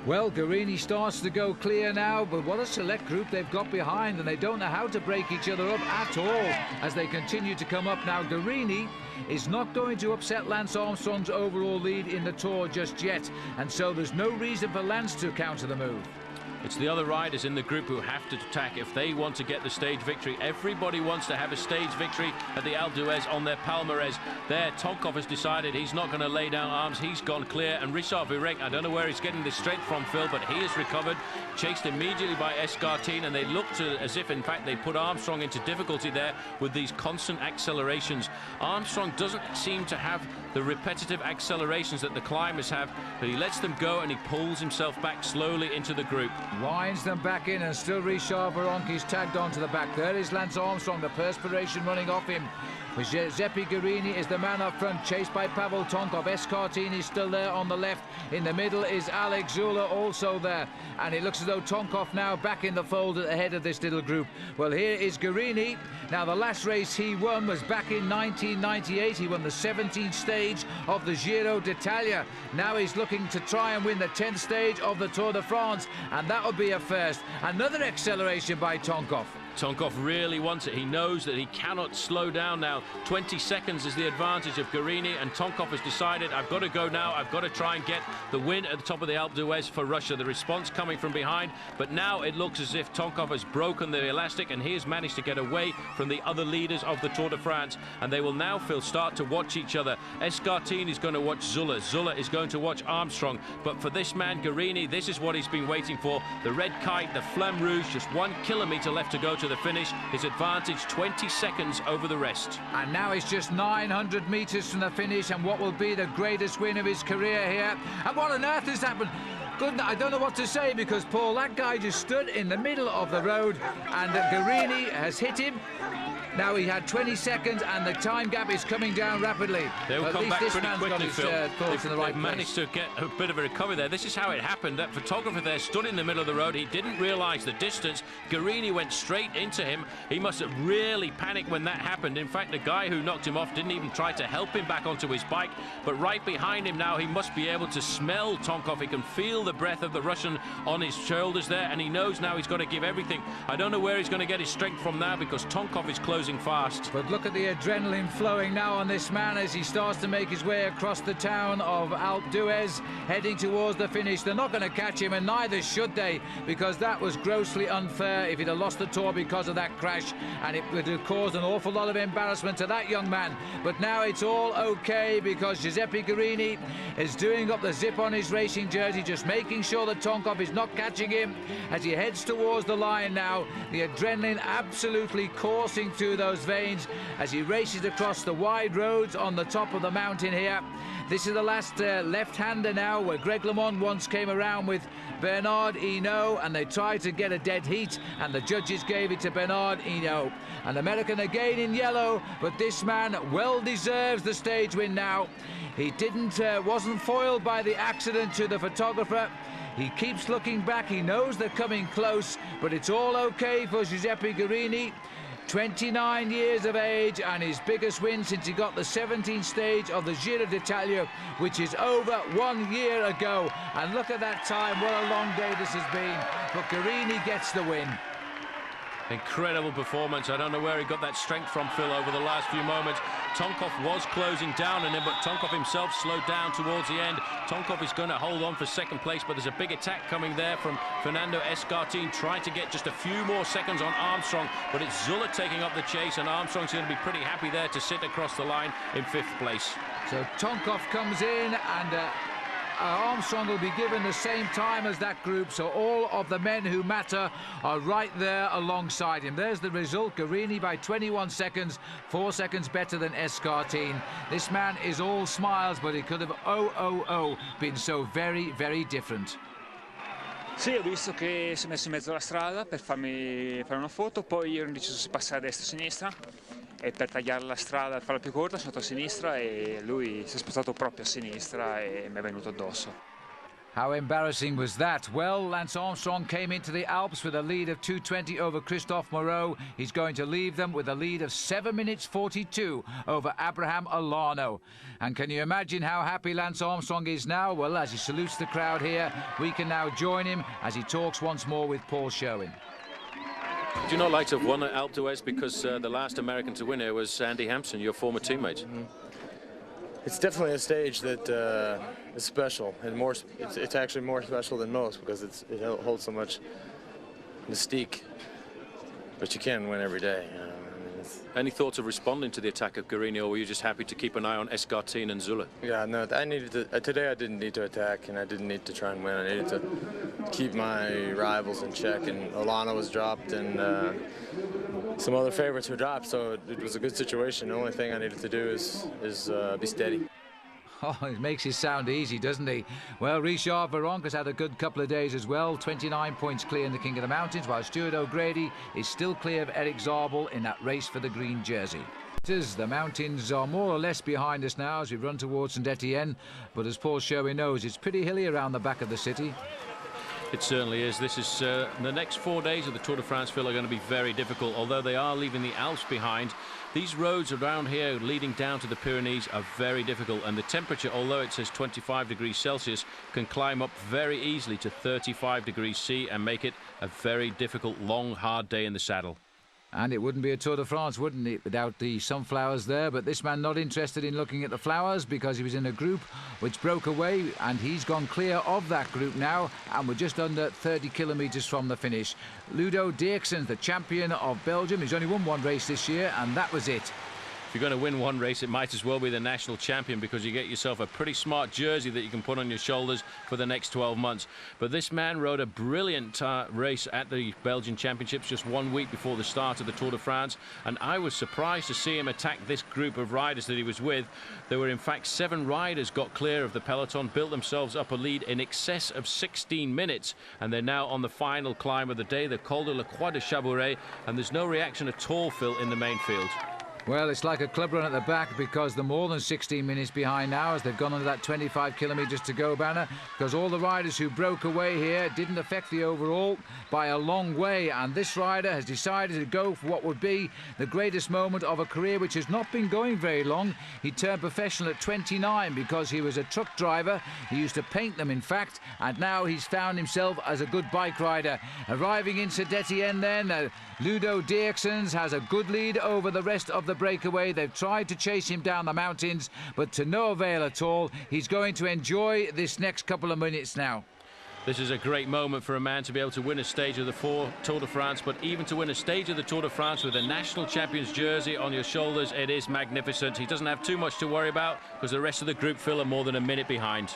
Well, Guarini starts to go clear now, but what a select group they've got behind, and they don't know how to break each other up at all as they continue to come up. Now, Guarini is not going to upset Lance Armstrong's overall lead in the Tour just yet, and so there's no reason for Lance to counter the move. It's the other riders in the group who have to attack if they want to get the stage victory. Everybody wants to have a stage victory at the Alpe d'Huez on their palmarès. There, Tonkov has decided he's not going to lay down arms. He's gone clear. And Richard Virenque, I don't know where he's getting this strength from, Phil, but he has recovered, chased immediately by Escartine, and they looked as if, in fact, they put Armstrong into difficulty there with these constant accelerations. Armstrong doesn't seem to have the repetitive accelerations that the climbers have, but he lets them go and he pulls himself back slowly into the group. Winds them back in, and still Richard Virenque is tagged onto the back. There is Lance Armstrong, the perspiration running off him. Giuseppe Guarini is the man up front, chased by Pavel Tonkov. Escartini is still there on the left. In the middle is Alex Zula, also there. And it looks as though Tonkov now back in the fold at the head of this little group. Well, here is Guarini. Now, the last race he won was back in 1998. He won the 17th stage of the Giro d'Italia. Now he's looking to try and win the 10th stage of the Tour de France, and that will be a first. Another acceleration by Tonkov. Tonkov really wants it. He knows that he cannot slow down now. 20 seconds is the advantage of Guarini, and Tonkov has decided, I've got to go now. I've got to try and get the win at the top of the Alpe d'Huez for Russia. The response coming from behind, but now it looks as if Tonkov has broken the elastic, and he has managed to get away from the other leaders of the Tour de France, and they will now, Phil, start to watch each other. Escartini is going to watch Zula. Zula is going to watch Armstrong. But for this man, Guarini, this is what he's been waiting for. The red kite, the Flamme Rouge, just 1 kilometre left to go to the finish. His advantage 20 seconds over the rest. And now it's just 900 metres from the finish, and what will be the greatest win of his career here. And what on earth has happened? Good, I don't know what to say, because, Paul, that guy just stood in the middle of the road, and Guarini has hit him. Now he had 20 seconds, and the time gap is coming down rapidly. They'll come back pretty quickly, Phil. They've managed to get a bit of a recovery there. This is how it happened. That photographer there stood in the middle of the road. He didn't realise the distance. Guarini went straight into him. He must have really panicked when that happened. In fact, the guy who knocked him off didn't even try to help him back onto his bike. But right behind him now, he must be able to smell Tonkov. He can feel the breath of the Russian on his shoulders there, and he knows now he's got to give everything. I don't know where he's going to get his strength from now, because Tonkov is closing fast. But look at the adrenaline flowing now on this man as he starts to make his way across the town of Alpe d'Huez, heading towards the finish. They're not going to catch him, and neither should they, because that was grossly unfair if he'd have lost the Tour because of that crash, and it would have caused an awful lot of embarrassment to that young man. But now it's all okay, because Giuseppe Guarini is doing up the zip on his racing jersey, just making sure that Tonkov is not catching him as he heads towards the line now. The adrenaline absolutely coursing through those veins as he races across the wide roads on the top of the mountain here. This is the last left-hander now, where Greg LeMond once came around with Bernard Hinault, and they tried to get a dead heat, and the judges gave it to Bernard Hinault. An American again in yellow, but this man well deserves the stage win now. He wasn't foiled by the accident to the photographer. He keeps looking back. He knows they're coming close, but it's all okay for Giuseppe Guarini. 29 years of age, and his biggest win since he got the 17th stage of the Giro d'Italia, which is over 1 year ago. And look at that time, what a long day this has been. But Guarini gets the win. Incredible performance. I don't know where he got that strength from, Phil, over the last few moments. Tonkov was closing down on him, but Tonkov himself slowed down towards the end. Tonkov is going to hold on for second place, but there's a big attack coming there from Fernando Escartine, trying to get just a few more seconds on Armstrong, but it's Zula taking up the chase, and Armstrong's going to be pretty happy there to sit across the line in 5th place. So Tonkov comes in, and Armstrong will be given the same time as that group, so all of the men who matter are right there alongside him. There's the result. Guarini by 21 seconds, 4 seconds better than Escartine. This man is all smiles, but he could have been so very, very different. Sì, ho visto che si è messo in mezzo alla strada per farmi fare una foto, poi io ho deciso se passare a destra o a sinistra, e per tagliare la strada e farla più corta sono andato a sinistra, e lui si è spostato proprio a sinistra e mi è venuto addosso. How embarrassing was that? Well, Lance Armstrong came into the Alps with a lead of 2:20 over Christophe Moreau. He's going to leave them with a lead of 7 minutes 42 over Abraham Olano. And can you imagine how happy Lance Armstrong is now? Well, as he salutes the crowd here, we can now join him as he talks once more with Paul Sherwin. Do you not like to have won at Alpe d'Huez because the last American to win here was Andy Hampson, your former teammate? It's definitely a stage that is special, and it's actually more special than most because it holds so much mystique. But you can win every day. You know? Any thoughts of responding to the attack of Guarini, or were you just happy to keep an eye on Escartine and Zula? Yeah, no, I needed to. Today I didn't need to attack, and I didn't need to try and win. I needed to keep my rivals in check, and Olano was dropped, and some other favorites were dropped, so it was a good situation. The only thing I needed to do is be steady. Oh, it makes it sound easy, doesn't he? Well, Richard Virenque has had a good couple of days as well. 29 points clear in the King of the Mountains, while Stuart O'Grady is still clear of Eric Zabel in that race for the green jersey. The mountains are more or less behind us now as we run towards Saint-Étienne, but as Paul Sherwin knows, it's pretty hilly around the back of the city. It certainly is. This is the next 4 days of the Tour de France, Phil, are going to be very difficult. Although they are leaving the Alps behind, these roads around here leading down to the Pyrenees are very difficult, and the temperature, although it says 25 degrees Celsius, can climb up very easily to 35 degrees C and make it a very difficult, long, hard day in the saddle. And it wouldn't be a Tour de France, wouldn't it, without the sunflowers there. But this man not interested in looking at the flowers because he was in a group which broke away, and he's gone clear of that group now, and we're just under 30 kilometres from the finish. Ludo Dirksen, the champion of Belgium, he's only won one race this year, and that was it. If you're going to win one race, it might as well be the national champion, because you get yourself a pretty smart jersey that you can put on your shoulders for the next 12 months. But this man rode a brilliant race at the Belgian Championships just 1 week before the start of the Tour de France, and I was surprised to see him attack this group of riders that he was with. There were in fact 7 riders got clear of the peloton, built themselves up a lead in excess of 16 minutes, and they're now on the final climb of the day, the Col de la Croix de Chabouret, and there's no reaction at all, Phil, in the main field. Well, it's like a club run at the back, because they're more than 16 minutes behind now as they've gone under that 25 kilometres to go banner, because all the riders who broke away here didn't affect the overall by a long way, and this rider has decided to go for what would be the greatest moment of a career which has not been going very long. He turned professional at 29 because he was a truck driver. He used to paint them, in fact, and now he's found himself as a good bike rider. Arriving in Saint-Étienne then, Ludo Dirksen has a good lead over the rest of the breakaway. They've tried to chase him down the mountains, but to no avail at all. He's going to enjoy this next couple of minutes now. This is a great moment for a man to be able to win a stage of the Tour de France, but even to win a stage of the Tour de France with a national champion's jersey on your shoulders, it is magnificent. He doesn't have too much to worry about because the rest of the group, Phil, are more than a minute behind.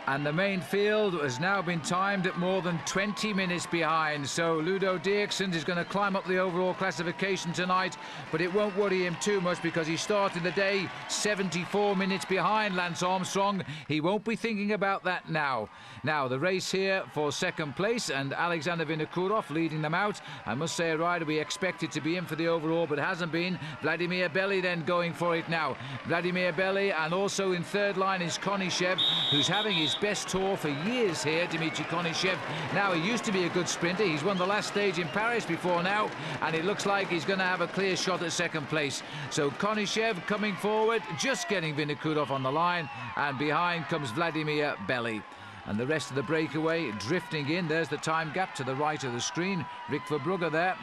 And the main field has now been timed at more than 20 minutes behind. So Ludo Dirksen is going to climb up the overall classification tonight, but it won't worry him too much because he started the day 74 minutes behind Lance Armstrong. He won't be thinking about that now. Now, the race here for second place, and Alexander Vinokourov leading them out. I must say, a rider we expected to be in for the overall, but hasn't been. Vladimir Belli then going for it now. Vladimir Belli, and also in third line is Konishev, who's having his best tour for years here, Dmitry Konishev. Now, he used to be a good sprinter. He's won the last stage in Paris before now, and it looks like he's going to have a clear shot at second place. So Konishev coming forward, just getting Vinokourov on the line, and behind comes Vladimir Belli. And the rest of the breakaway drifting in. There's the time gap to the right of the screen. Rick Verbrugge there.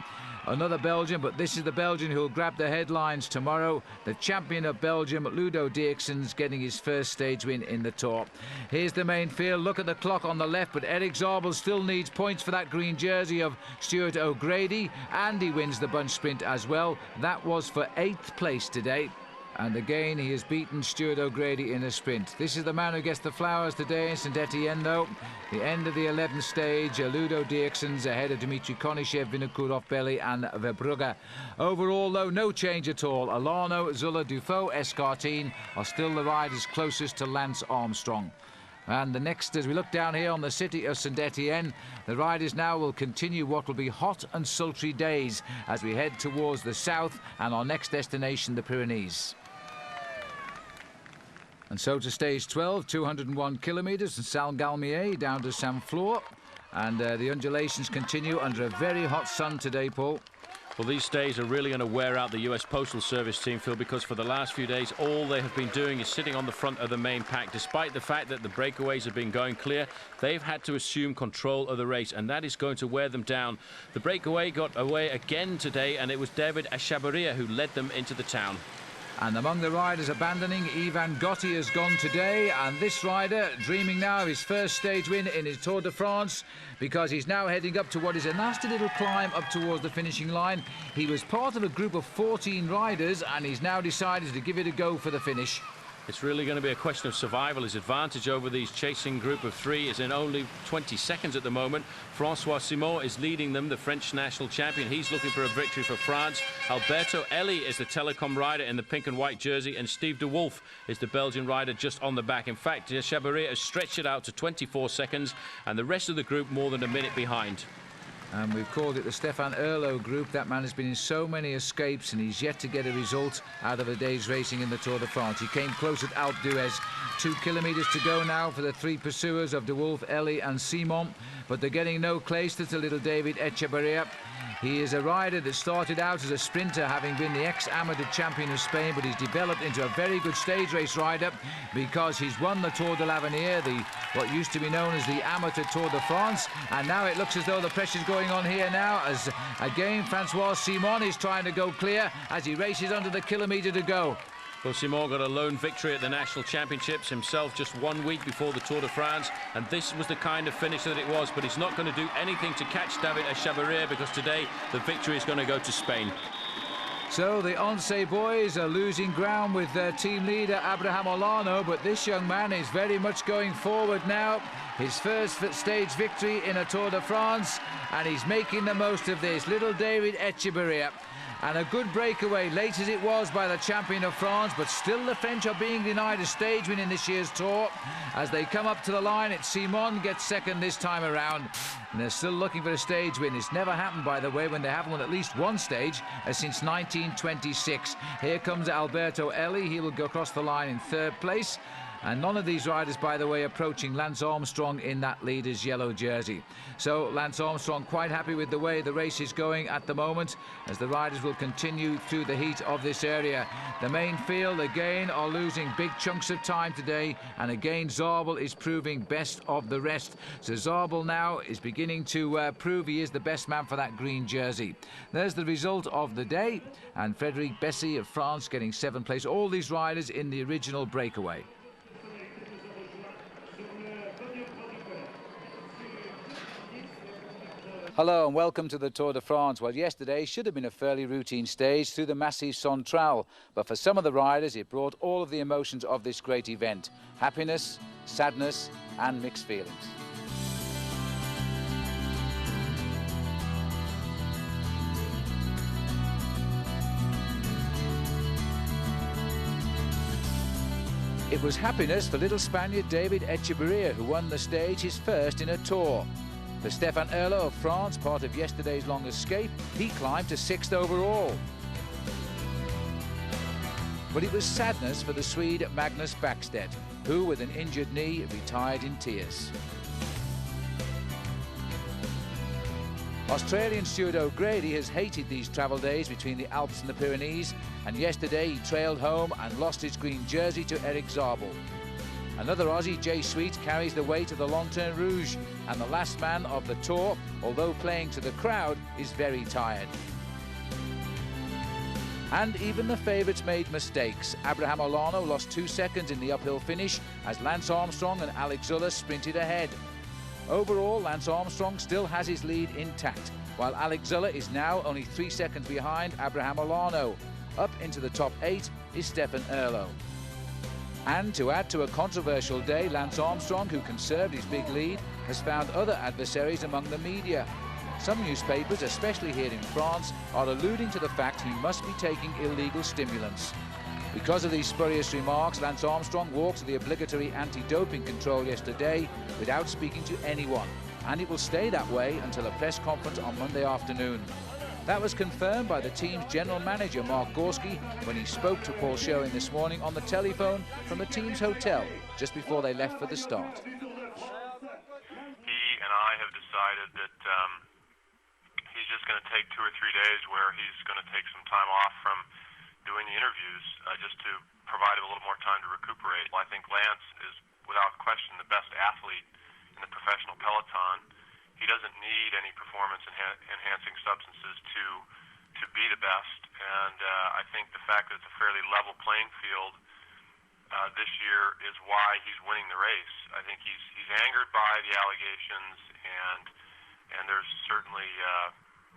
Another Belgian, but this is the Belgian who'll grab the headlines tomorrow. The champion of Belgium, Ludo Dirksen's getting his first stage win in the Tour. Here's the main field. Look at the clock on the left, but Eric Zabel still needs points for that green jersey of Stuart O'Grady, and he wins the bunch sprint as well. That was for 8th place today. And again, he has beaten Stuart O'Grady in a sprint. This is the man who gets the flowers today in Saint-Étienne, though. The end of the 11th stage, Ludo Dirksen's ahead of Dmitry Konishev, Vinokourov, Belli and Verbrugge. Overall, though, no change at all. Olano, Zula, Dufault, Escartine are still the riders closest to Lance Armstrong. And the next, as we look down here on the city of Saint-Étienne, the riders now will continue what will be hot and sultry days as we head towards the south and our next destination, the Pyrenees. And so to stage 12, 201 kilometres from Saint-Galmier down to Saint-Flour. And the undulations continue under a very hot sun today, Paul. Well, these days are really going to wear out the US Postal Service team, Phil, because for the last few days, all they have been doing is sitting on the front of the main pack. Despite the fact that the breakaways have been going clear, they've had to assume control of the race, and that is going to wear them down. The breakaway got away again today, and it was David Echavarria who led them into the town. And among the riders abandoning, Ivan Gotti has gone today, and this rider dreaming now of his first stage win in his Tour de France, because he's now heading up to what is a nasty little climb up towards the finishing line. He was part of a group of 14 riders, and he's now decided to give it a go for the finish. It's really going to be a question of survival. His advantage over these chasing group of three is in only 20 seconds at the moment. Francois Simon is leading them, the French national champion. He's looking for a victory for France. Alberto Eli is the telecom rider in the pink and white jersey, and Steve de Wolf is the Belgian rider just on the back. In fact, Echavarria has stretched it out to 24 seconds, and the rest of the group more than a minute behind. And we've called it the Stefan Erlo group. That man has been in so many escapes, and he's yet to get a result out of a day's racing in the Tour de France. He came close at Alpe d'Huez. 2 kilometres to go now for the three pursuers of de Wolf, Eli and Simon, but they're getting no place to little David Echavarria. He is a rider that started out as a sprinter, having been the ex-amateur champion of Spain, but he's developed into a very good stage race rider because he's won the Tour de l'Avenir, what used to be known as the amateur Tour de France, and now it looks as though the pressure's going on here now, as again Francois Simon is trying to go clear as he races under the kilometre to go. Well, Simon got a lone victory at the National Championships himself just 1 week before the Tour de France, and this was the kind of finish that it was, but he's not going to do anything to catch David Echavarria because today the victory is going to go to Spain. So the Once boys are losing ground with their team leader Abraham Olano, but this young man is very much going forward now. His first stage victory in a Tour de France, and he's making the most of this. Little David Echavarria. And a good breakaway, late as it was, by the champion of France, but still the French are being denied a stage win in this year's Tour. As they come up to the line, it's Simon gets second this time around. And they're still looking for a stage win. It's never happened, by the way, when they haven't won at least one stage since 1926. Here comes Alberto Eli. He will go across the line in third place. And none of these riders, by the way, approaching Lance Armstrong in that leader's yellow jersey. So Lance Armstrong quite happy with the way the race is going at the moment, as the riders will continue through the heat of this area. The main field again are losing big chunks of time today, and again Zabel is proving best of the rest. So Zabel now is beginning to prove he is the best man for that green jersey. There's the result of the day, and Frédéric Bessy of France getting 7th place. All these riders in the original breakaway. Hello and welcome to the Tour de France. Well, yesterday should have been a fairly routine stage through the Massif Central, but for some of the riders it brought all of the emotions of this great event. Happiness, sadness and mixed feelings. It was happiness for little Spaniard David Echavarria, who won the stage, his first in a Tour. For Stefan Erlo of France, part of yesterday's long escape, he climbed to 6th overall. But it was sadness for the Swede Magnus Backstedt, who, with an injured knee, retired in tears. Australian Stuart O'Grady has hated these travel days between the Alps and the Pyrenees, and yesterday he trailed home and lost his green jersey to Eric Zabel. Another Aussie, Jay Sweet, carries the weight of the Lanterne Rouge, and the last man of the Tour, although playing to the crowd, is very tired. And even the favourites made mistakes. Abraham Olano lost 2 seconds in the uphill finish as Lance Armstrong and Alex Zuller sprinted ahead. Overall, Lance Armstrong still has his lead intact, while Alex Zuller is now only 3 seconds behind Abraham Olano. Up into the top 8 is Stefan Erlo. And to add to a controversial day, Lance Armstrong, who conserved his big lead, has found other adversaries among the media. Some newspapers, especially here in France, are alluding to the fact he must be taking illegal stimulants. Because of these spurious remarks, Lance Armstrong walked to the obligatory anti-doping control yesterday without speaking to anyone, and it will stay that way until a press conference on Monday afternoon. That was confirmed by the team's general manager, Mark Gorski, when he spoke to Paul Schoen this morning on the telephone from the team's hotel just before they left for the start. He and I have decided that he's just going to take 2 or 3 days where he's going to take some time off from doing the interviews just to provide him a little more time to recuperate. I think Lance is, without question, the best athlete in the professional peloton. He doesn't need any performance-enhancing substances to be the best, and I think the fact that it's a fairly level playing field this year is why he's winning the race. I think he's angered by the allegations, and there's certainly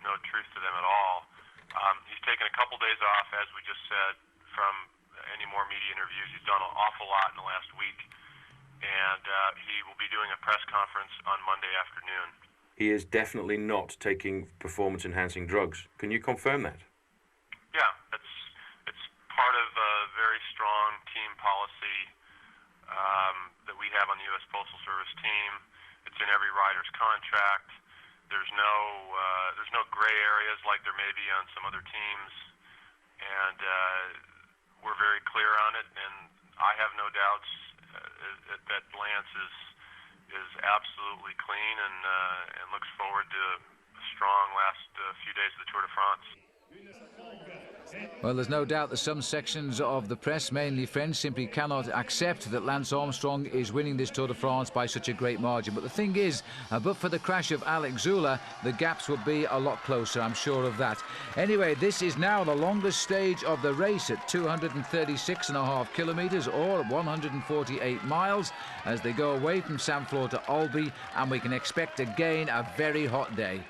no truth to them at all. He's taken a couple days off, as we just said, from any more media interviews. He's done an awful lot in the last week, and he will be doing a press conference on Monday afternoon. He is definitely not taking performance-enhancing drugs. Can you confirm that? Yeah, it's part of a very strong team policy that we have on the U.S. Postal Service team. It's in every rider's contract. There's no gray areas like there may be on some other teams, and we're very clear on it. And I have no doubts that Lance is absolutely clean and looks forward to a strong last few days of the Tour de France. Well, there's no doubt that some sections of the press, mainly French, simply cannot accept that Lance Armstrong is winning this Tour de France by such a great margin. But the thing is, but for the crash of Alex Zula, the gaps would be a lot closer, I'm sure of that. Anyway, this is now the longest stage of the race at 236.5 kilometres or 148 miles as they go away from Saint-Flour to Albi, and we can expect again a very hot day.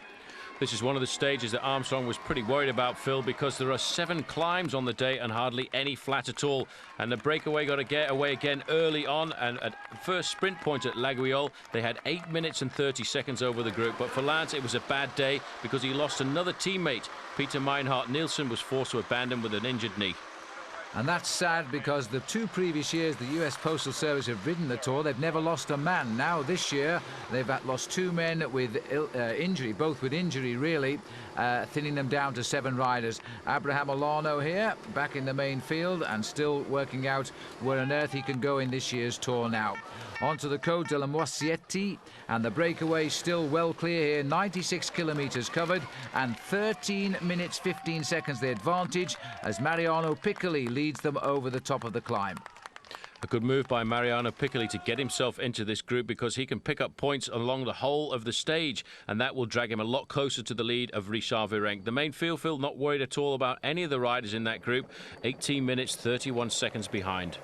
This is one of the stages that Armstrong was pretty worried about, Phil, because there are 7 climbs on the day and hardly any flat at all. And the breakaway got to get away again early on, and at first sprint point at Laguiole, they had 8 minutes and 30 seconds over the group. But for Lance, it was a bad day because he lost another teammate. Peter Meinhard Nielsen was forced to abandon with an injured knee. And that's sad because the 2 previous years the US Postal Service have ridden the Tour, they've never lost a man. Now this year they've lost 2 men with injury, both with injury really, thinning them down to 7 riders. Abraham Olano here, back in the main field and still working out where on earth he can go in this year's Tour now. Onto the Côte de la Moisietti, and the breakaway still well clear here, 96 kilometres covered and 13 minutes 15 seconds the advantage as Mariano Piccoli leads them over the top of the climb. A good move by Mariano Piccoli to get himself into this group because he can pick up points along the whole of the stage, and that will drag him a lot closer to the lead of Richard Virenque. The main field, Phil, not worried at all about any of the riders in that group, 18 minutes 31 seconds behind.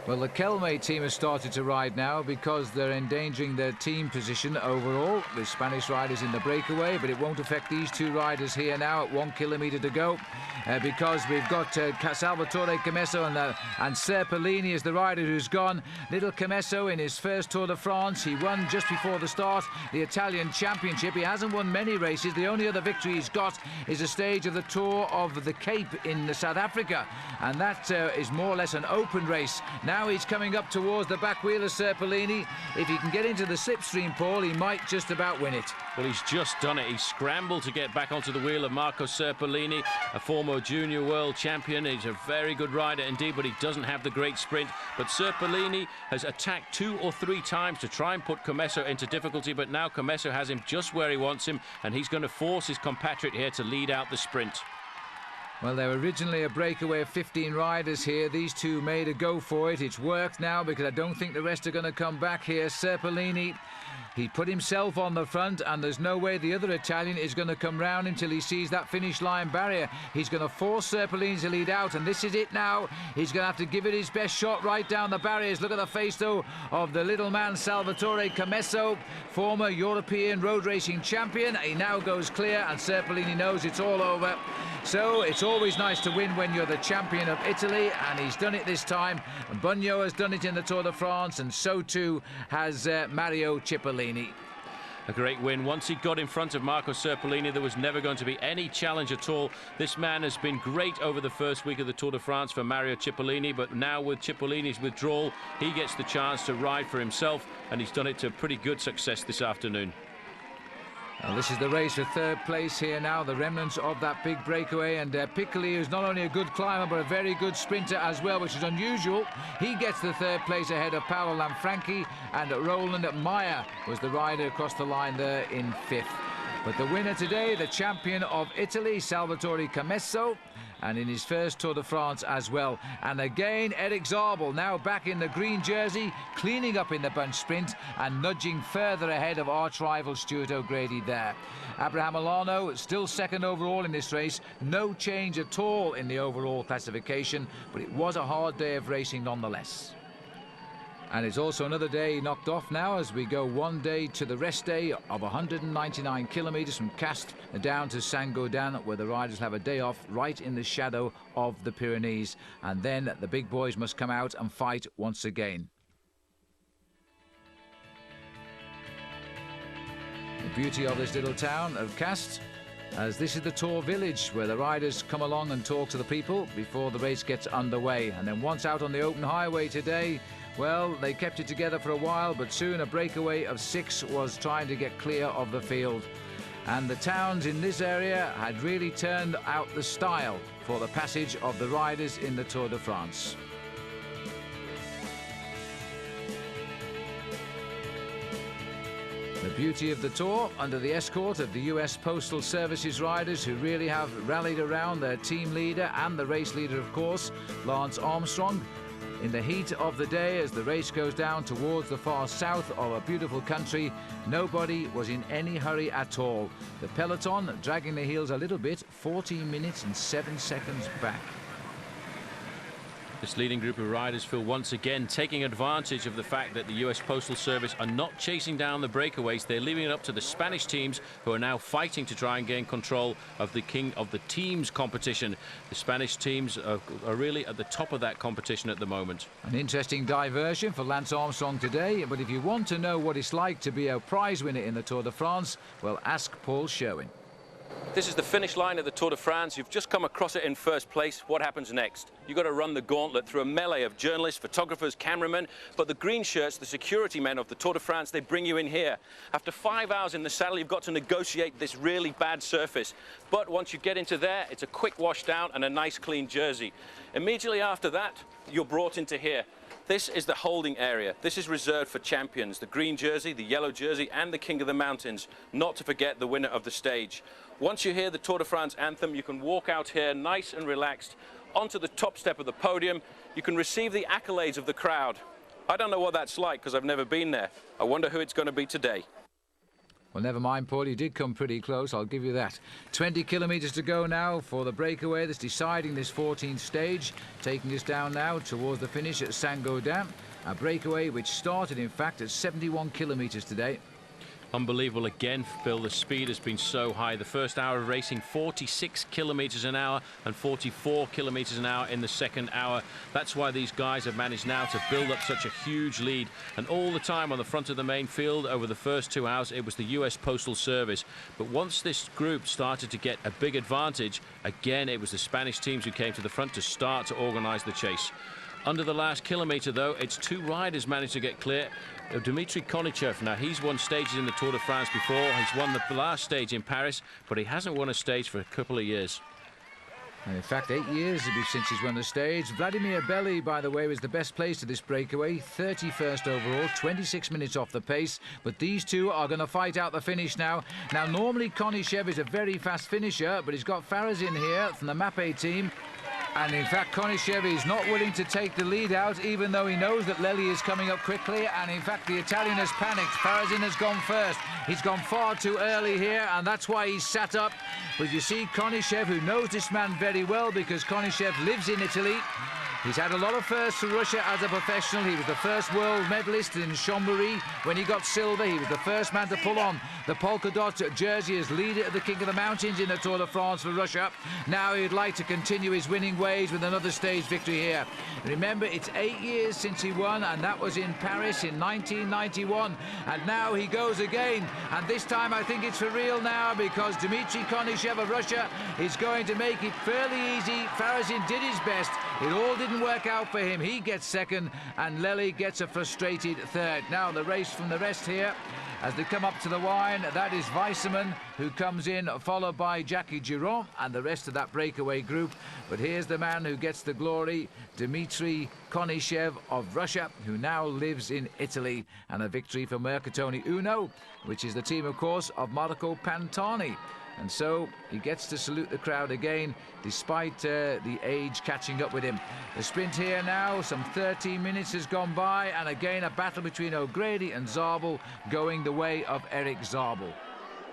Well, the Kelme team has started to ride now because they're endangering their team position overall with Spanish riders in the breakaway, but it won't affect these 2 riders here now at 1 kilometre to go because we've got Salvatore Camesso and Cipollini is the rider who's gone. Little Camesso in his first Tour de France, he won just before the start the Italian Championship. He hasn't won many races. The only other victory he's got is a stage of the Tour of the Cape in South Africa, and that is more or less an open race. Now he's coming up towards the back wheel of Cipollini. If he can get into the slipstream, Paul, he might just about win it. Well, he's just done it. He scrambled to get back onto the wheel of Marco Cipollini, a former junior world champion. He's a very good rider indeed, but he doesn't have the great sprint. But Cipollini has attacked 2 or 3 times to try and put Camesso into difficulty, but now Camesso has him just where he wants him, and he's going to force his compatriot here to lead out the sprint. Well, there were originally a breakaway of 15 riders here. These 2 made a go for it. It's worked now because I don't think the rest are going to come back here. Cipollini, he put himself on the front, and there's no way the other Italian is going to come round until he sees that finish line barrier. He's going to force Cipollini to lead out, and this is it now. He's going to have to give it his best shot right down the barriers. Look at the face, though, of the little man, Salvatore Camesso, former European road racing champion. He now goes clear, and Cipollini knows it's all over. So it's always nice to win when you're the champion of Italy, and he's done it this time. Bugno has done it in the Tour de France, and so too has Mario Cipollini. A great win. Once he got in front of Marco Cipollini, there was never going to be any challenge at all. This man has been great over the first week of the Tour de France for Mario Cipollini, but now with Cipollini's withdrawal, he gets the chance to ride for himself, and he's done it to pretty good success this afternoon. Well, this is the race for third place here now, the remnants of that big breakaway, and Piccoli, who's not only a good climber but a very good sprinter as well, which is unusual. He gets the third place ahead of Paolo Lanfranchi, and Roland Meyer was the rider across the line there in fifth. But the winner today, the champion of Italy, Salvatore Camesso, and in his first Tour de France as well. And again, Eric Zabel now back in the green jersey, cleaning up in the bunch sprint and nudging further ahead of arch rival Stuart O'Grady there. Abraham Milano still second overall in this race. No change at all in the overall classification, but it was a hard day of racing nonetheless. And it's also another day knocked off now as we go one day to the rest day of 199 kilometres from Castres down to Saint-Gaudens, where the riders have a day off right in the shadow of the Pyrenees. And then the big boys must come out and fight once again. The beauty of this little town of Castres, as this is the Tour village where the riders come along and talk to the people before the race gets underway. And then once out on the open highway today, well, they kept it together for a while, but soon a breakaway of 6 was trying to get clear of the field. And the towns in this area had really turned out the style for the passage of the riders in the Tour de France. The beauty of the Tour, under the escort of the US Postal Service's riders, who really have rallied around their team leader and the race leader, of course, Lance Armstrong. In the heat of the day, as the race goes down towards the far south of a beautiful country, nobody was in any hurry at all. The peloton dragging their heels a little bit, 14 minutes and 7 seconds back. This leading group of riders, Phil, once again taking advantage of the fact that the US Postal Service are not chasing down the breakaways. They're leaving it up to the Spanish teams, who are now fighting to try and gain control of the king of the teams competition. The Spanish teams are really at the top of that competition at the moment. An interesting diversion for Lance Armstrong today, but if you want to know what it's like to be a prize winner in the Tour de France, well, ask Paul Sherwin. This is the finish line of the Tour de France. You've just come across it in first place. What happens next? You've got to run the gauntlet through a melee of journalists, photographers, cameramen. But the green shirts, the security men of the Tour de France, they bring you in here. After 5 hours in the saddle, you've got to negotiate this really bad surface. But once you get into there, it's a quick wash down and a nice clean jersey. Immediately after that, you're brought into here. This is the holding area. This is reserved for champions, the green jersey, the yellow jersey, and the King of the Mountains, not to forget the winner of the stage. Once you hear the Tour de France anthem, you can walk out here nice and relaxed onto the top step of the podium. You can receive the accolades of the crowd. I don't know what that's like because I've never been there. I wonder who it's going to be today. Well, never mind, Paul, you did come pretty close, I'll give you that. 20 kilometres to go now for the breakaway that's deciding this 14th stage, taking us down now towards the finish at Saint-Gaudens, a breakaway which started, in fact, at 71 kilometres today. Unbelievable again, Phil. The speed has been so high. The first hour of racing, 46 kilometres an hour and 44 kilometres an hour in the second hour. That's why these guys have managed now to build up such a huge lead. And all the time on the front of the main field over the first 2 hours, it was the US Postal Service. But once this group started to get a big advantage, again, it was the Spanish teams who came to the front to start to organise the chase. Under the last kilometre, though, it's 2 riders managed to get clear. Dmitry Konichev, now he's won stages in the Tour de France before. He's won the last stage in Paris, but he hasn't won a stage for a couple of years. And in fact, 8 years since he's won the stage. Vladimir Belli, by the way, was the best placed to this breakaway, 31st overall, 26 minutes off the pace. But these two are going to fight out the finish now. Now, normally Konichev is a very fast finisher, but he's got Farazin here from the Mappe team. And in fact, Konichev is not willing to take the lead out, even though he knows that Lelli is coming up quickly. And in fact, the Italian has panicked. Farazin has gone first. He's gone far too early here, and that's why he's sat up. But you see Konichev, who knows this man very well because Konichev lives in Italy. He's had a lot of firsts for Russia as a professional. He was the first world medalist in Chambéry when he got silver. He was the first man to pull on the polka dot jersey as leader of the King of the Mountains in the Tour de France for Russia. Now he'd like to continue his winning ways with another stage victory here. Remember, it's 8 years since he won, and that was in Paris in 1991. And now he goes again. And this time I think it's for real now, because Dmitry Konichev of Russia is going to make it fairly easy. Farazin did his best, It all didn't work out for him. He gets second, and Lely gets a frustrated third. Now the race from the rest here. As they come up to the wine, that is Weisserman, who comes in, followed by Jackie Durand and the rest of that breakaway group. But here's the man who gets the glory, Dmitry Konishev of Russia, who now lives in Italy. And a victory for Mercatoni Uno, which is the team, of course, of Marco Pantani. And so he gets to salute the crowd again, despite the age catching up with him. The sprint here now, some 13 minutes has gone by, and again a battle between O'Grady and Zabel, going the way of Eric Zabel.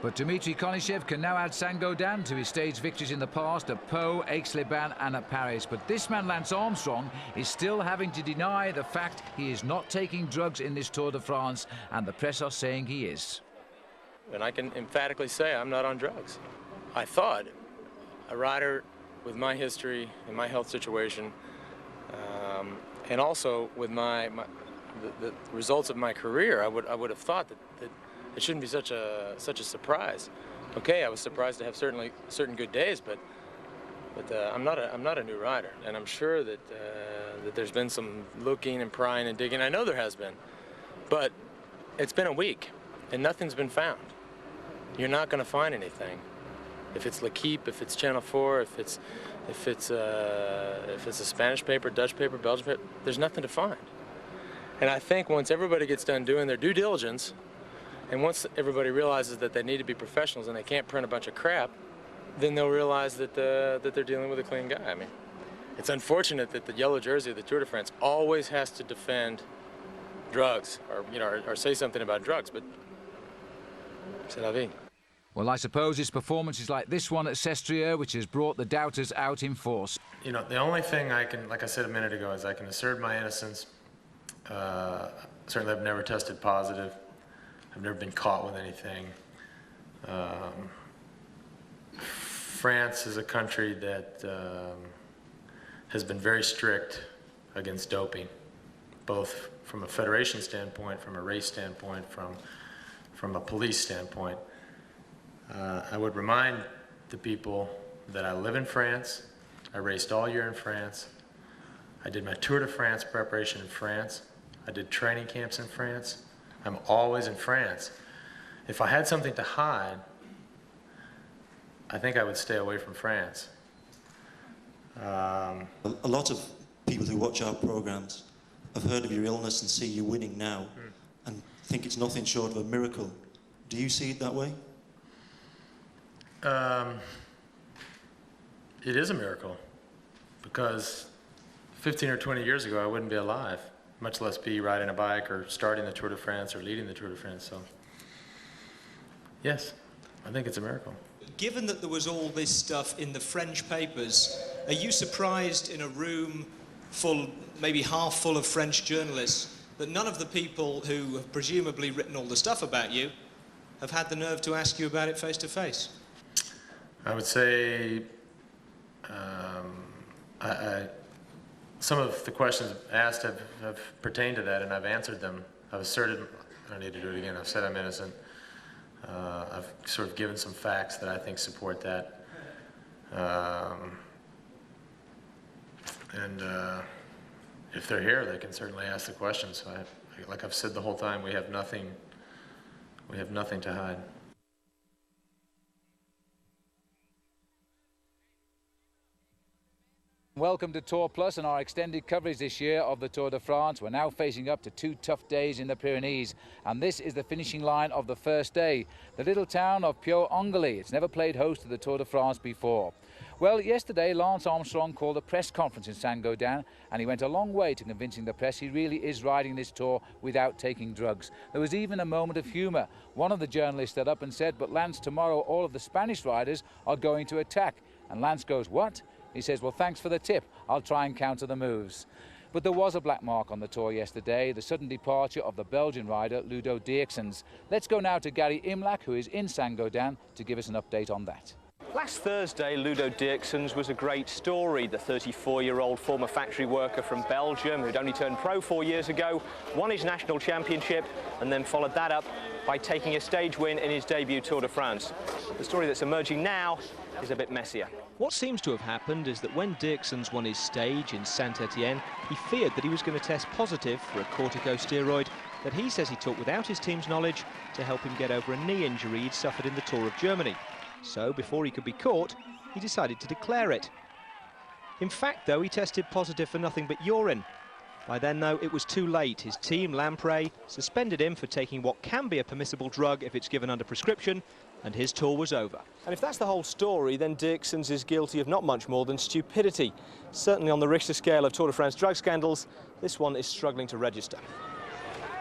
But Dmitry Konishev can now add Saint-Gaudens to his stage victories in the past at Pau, Aix-les-Bains and at Paris. But this man, Lance Armstrong, is still having to deny the fact he is not taking drugs in this Tour de France, and the press are saying he is. And I can emphatically say I'm not on drugs. I thought a rider with my history and my health situation, and also with the results of my career, I would have thought that it shouldn't be such a surprise. Okay, I was surprised to have certain good days, but I'm not a new rider, and I'm sure that there's been some looking and prying and digging. I know there has been, but it's been a week and nothing's been found. You're not going to find anything. If it's L'Equipe, if it's Channel 4, if it's a Spanish paper, Dutch paper, Belgian paper, there's nothing to find. And I think once everybody gets done doing their due diligence, and once everybody realizes that they need to be professionals and they can't print a bunch of crap, then they'll realize that they're dealing with a clean guy. I mean, it's unfortunate that the yellow jersey of the Tour de France always has to defend drugs, or or say something about drugs, but c'est la vie. Well, I suppose it's performances like this one at Sestriere which has brought the doubters out in force. The only thing I can, like I said a minute ago, is I can assert my innocence. Certainly I've never tested positive. I've never been caught with anything. France is a country that has been very strict against doping, both from a federation standpoint, from a race standpoint, from a police standpoint. I would remind the people that I live in France. I raced all year in France. I did my Tour de France preparation in France. I did training camps in France. I'm always in France. If I had something to hide, I think I would stay away from France. A lot of people who watch our programs have heard of your illness and see you winning now and think it's nothing short of a miracle. Do you see it that way? It is a miracle, because 15 or 20 years ago I wouldn't be alive, much less be riding a bike or starting the Tour de France or leading the Tour de France. So yes, I think it's a miracle. Given that there was all this stuff in the French papers, are you surprised in a room full, maybe half full of French journalists, that none of the people who have presumably written all the stuff about you have had the nerve to ask you about it face to face? I would say some of the questions asked have pertained to that, and I've answered them. I've asserted, I don't need to do it again, I've said I'm innocent. I've sort of given some facts that I think support that. If they're here, they can certainly ask the questions. So like I've said the whole time, we have nothing to hide. Welcome to Tour Plus and our extended coverage this year of the Tour de France. We're now facing up to 2 tough days in the Pyrenees, and this is the finishing line of the first day. The little town of Pau-Angely. It's never played host to the Tour de France before. Well, yesterday Lance Armstrong called a press conference in Saint-Gaudens, and he went a long way to convincing the press he really is riding this tour without taking drugs. There was even a moment of humour. One of the journalists stood up and said, "But Lance, tomorrow all of the Spanish riders are going to attack." And Lance goes, "What?" He says, "Well, thanks for the tip. I'll try and counter the moves." But there was a black mark on the tour yesterday, the sudden departure of the Belgian rider Ludo Dierksens. Let's go now to Gary Imlach, who is in Saint-Gaudens, to give us an update on that. Last Thursday, Ludo Dirksens was a great story. The 34-year-old former factory worker from Belgium, who'd only turned pro 4 years ago, won his national championship and then followed that up by taking a stage win in his debut Tour de France. The story that's emerging now is a bit messier. What seems to have happened is that when Dirksens won his stage in Saint-Etienne, he feared that he was going to test positive for a corticosteroid that he says he took without his team's knowledge to help him get over a knee injury he'd suffered in the Tour of Germany. So, before he could be caught, he decided to declare it. In fact, though, he tested positive for nothing but urine. By then, though, it was too late. His team, Lampre, suspended him for taking what can be a permissible drug if it's given under prescription, and his tour was over. And if that's the whole story, then Dirksens is guilty of not much more than stupidity. Certainly on the Richter scale of Tour de France drug scandals, this one is struggling to register.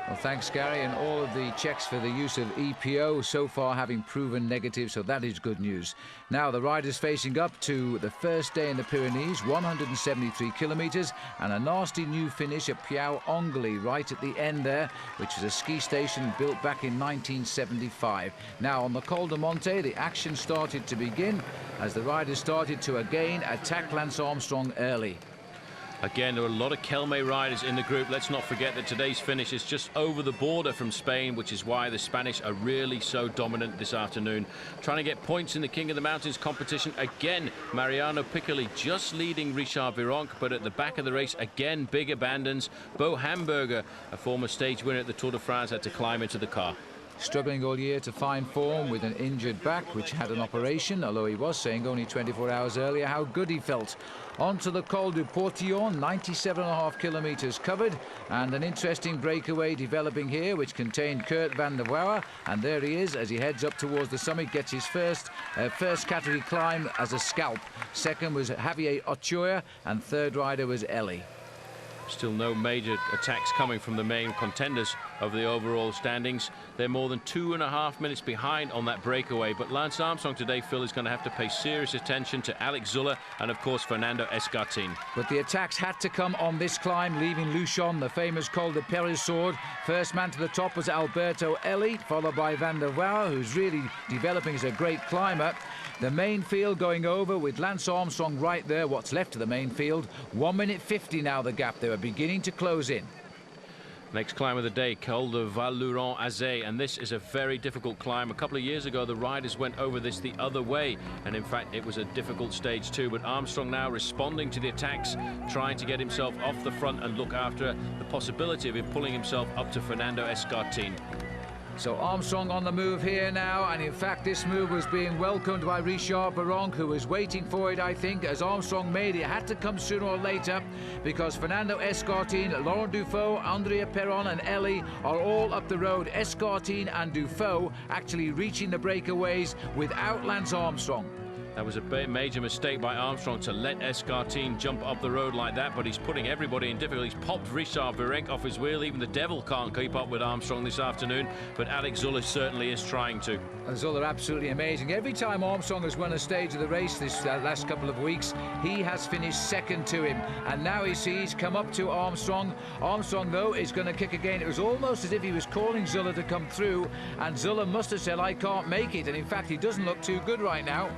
Well, thanks, Gary, and all of the checks for the use of EPO so far having proven negative, so that is good news. Now, the riders facing up to the first day in the Pyrenees, 173 kilometres, and a nasty new finish at Piau-Angely, right at the end there, which is a ski station built back in 1975. Now, on the Col de Monte, the action started to begin as the riders started to again attack Lance Armstrong early. Again, there were a lot of Kelme riders in the group. Let's not forget that today's finish is just over the border from Spain, which is why the Spanish are really so dominant this afternoon. Trying to get points in the King of the Mountains competition. Again, Mariano Piccoli just leading Richard Virenque, but at the back of the race, again, big abandons. Bo Hamburger, a former stage winner at the Tour de France, had to climb into the car. Struggling all year to find form with an injured back, which had an operation, although he was saying only 24 hours earlier how good he felt. On to the Col du Portillon, 97.5 kilometres covered, and an interesting breakaway developing here, which contained Kurt van der Wouwer, and there he is as he heads up towards the summit, gets his first category climb as a scalp. Second was Javier Ochoa, and third rider was Ellie. Still no major attacks coming from the main contenders of the overall standings. They're more than 2.5 minutes behind on that breakaway. But Lance Armstrong today, Phil, is going to have to pay serious attention to Alex Zuller and, of course, Fernando Escartin. But the attacks had to come on this climb, leaving Luchon, the famous Col de Périssord. First man to the top was Alberto Elli, followed by Van der Wouwer, who's really developing as a great climber. The main field going over with Lance Armstrong right there, what's left of the main field. 1 minute 50 now the gap. They were beginning to close in. Next climb of the day, Col de Val-Louron-Azé, and this is a very difficult climb. A couple of years ago, the riders went over this the other way, and in fact, it was a difficult stage too. But Armstrong now responding to the attacks, trying to get himself off the front and look after the possibility of him pulling himself up to Fernando Escartin. So Armstrong on the move here now, and in fact this move was being welcomed by Richard Virenque, who was waiting for it, I think, as Armstrong made it. It had to come sooner or later, because Fernando Escartin, Laurent Dufaux, Andrea Perron and Ellie are all up the road. Escartin and Dufaux actually reaching the breakaways without Lance Armstrong. That was a major mistake by Armstrong to let Escartin jump up the road like that, but he's putting everybody in difficulty. He's popped Richard Virenque off his wheel. Even the devil can't keep up with Armstrong this afternoon, but Alex Zuller certainly is trying to. Zuller absolutely amazing. Every time Armstrong has won a stage of the race this last couple of weeks, he has finished second to him, and now he sees come up to Armstrong. Armstrong, though, is going to kick again. It was almost as if he was calling Zuller to come through, and Zuller must have said, I can't make it, and in fact he doesn't look too good right now.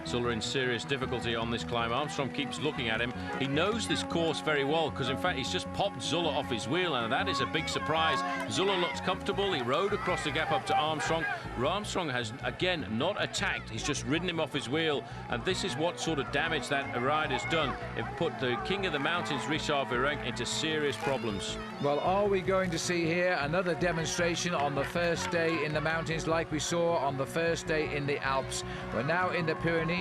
Zuller in serious difficulty on this climb. Armstrong keeps looking at him. He knows this course very well, because in fact he's just popped Zuller off his wheel, and that is a big surprise. Zuller looks comfortable. He rode across the gap up to Armstrong. Armstrong has again not attacked. He's just ridden him off his wheel, and this is what sort of damage that rider's done. It put the King of the Mountains, Richard Virenque, into serious problems. Well, are we going to see here another demonstration on the first day in the mountains like we saw on the first day in the Alps? We're now in the Pyrenees.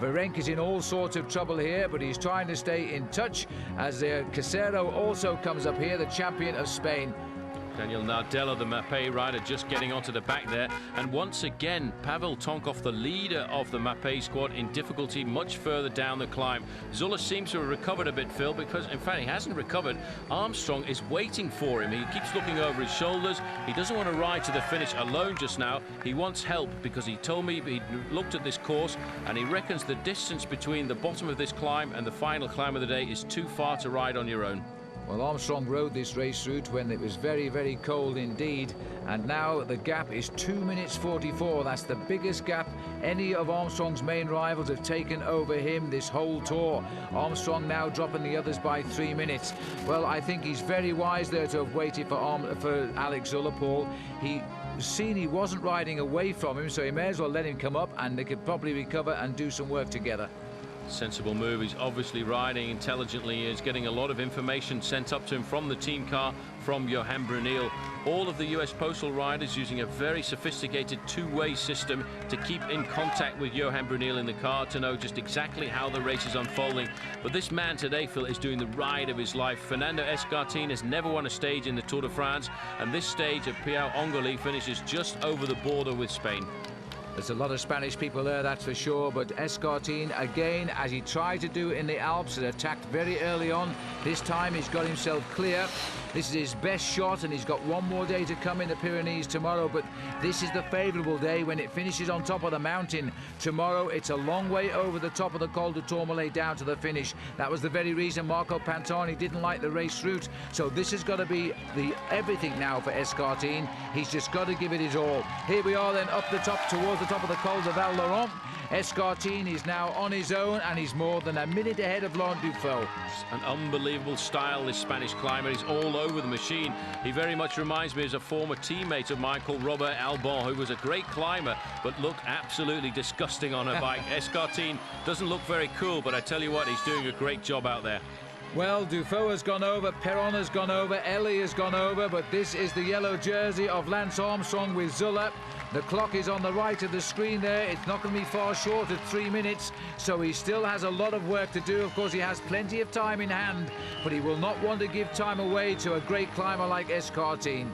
Virenque is in all sorts of trouble here, but he's trying to stay in touch as Casero also comes up here, the champion of Spain. Daniel Nardello, the Mapei rider, just getting onto the back there. And once again, Pavel Tonkov, the leader of the Mapei squad, in difficulty much further down the climb. Zuller seems to have recovered a bit, Phil, because in fact he hasn't recovered. Armstrong is waiting for him. He keeps looking over his shoulders. He doesn't want to ride to the finish alone just now. He wants help, because he told me he looked at this course and he reckons the distance between the bottom of this climb and the final climb of the day is too far to ride on your own. Well, Armstrong rode this race route when it was very, very cold indeed, and now the gap is 2 minutes 44. That's the biggest gap any of Armstrong's main rivals have taken over him this whole tour. Armstrong now dropping the others by 3 minutes. Well, I think he's very wise there to have waited for Alex Zuller, Paul. He seen he wasn't riding away from him, so he may as well let him come up and they could probably recover and do some work together. Sensible move. He's obviously riding intelligently. He's getting a lot of information sent up to him from the team car from Johan Brunel. All of the US Postal riders using a very sophisticated two-way system to keep in contact with Johan Brunel in the car to know just exactly how the race is unfolding. But this man today, Phil, is doing the ride of his life. Fernando Escartin has never won a stage in the Tour de France, and this stage at Piau-Angoli finishes just over the border with Spain. There's a lot of Spanish people there, that's for sure, but Escartin, again, as he tried to do in the Alps, had attacked very early on. This time he's got himself clear. This is his best shot, and he's got one more day to come in the Pyrenees tomorrow, but this is the favourable day when it finishes on top of the mountain. Tomorrow, it's a long way over the top of the Col de Tourmalet down to the finish. That was the very reason Marco Pantani didn't like the race route, so this has got to be the everything now for Escartin. He's just got to give it his all. Here we are then, up the top towards the top of the Col de Val Laurent. Escartin is now on his own, and he's more than a minute ahead of Laurent Dufaux. An unbelievable style, this Spanish climber. He's all over the machine. He very much reminds me of a former teammate of mine called Robert Albon, who was a great climber, but looked absolutely disgusting on a bike. Escartin doesn't look very cool, but I tell you what, he's doing a great job out there. Well, Dufaux has gone over, Perron has gone over, Ellie has gone over, but this is the yellow jersey of Lance Armstrong with Zuller. The clock is on the right of the screen there. It's not going to be far short of 3 minutes, so he still has a lot of work to do. Of course, he has plenty of time in hand, but he will not want to give time away to a great climber like Escartin.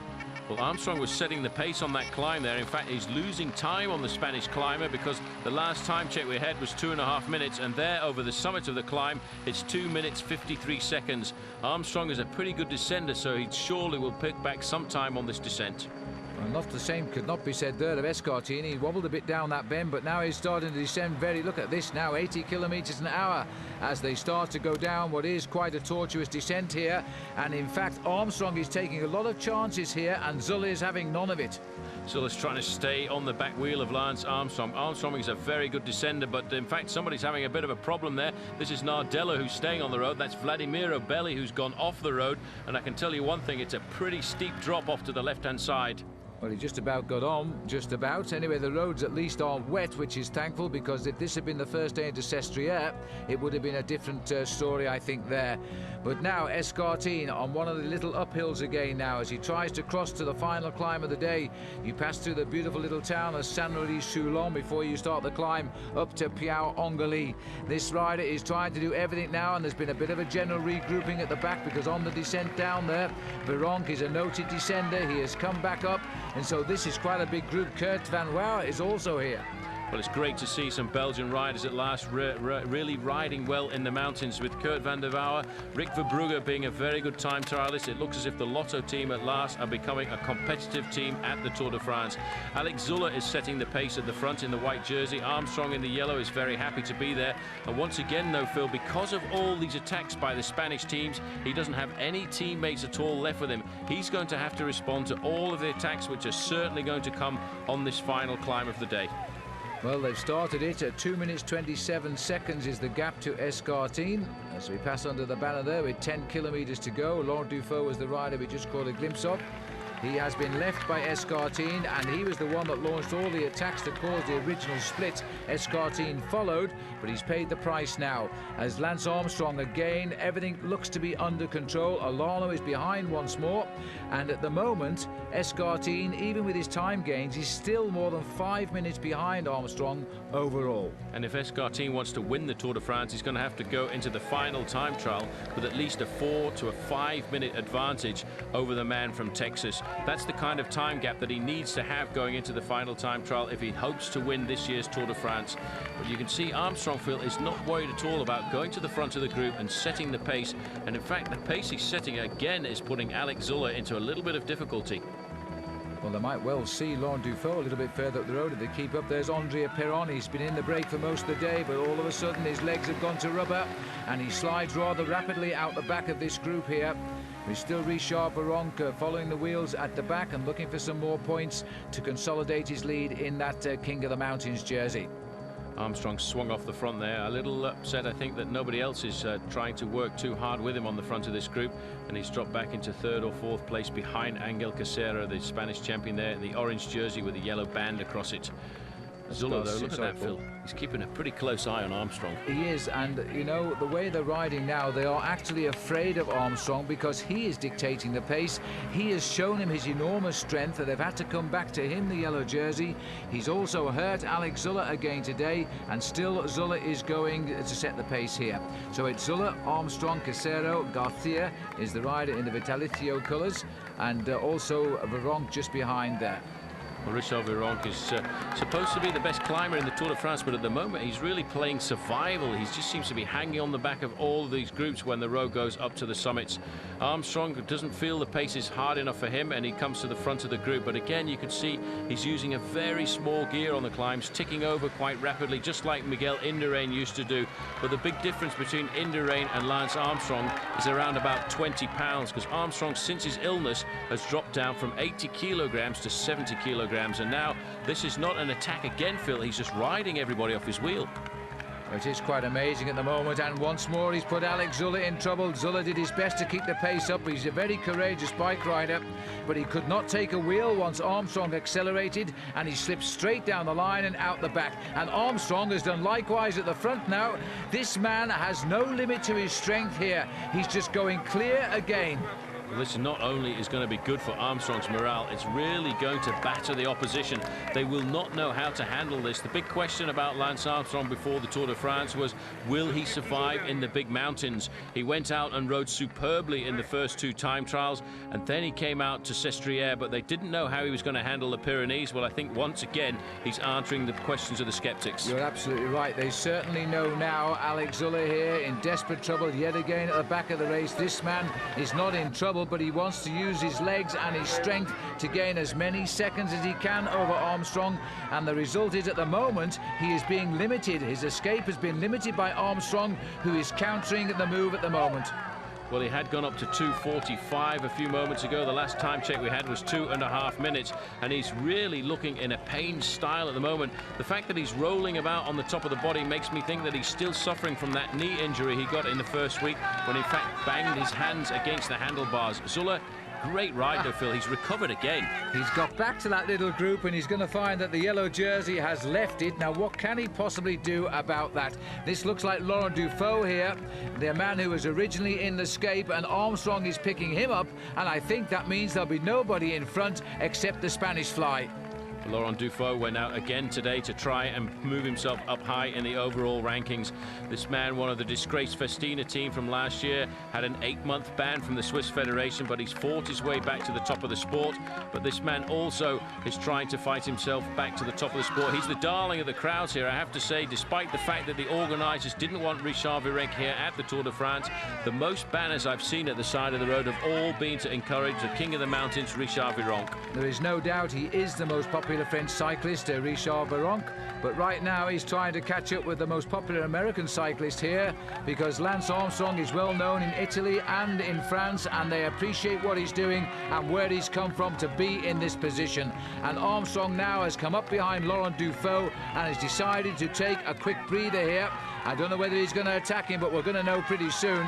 Well, Armstrong was setting the pace on that climb there. In fact, he's losing time on the Spanish climber because the last time check we had was 2.5 minutes, and there over the summit of the climb, it's 2 minutes 53 seconds. Armstrong is a pretty good descender, so he surely will pick back some time on this descent. Well, not the same could not be said there of Escartin. He wobbled a bit down that bend, but now he's starting to descend very, look at this now, 80 kilometres an hour as they start to go down what is quite a tortuous descent here. And in fact, Armstrong is taking a lot of chances here, and Zuller is having none of it. Zuller's trying to stay on the back wheel of Lance Armstrong. Armstrong is a very good descender, but in fact, somebody's having a bit of a problem there. This is Nardella who's staying on the road. That's Vladimiro Belli who's gone off the road. And I can tell you one thing, it's a pretty steep drop off to the left-hand side. Well, he just about got on, just about. Anyway, the roads at least are wet, which is thankful, because if this had been the first day into Sestriere, it would have been a different story, I think, there. But now Escartin on one of the little uphills again now as he tries to cross to the final climb of the day. You pass through the beautiful little town of Saint-Rory-Soulon before you start the climb up to Piau-Angoli. This rider is trying to do everything now, and there's been a bit of a general regrouping at the back because on the descent down there, Vironk is a noted descender. He has come back up, and so this is quite a big group. Kurt van Wouw is also here. Well, it's great to see some Belgian riders at last really riding well in the mountains, with Kurt van der Wouw, Rick Verbrugge being a very good time trialist. It looks as if the Lotto team at last are becoming a competitive team at the Tour de France. Alex Zuller is setting the pace at the front in the white jersey. Armstrong in the yellow is very happy to be there. And once again, though, Phil, because of all these attacks by the Spanish teams, he doesn't have any teammates at all left with him. He's going to have to respond to all of the attacks, which are certainly going to come on this final climb of the day. Well, they've started it at 2 minutes 27 seconds is the gap to Escartin. As we pass under the banner there with 10 kilometres to go. Laurent Dufaux was the rider we just caught a glimpse of. He has been left by Escartin, and he was the one that launched all the attacks that caused the original split. Escartin followed, but he's paid the price now. As Lance Armstrong again, everything looks to be under control. Alano is behind once more, and at the moment, Escartin, even with his time gains, is still more than 5 minutes behind Armstrong overall. And if Escartin wants to win the Tour de France, he's going to have to go into the final time trial with at least a 4 to a 5 minute advantage over the man from Texas. That's the kind of time gap that he needs to have going into the final time trial if he hopes to win this year's Tour de France. But you can see Armstrong, Phil, is not worried at all about going to the front of the group and setting the pace. And in fact, the pace he's setting again is putting Alex Zuller into a little bit of difficulty. Well, they might well see Laurent Dufaux a little bit further up the road if they keep up. There's Andrea Perron. He's been in the break for most of the day, but all of a sudden his legs have gone to rubber, and he slides rather rapidly out the back of this group here. There's still Richard Virenque following the wheels at the back and looking for some more points to consolidate his lead in that King of the Mountains jersey. Armstrong swung off the front there, a little upset, I think, that nobody else is trying to work too hard with him on the front of this group, and he's dropped back into 3rd or 4th place behind Angel Casero, the Spanish champion there in the orange jersey with a yellow band across it. Zuller, though, look at that, Phil. He's keeping a pretty close eye on Armstrong. He is, and you know, the way they're riding now, they are actually afraid of Armstrong because he is dictating the pace. He has shown him his enormous strength, that they've had to come back to him, the yellow jersey. He's also hurt Alex Zuller again today, and still Zuller is going to set the pace here. So it's Zuller, Armstrong, Casero, Garcia is the rider in the Vitalicio colours, and also Virenque just behind there. Well, Richard Virenque is supposed to be the best climber in the Tour de France, but at the moment he's really playing survival. He just seems to be hanging on the back of all of these groups when the road goes up to the summits. Armstrong doesn't feel the pace is hard enough for him, and he comes to the front of the group. But again, you can see he's using a very small gear on the climbs, ticking over quite rapidly, just like Miguel Indurain used to do. But the big difference between Indurain and Lance Armstrong is around about 20 pounds, because Armstrong, since his illness, has dropped down from 80 kilograms to 70 kilograms. And now this is not an attack again, Phil. He's just riding everybody off his wheel. It is quite amazing at the moment, and once more he's put Alex Zuller in trouble. Zuller did his best to keep the pace up. He's a very courageous bike rider, but he could not take a wheel once Armstrong accelerated, and he slipped straight down the line and out the back. And Armstrong has done likewise at the front now. This man has no limit to his strength here. He's just going clear again. Well, this not only is going to be good for Armstrong's morale, it's really going to batter the opposition. They will not know how to handle this. The big question about Lance Armstrong before the Tour de France was, will he survive in the big mountains? He went out and rode superbly in the first 2 time trials, and then he came out to Sestriere, but they didn't know how he was going to handle the Pyrenees. Well, I think once again he's answering the questions of the skeptics. You're absolutely right. They certainly know now. Alex Zuller here in desperate trouble yet again at the back of the race. This man is not in trouble, but he wants to use his legs and his strength to gain as many seconds as he can over Armstrong, and the result is at the moment he is being limited. His escape has been limited by Armstrong, who is countering the move at the moment. Well, he had gone up to 2:45 a few moments ago. The last time check we had was 2.5 minutes, and he's really looking in a pain style at the moment. The fact that he's rolling about on the top of the body makes me think that he's still suffering from that knee injury he got in the first week, when in fact banged his hands against the handlebars. Zuller, great ride though, Phil. He's recovered again. He's got back to that little group, and he's going to find that the yellow jersey has left it. Now, what can he possibly do about that? This looks like Laurent Dufaux here, the man who was originally in the escape, and Armstrong is picking him up, and I think that means there'll be nobody in front except the Spanish fly. Laurent Dufaux went out again today to try and move himself up high in the overall rankings. This man, one of the disgraced Festina team from last year, had an 8-month ban from the Swiss Federation, but he's fought his way back to the top of the sport. But this man also is trying to fight himself back to the top of the sport. He's the darling of the crowds here, I have to say, despite the fact that the organisers didn't want Richard Virenque here at the Tour de France. The most banners I've seen at the side of the road have all been to encourage the King of the Mountains, Richard Virenque. There is no doubt he is the most popular French cyclist, Richard Virenque, but right now he's trying to catch up with the most popular American cyclist here, because Lance Armstrong is well known in Italy and in France, and they appreciate what he's doing and where he's come from to be in this position. And Armstrong now has come up behind Laurent Dufaux and has decided to take a quick breather here. I don't know whether he's going to attack him, but we're going to know pretty soon.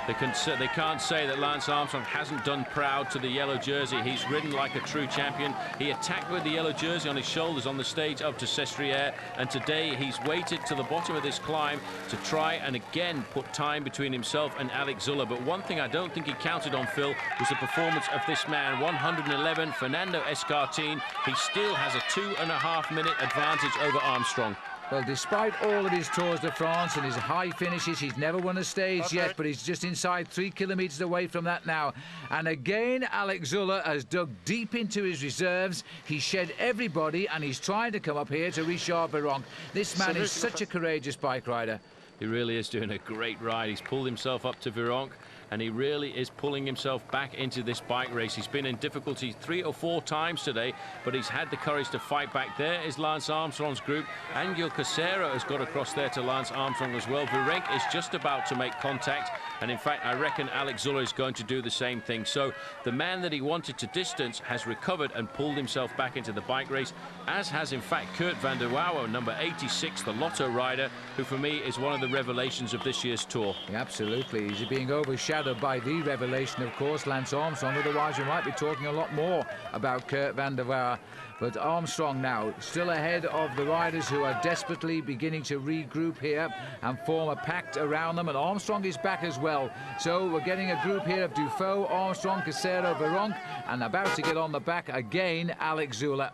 They can't say that Lance Armstrong hasn't done proud to the yellow jersey. He's ridden like a true champion. He attacked with the yellow jersey on his shoulders on the stage up to Sestriere, and today he's waited to the bottom of this climb to try and again put time between himself and Alex Zuller. But one thing I don't think he counted on, Phil, was the performance of this man. 111, Fernando Escartin. He still has a 2.5-minute advantage over Armstrong. Well, despite all of his Tours de France and his high finishes, he's never won a stage yet, but he's just inside 3 kilometres away from that now. And again, Alex Zuller has dug deep into his reserves. He shed everybody, and he's trying to come up here to Richard Virenque. This man is such a courageous bike rider. He really is doing a great ride. He's pulled himself up to Virenque. and he really is pulling himself back into this bike race. He's been in difficulty 3 or 4 times today, but he's had the courage to fight back. There is Lance Armstrong's group. Angel Casero has got across there to Lance Armstrong as well. Virenque is just about to make contact, and in fact I reckon Alex Zuller is going to do the same thing. So the man that he wanted to distance has recovered and pulled himself back into the bike race, as has in fact Kurt van der Wouwer, number 86, the Lotto rider, who for me is one of the revelations of this year's Tour. Yeah, absolutely. He's being overshadowed by the revelation, of course, Lance Armstrong. Otherwise we might be talking a lot more about Kurt van der Wouwer. But Armstrong now still ahead of the riders who are desperately beginning to regroup here and form a pact around them. And Armstrong is back as well. So we're getting a group here of Dufault, Armstrong, Casero, Virenque, and about to get on the back again, Alex Zuller.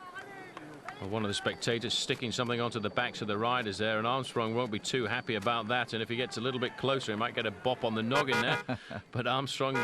Well, one of the spectators sticking something onto the backs of the riders there, and Armstrong won't be too happy about that, and if he gets a little bit closer he might get a bop on the noggin there. But Armstrong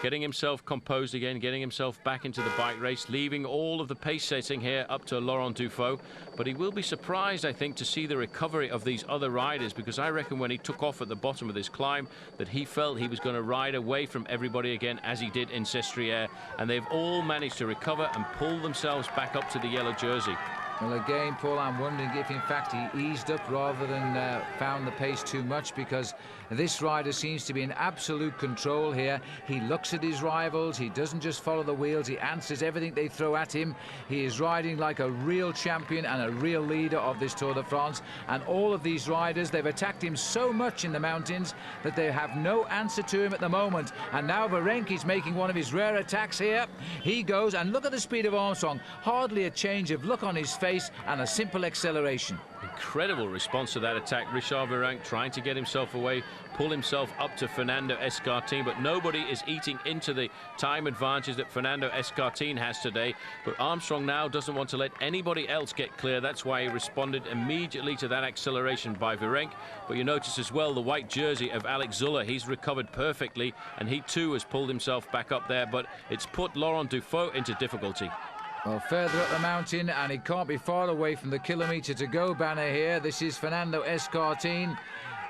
getting himself composed again, getting himself back into the bike race, leaving all of the pace setting here up to Laurent Dufault. But he will be surprised, I think, to see the recovery of these other riders, because I reckon when he took off at the bottom of this climb that he felt he was going to ride away from everybody again, as he did in Sestriere, and they've all managed to recover and pull themselves back up to the yellow jersey. Well, again, Paul, I'm wondering if, in fact, he eased up rather than found the pace too much, because this rider seems to be in absolute control here. He looks at his rivals. He doesn't just follow the wheels. He answers everything they throw at him. He is riding like a real champion and a real leader of this Tour de France. And all of these riders, they've attacked him so much in the mountains that they have no answer to him at the moment. And now Virenque is making one of his rare attacks here. He goes, and look at the speed of Armstrong. Hardly a change of look on his face and a simple acceleration. Incredible response to that attack. Richard Virenque trying to get himself away, pull himself up to Fernando Escartin, but nobody is eating into the time advantage that Fernando Escartin has today. But Armstrong now doesn't want to let anybody else get clear. That's why he responded immediately to that acceleration by Virenque. But you notice as well the white jersey of Alex Zuller. He's recovered perfectly, and he too has pulled himself back up there, but it's put Laurent Dufault into difficulty. Well, further up the mountain, and he can't be far away from the kilometre to go banner here. This is Fernando Escartin,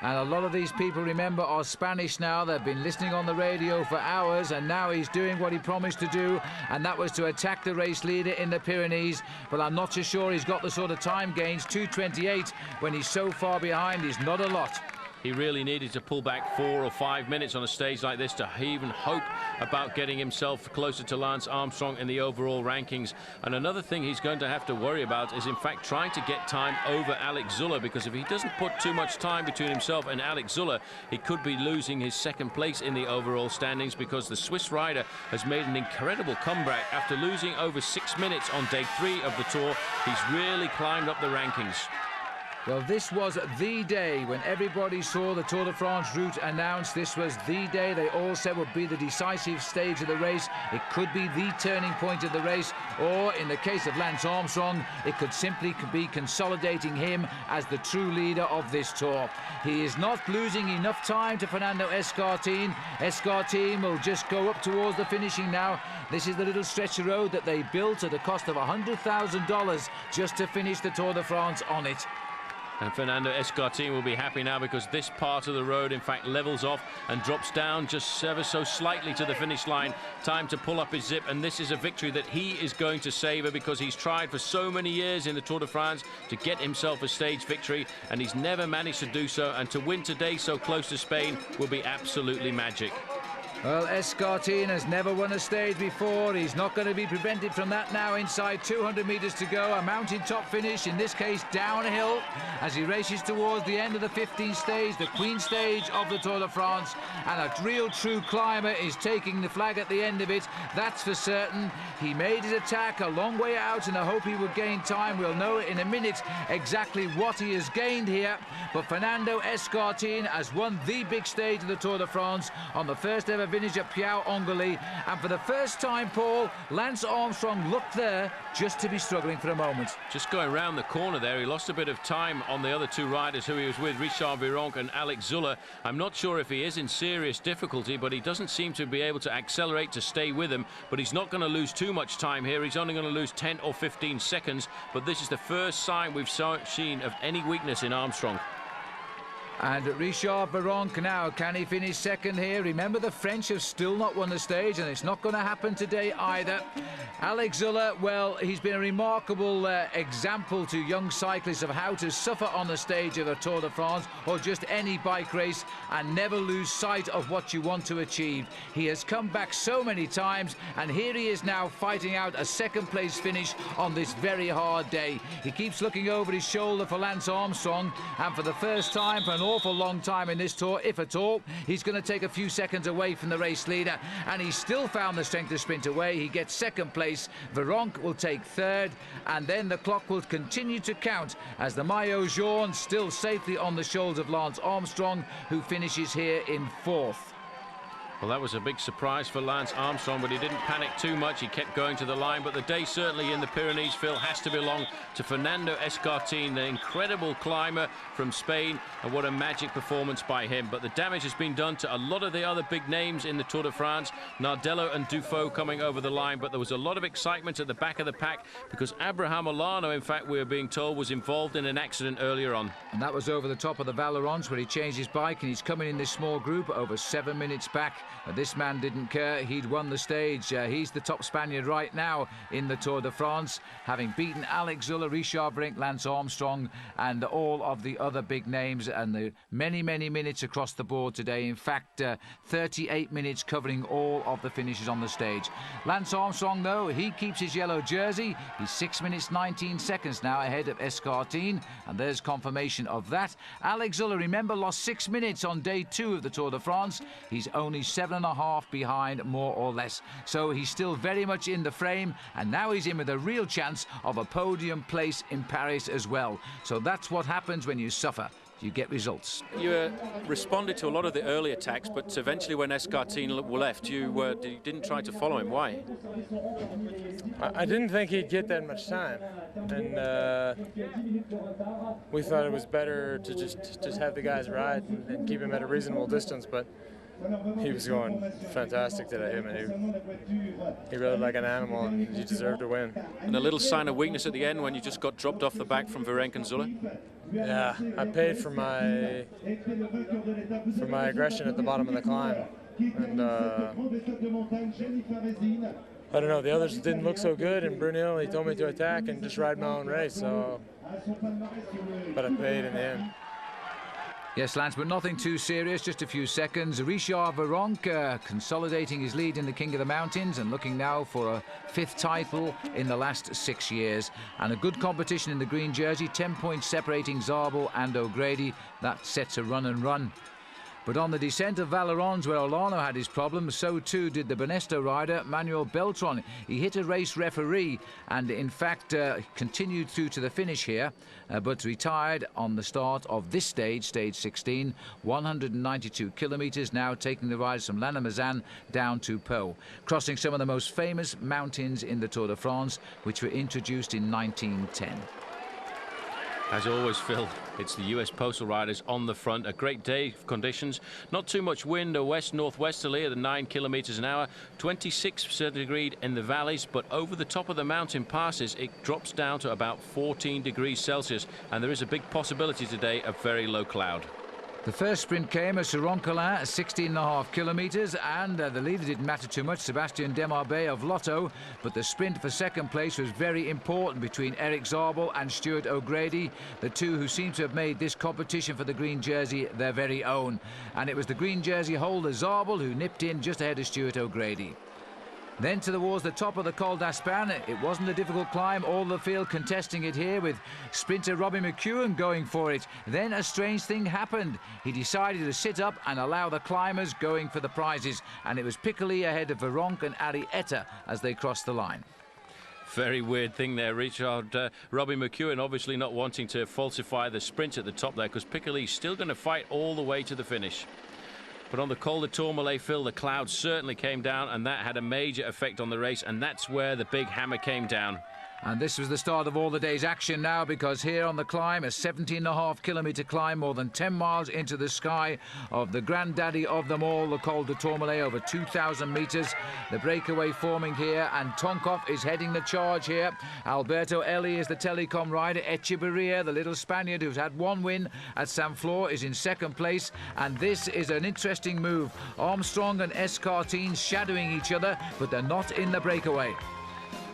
and a lot of these people, remember, are Spanish now. They've been listening on the radio for hours, and now he's doing what he promised to do, and that was to attack the race leader in the Pyrenees. But I'm not so sure he's got the sort of time gains. 2:28 when he's so far behind is not a lot. He really needed to pull back 4 or 5 minutes on a stage like this to even hope about getting himself closer to Lance Armstrong in the overall rankings. And another thing he's going to have to worry about is, in fact, trying to get time over Alex Zuller, because if he doesn't put too much time between himself and Alex Zuller, he could be losing his second place in the overall standings, because the Swiss rider has made an incredible comeback. After losing over 6 minutes on day 3 of the Tour, he's really climbed up the rankings. Well, this was the day when everybody saw the Tour de France route announced. This was the day they all said would be the decisive stage of the race. It could be the turning point of the race, or in the case of Lance Armstrong, it could simply be consolidating him as the true leader of this Tour. He is not losing enough time to Fernando Escartin. Escartin will just go up towards the finishing now. This is the little stretch of road that they built at a cost of $100,000 just to finish the Tour de France on it. And Fernando Escartin will be happy now, because this part of the road, in fact, levels off and drops down just ever so slightly to the finish line. Time to pull up his zip, and this is a victory that he is going to savour, because he's tried for so many years in the Tour de France to get himself a stage victory, and he's never managed to do so. And to win today so close to Spain will be absolutely magic. Well, Escartin has never won a stage before. He's not going to be prevented from that now. Inside 200 metres to go, a mountaintop finish, in this case downhill, as he races towards the end of the 15th stage, the Queen stage of the Tour de France. And a real true climber is taking the flag at the end of it, that's for certain. He made his attack a long way out in the hope he would gain time. We'll know in a minute exactly what he has gained here. But Fernando Escartin has won the big stage of the Tour de France on the first ever vintage at Piau-Angoli, and for the first time, Paul, Lance Armstrong looked there just to be struggling for a moment. Just going round the corner there, he lost a bit of time on the other two riders who he was with, Richard Virenque and Alex Zuller. I'm not sure if he is in serious difficulty, but he doesn't seem to be able to accelerate to stay with him. But he's not going to lose too much time here. He's only going to lose 10 or 15 seconds, but this is the first sign we've seen of any weakness in Armstrong. And Richard Virenque now, can he finish second here? Remember, the French have still not won the stage, and it's not going to happen today either. Alex Zülle, well, he's been a remarkable example to young cyclists of how to suffer on the stage of a Tour de France or just any bike race and never lose sight of what you want to achieve. He has come back so many times, and here he is now fighting out a second-place finish on this very hard day. He keeps looking over his shoulder for Lance Armstrong, and for the first time for an awful long time in this Tour, if at all, he's going to take a few seconds away from the race leader, and he's still found the strength to sprint away. He gets second place. Virenque will take third, and then the clock will continue to count as the maillot jaune still safely on the shoulders of Lance Armstrong, who finishes here in fourth. Well, that was a big surprise for Lance Armstrong, but he didn't panic too much. He kept going to the line, but the day certainly in the Pyrenees, Phil, has to belong to Fernando Escartin, the incredible climber from Spain, and what a magic performance by him. But the damage has been done to a lot of the other big names in the Tour de France, Nardello and Dufaux coming over the line, but there was a lot of excitement at the back of the pack because Abraham Olano, in fact, we are being told, was involved in an accident earlier on. And that was over the top of the Valorons, where he changed his bike, and he's coming in this small group over 7 minutes back. This man didn't care. He'd won the stage. He's the top Spaniard right now in the Tour de France, having beaten Alex Zülle, Richard Virenque, Lance Armstrong, and all of the other big names, and the many minutes across the board today. In fact, 38 minutes covering all of the finishes on the stage. Lance Armstrong, though, he keeps his yellow jersey. He's 6 minutes 19 seconds now ahead of Escartin, and there's confirmation of that. Alex Zülle, remember, lost 6 minutes on day 2 of the Tour de France. He's only 7.5 behind, more or less. So he's still very much in the frame, and now he's in with a real chance of a podium place in Paris as well. So that's what happens when you suffer. You get results. You responded to a lot of the early attacks, but eventually when Escartin left, you didn't try to follow him. Why? I didn't think he'd get that much time, and we thought it was better to just have the guys ride and keep him at a reasonable distance, but he was going fantastic today. I mean, he rode like an animal, and he deserved to win. And a little sign of weakness at the end when you just got dropped off the back from Virenque and Zülle? Yeah, I paid for my aggression at the bottom of the climb, and I don't know, the others didn't look so good, and Brunel, he told me to attack and just ride my own race, so, but I paid in the end. Yes, Lance, but nothing too serious, just a few seconds. Richard Virenque consolidating his lead in the King of the Mountains and looking now for a 5th title in the last 6 years. And a good competition in the green jersey, 10 points separating Zabel and O'Grady. That sets a run and run. But on the descent of Valorons, where Olano had his problems, so too did the Banesto rider, Manuel Beltran. He hit a race referee and, in fact, continued through to the finish here, but retired on the start of this stage, stage 16, 192 kilometres, now taking the riders from Lannemezan down to Pau, crossing some of the most famous mountains in the Tour de France, which were introduced in 1910. As always, Phil, it's the US Postal Riders on the front. A great day of conditions. Not too much wind, a west-northwesterly at 9 kilometers an hour. 26 centigrade in the valleys, but over the top of the mountain passes, it drops down to about 14 degrees Celsius. And there is a big possibility today of very low cloud. The first sprint came at Saron-Colin, 16.5 kilometres, and the leader didn't matter too much, Sébastien Demarbet of Lotto, but the sprint for second place was very important between Eric Zabel and Stuart O'Grady, the two who seem to have made this competition for the green jersey their very own. And it was the green jersey holder, Zabel, who nipped in just ahead of Stuart O'Grady. Then towards the top of the Col d'Aspin, it wasn't a difficult climb, all the field contesting it here with sprinter Robbie McEwen going for it. Then a strange thing happened. He decided to sit up and allow the climbers going for the prizes, and it was Piccoli ahead of Virenque and Arietta as they crossed the line. Very weird thing there, Richard. Robbie McEwen obviously not wanting to falsify the sprint at the top there, because Piccoli's still going to fight all the way to the finish. But on the Col de Tourmalet, Phil, the clouds certainly came down, and that had a major effect on the race, and that's where the big hammer came down. And this was the start of all the day's action now, because here on the climb, a 17.5-kilometre climb, more than 10 miles into the sky of the granddaddy of them all, the Col de Tourmalet, over 2,000 metres. The breakaway forming here, and Tonkov is heading the charge here. Alberto Eli is the telecom rider. Echeverria, the little Spaniard who's had one win at Saint Flour, is in second place. And this is an interesting move. Armstrong and Escartine shadowing each other, but they're not in the breakaway.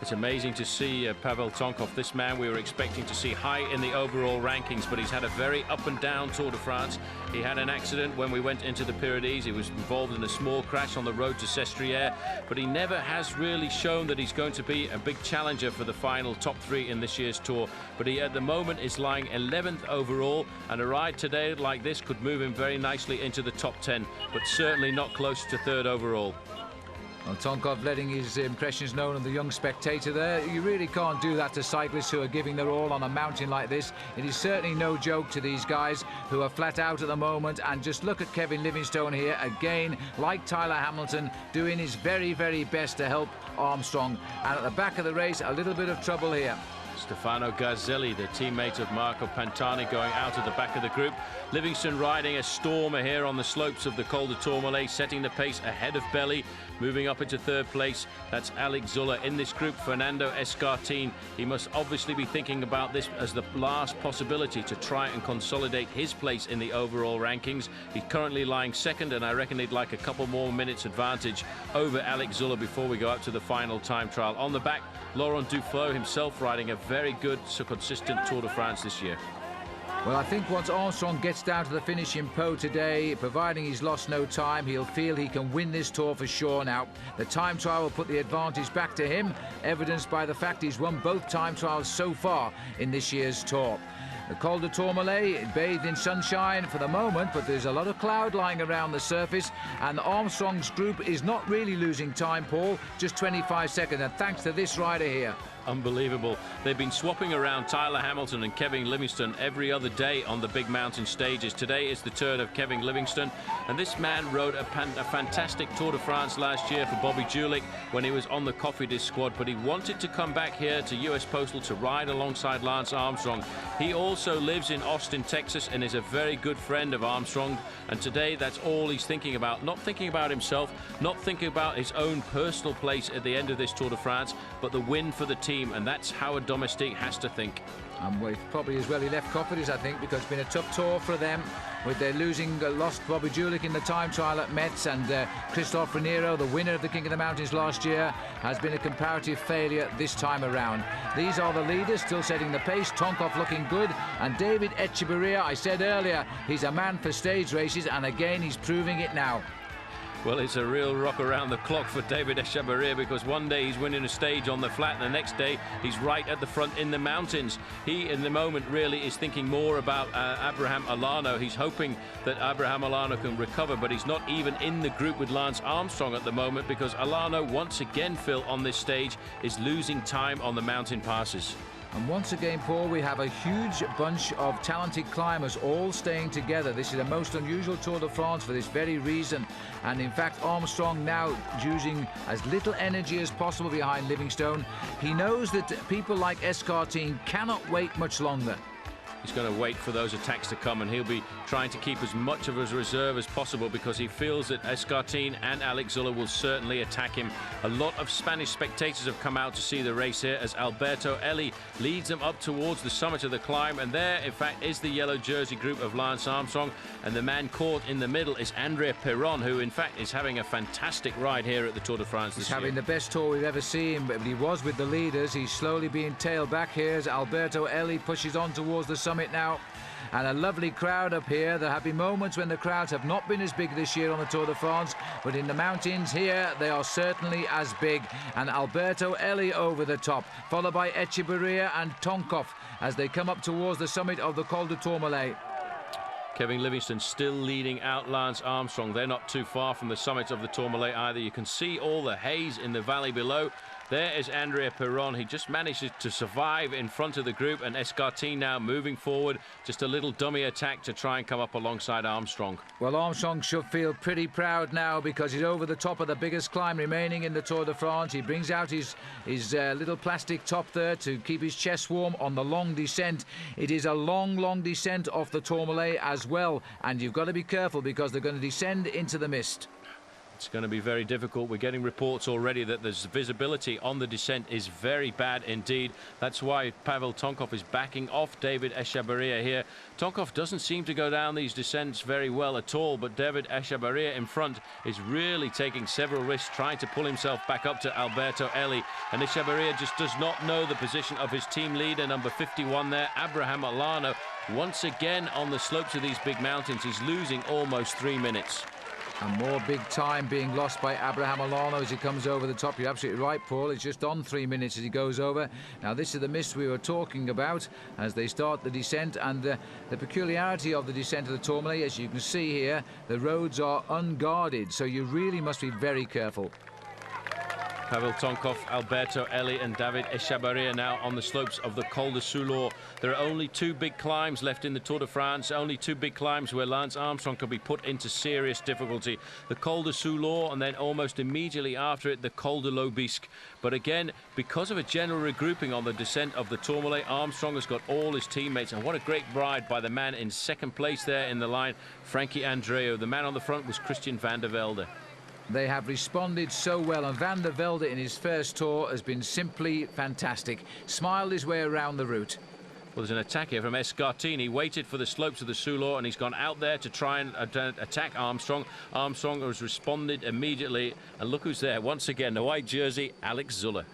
It's amazing to see Pavel Tonkov, this man we were expecting to see high in the overall rankings, but he's had a very up and down Tour de France. He had an accident when we went into the Pyrenees. He was involved in a small crash on the road to Sestriere, but he never has really shown that he's going to be a big challenger for the final top three in this year's Tour. But he at the moment is lying 11th overall, and a ride today like this could move him very nicely into the top 10, but certainly not close to third overall. Well, Tonkov letting his impressions known of the young spectator there. You really can't do that to cyclists who are giving their all on a mountain like this. It is certainly no joke to these guys who are flat out at the moment. And just look at Kevin Livingstone here again, like Tyler Hamilton, doing his very, very best to help Armstrong. And at the back of the race, a little bit of trouble here. Stefano Gazzelli, the teammate of Marco Pantani, going out at the back of the group. Livingston riding a stormer here on the slopes of the Col de Tourmalet, setting the pace ahead of Belli, moving up into third place. That's Alex Zuller. In this group, Fernando Escartine. He must obviously be thinking about this as the last possibility to try and consolidate his place in the overall rankings. He's currently lying second, and I reckon he'd like a couple more minutes advantage over Alex Zuller before we go up to the final time trial. On the back, Laurent Duflo himself riding a very good, so consistent Tour de France this year. Well, I think once Armstrong gets down to the finish in Pau today, providing he's lost no time, he'll feel he can win this Tour for sure now. The time trial will put the advantage back to him, evidenced by the fact he's won both time trials so far in this year's Tour. The Col de Tourmalet bathed in sunshine for the moment, but there's a lot of cloud lying around the surface, and Armstrong's group is not really losing time, Paul, just 25 seconds, and thanks to this rider here. Unbelievable. They've been swapping around Tyler Hamilton and Kevin Livingstone every other day on the big mountain stages. Today is the turn of Kevin Livingstone, and this man rode a fantastic Tour de France last year for Bobby Julich when he was on the Cofidis squad, but he wanted to come back here to US Postal to ride alongside Lance Armstrong. He also lives in Austin, Texas, and is a very good friend of Armstrong, and today that's all he's thinking about. Not thinking about himself, not thinking about his own personal place at the end of this Tour de France, but the win for the team. And that's how a domestique has to think. And well, probably as well he left Cofidis, I think, because it's been a tough tour for them with their lost Bobby Julich in the time trial at Metz, and Christophe Raniero, the winner of the King of the Mountains last year, has been a comparative failure this time around. These are the leaders still setting the pace. Tonkov looking good, and David Echeverria, I said earlier, he's a man for stage races, and again he's proving it now. Well, it's a real rock around the clock for David Echeverria, because one day he's winning a stage on the flat, and the next day he's right at the front in the mountains. He, in the moment, really is thinking more about Abraham Alano. He's hoping that Abraham Alano can recover, but he's not even in the group with Lance Armstrong at the moment, because Alano, once again, Phil, on this stage, is losing time on the mountain passes. And once again, Paul, we have a huge bunch of talented climbers all staying together. This is a most unusual Tour de France for this very reason. And in fact, Armstrong now using as little energy as possible behind Livingstone. He knows that people like Escartine cannot wait much longer. He's going to wait for those attacks to come, and he'll be trying to keep as much of his reserve as possible, because he feels that Escartine and Alex Zuller will certainly attack him. A lot of Spanish spectators have come out to see the race here as Alberto Eli leads them up towards the summit of the climb, and there, in fact, is the yellow jersey group of Lance Armstrong, and the man caught in the middle is Andrea Perron, who, in fact, is having a fantastic ride here at the Tour de France this year. He's having the best tour we've ever seen, but he was with the leaders. He's slowly being tailed back here as Alberto Eli pushes on towards the summit now. And a lovely crowd up here. There have been moments when the crowds have not been as big this year on the Tour de France, but in the mountains here they are certainly as big. And Alberto Eli over the top, followed by Echeverria and Tonkov as they come up towards the summit of the Col de Tourmalet. Kevin Livingstone still leading out Lance Armstrong. They're not too far from the summit of the Tourmalet either. You can see all the haze in the valley below. There is Andrea Perron. He just manages to survive in front of the group, and Escartine now moving forward. Just a little dummy attack to try and come up alongside Armstrong. Well, Armstrong should feel pretty proud now because he's over the top of the biggest climb remaining in the Tour de France. He brings out his little plastic top there to keep his chest warm on the long descent. It is a long descent off the Tourmalet as well, and you've got to be careful because they're going to descend into the mist. It's going to be very difficult. We're getting reports already that the visibility on the descent is very bad indeed. That's why Pavel Tonkov is backing off David Echavarria here. Tonkov doesn't seem to go down these descents very well at all, but David Echavarria in front is really taking several risks, trying to pull himself back up to Alberto Eli. And Echavarria just does not know the position of his team leader, number 51 there, Abraham Alano. Once again on the slopes of these big mountains, he's losing almost 3 minutes. And more big time being lost by Abraham Alano as he comes over the top. You're absolutely right, Paul. It's just on 3 minutes as he goes over. Now, this is the mist we were talking about as they start the descent. And the peculiarity of the descent of the Tourmalet, as you can see here, the roads are unguarded. So you really must be very careful. Pavel Tonkov, Alberto Eli and David Echavarria now on the slopes of the Col de Soulor. There are only 2 big climbs left in the Tour de France, only 2 big climbs where Lance Armstrong could be put into serious difficulty. The Col de Soulor and then almost immediately after it, the Col de l'Aubisque. But again, because of a general regrouping on the descent of the Tourmalet, Armstrong has got all his teammates. And what a great ride by the man in second place there in the line, Frankie Andreu. The man on the front was Christian van der Velde. They have responded so well, and Van der Velde in his first tour has been simply fantastic. Smiled his way around the route. Well, there's an attack here from Escartine. He waited for the slopes of the Soulor and he's gone out there to try and attack Armstrong. Armstrong has responded immediately, and look who's there once again, the white jersey, Alex Zuller.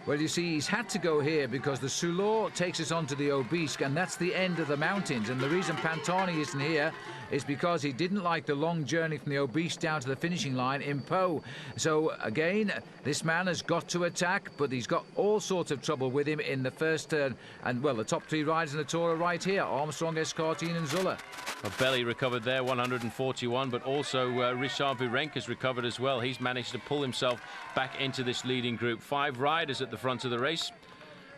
Well, you see, he's had to go here because the Soulor takes us onto the Aubisque, and that's the end of the mountains. And the reason Pantani isn't here is because he didn't like the long journey from the Aubisque down to the finishing line in Pau. So, again, this man has got to attack, but he's got all sorts of trouble with him in the first turn. And, well, the top 3 riders in the Tour are right here, Armstrong, Escartine and Zuller. Well, Belly recovered there, 141, but also Richard Virenque has recovered as well. He's managed to pull himself back into this leading group. 5 riders at the front of the race.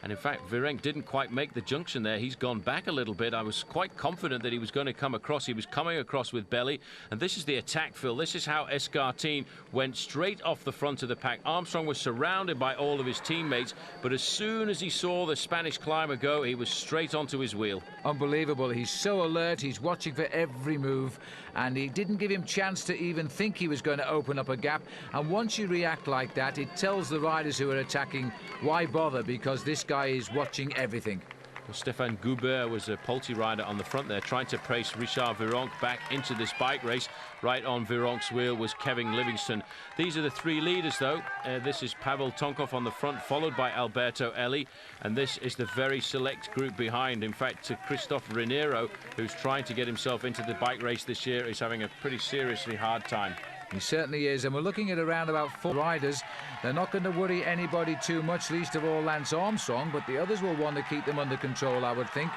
And in fact, Virenque didn't quite make the junction there. He's gone back a little bit. I was quite confident that he was going to come across. He was coming across with Belly. And this is the attack, Phil. This is how Escartine went straight off the front of the pack. Armstrong was surrounded by all of his teammates, but as soon as he saw the Spanish climber go, he was straight onto his wheel. Unbelievable. He's so alert. He's watching for every move, and he didn't give him chance to even think he was going to open up a gap. And once you react like that, it tells the riders who are attacking, why bother, because this guy is watching everything. Well, Stéphane Goubert was a Polti rider on the front there, trying to place Richard Virenque back into this bike race. Right on Virenque's wheel was Kevin Livingston. These are the 3 leaders, though. This is Pavel Tonkov on the front, followed by Alberto Eli. And this is the very select group behind. In fact, Christophe Reniero, who's trying to get himself into the bike race this year, is having a pretty seriously hard time. He certainly is, and we're looking at around about 4 riders. They're not going to worry anybody too much, least of all Lance Armstrong, but the others will want to keep them under control, I would think.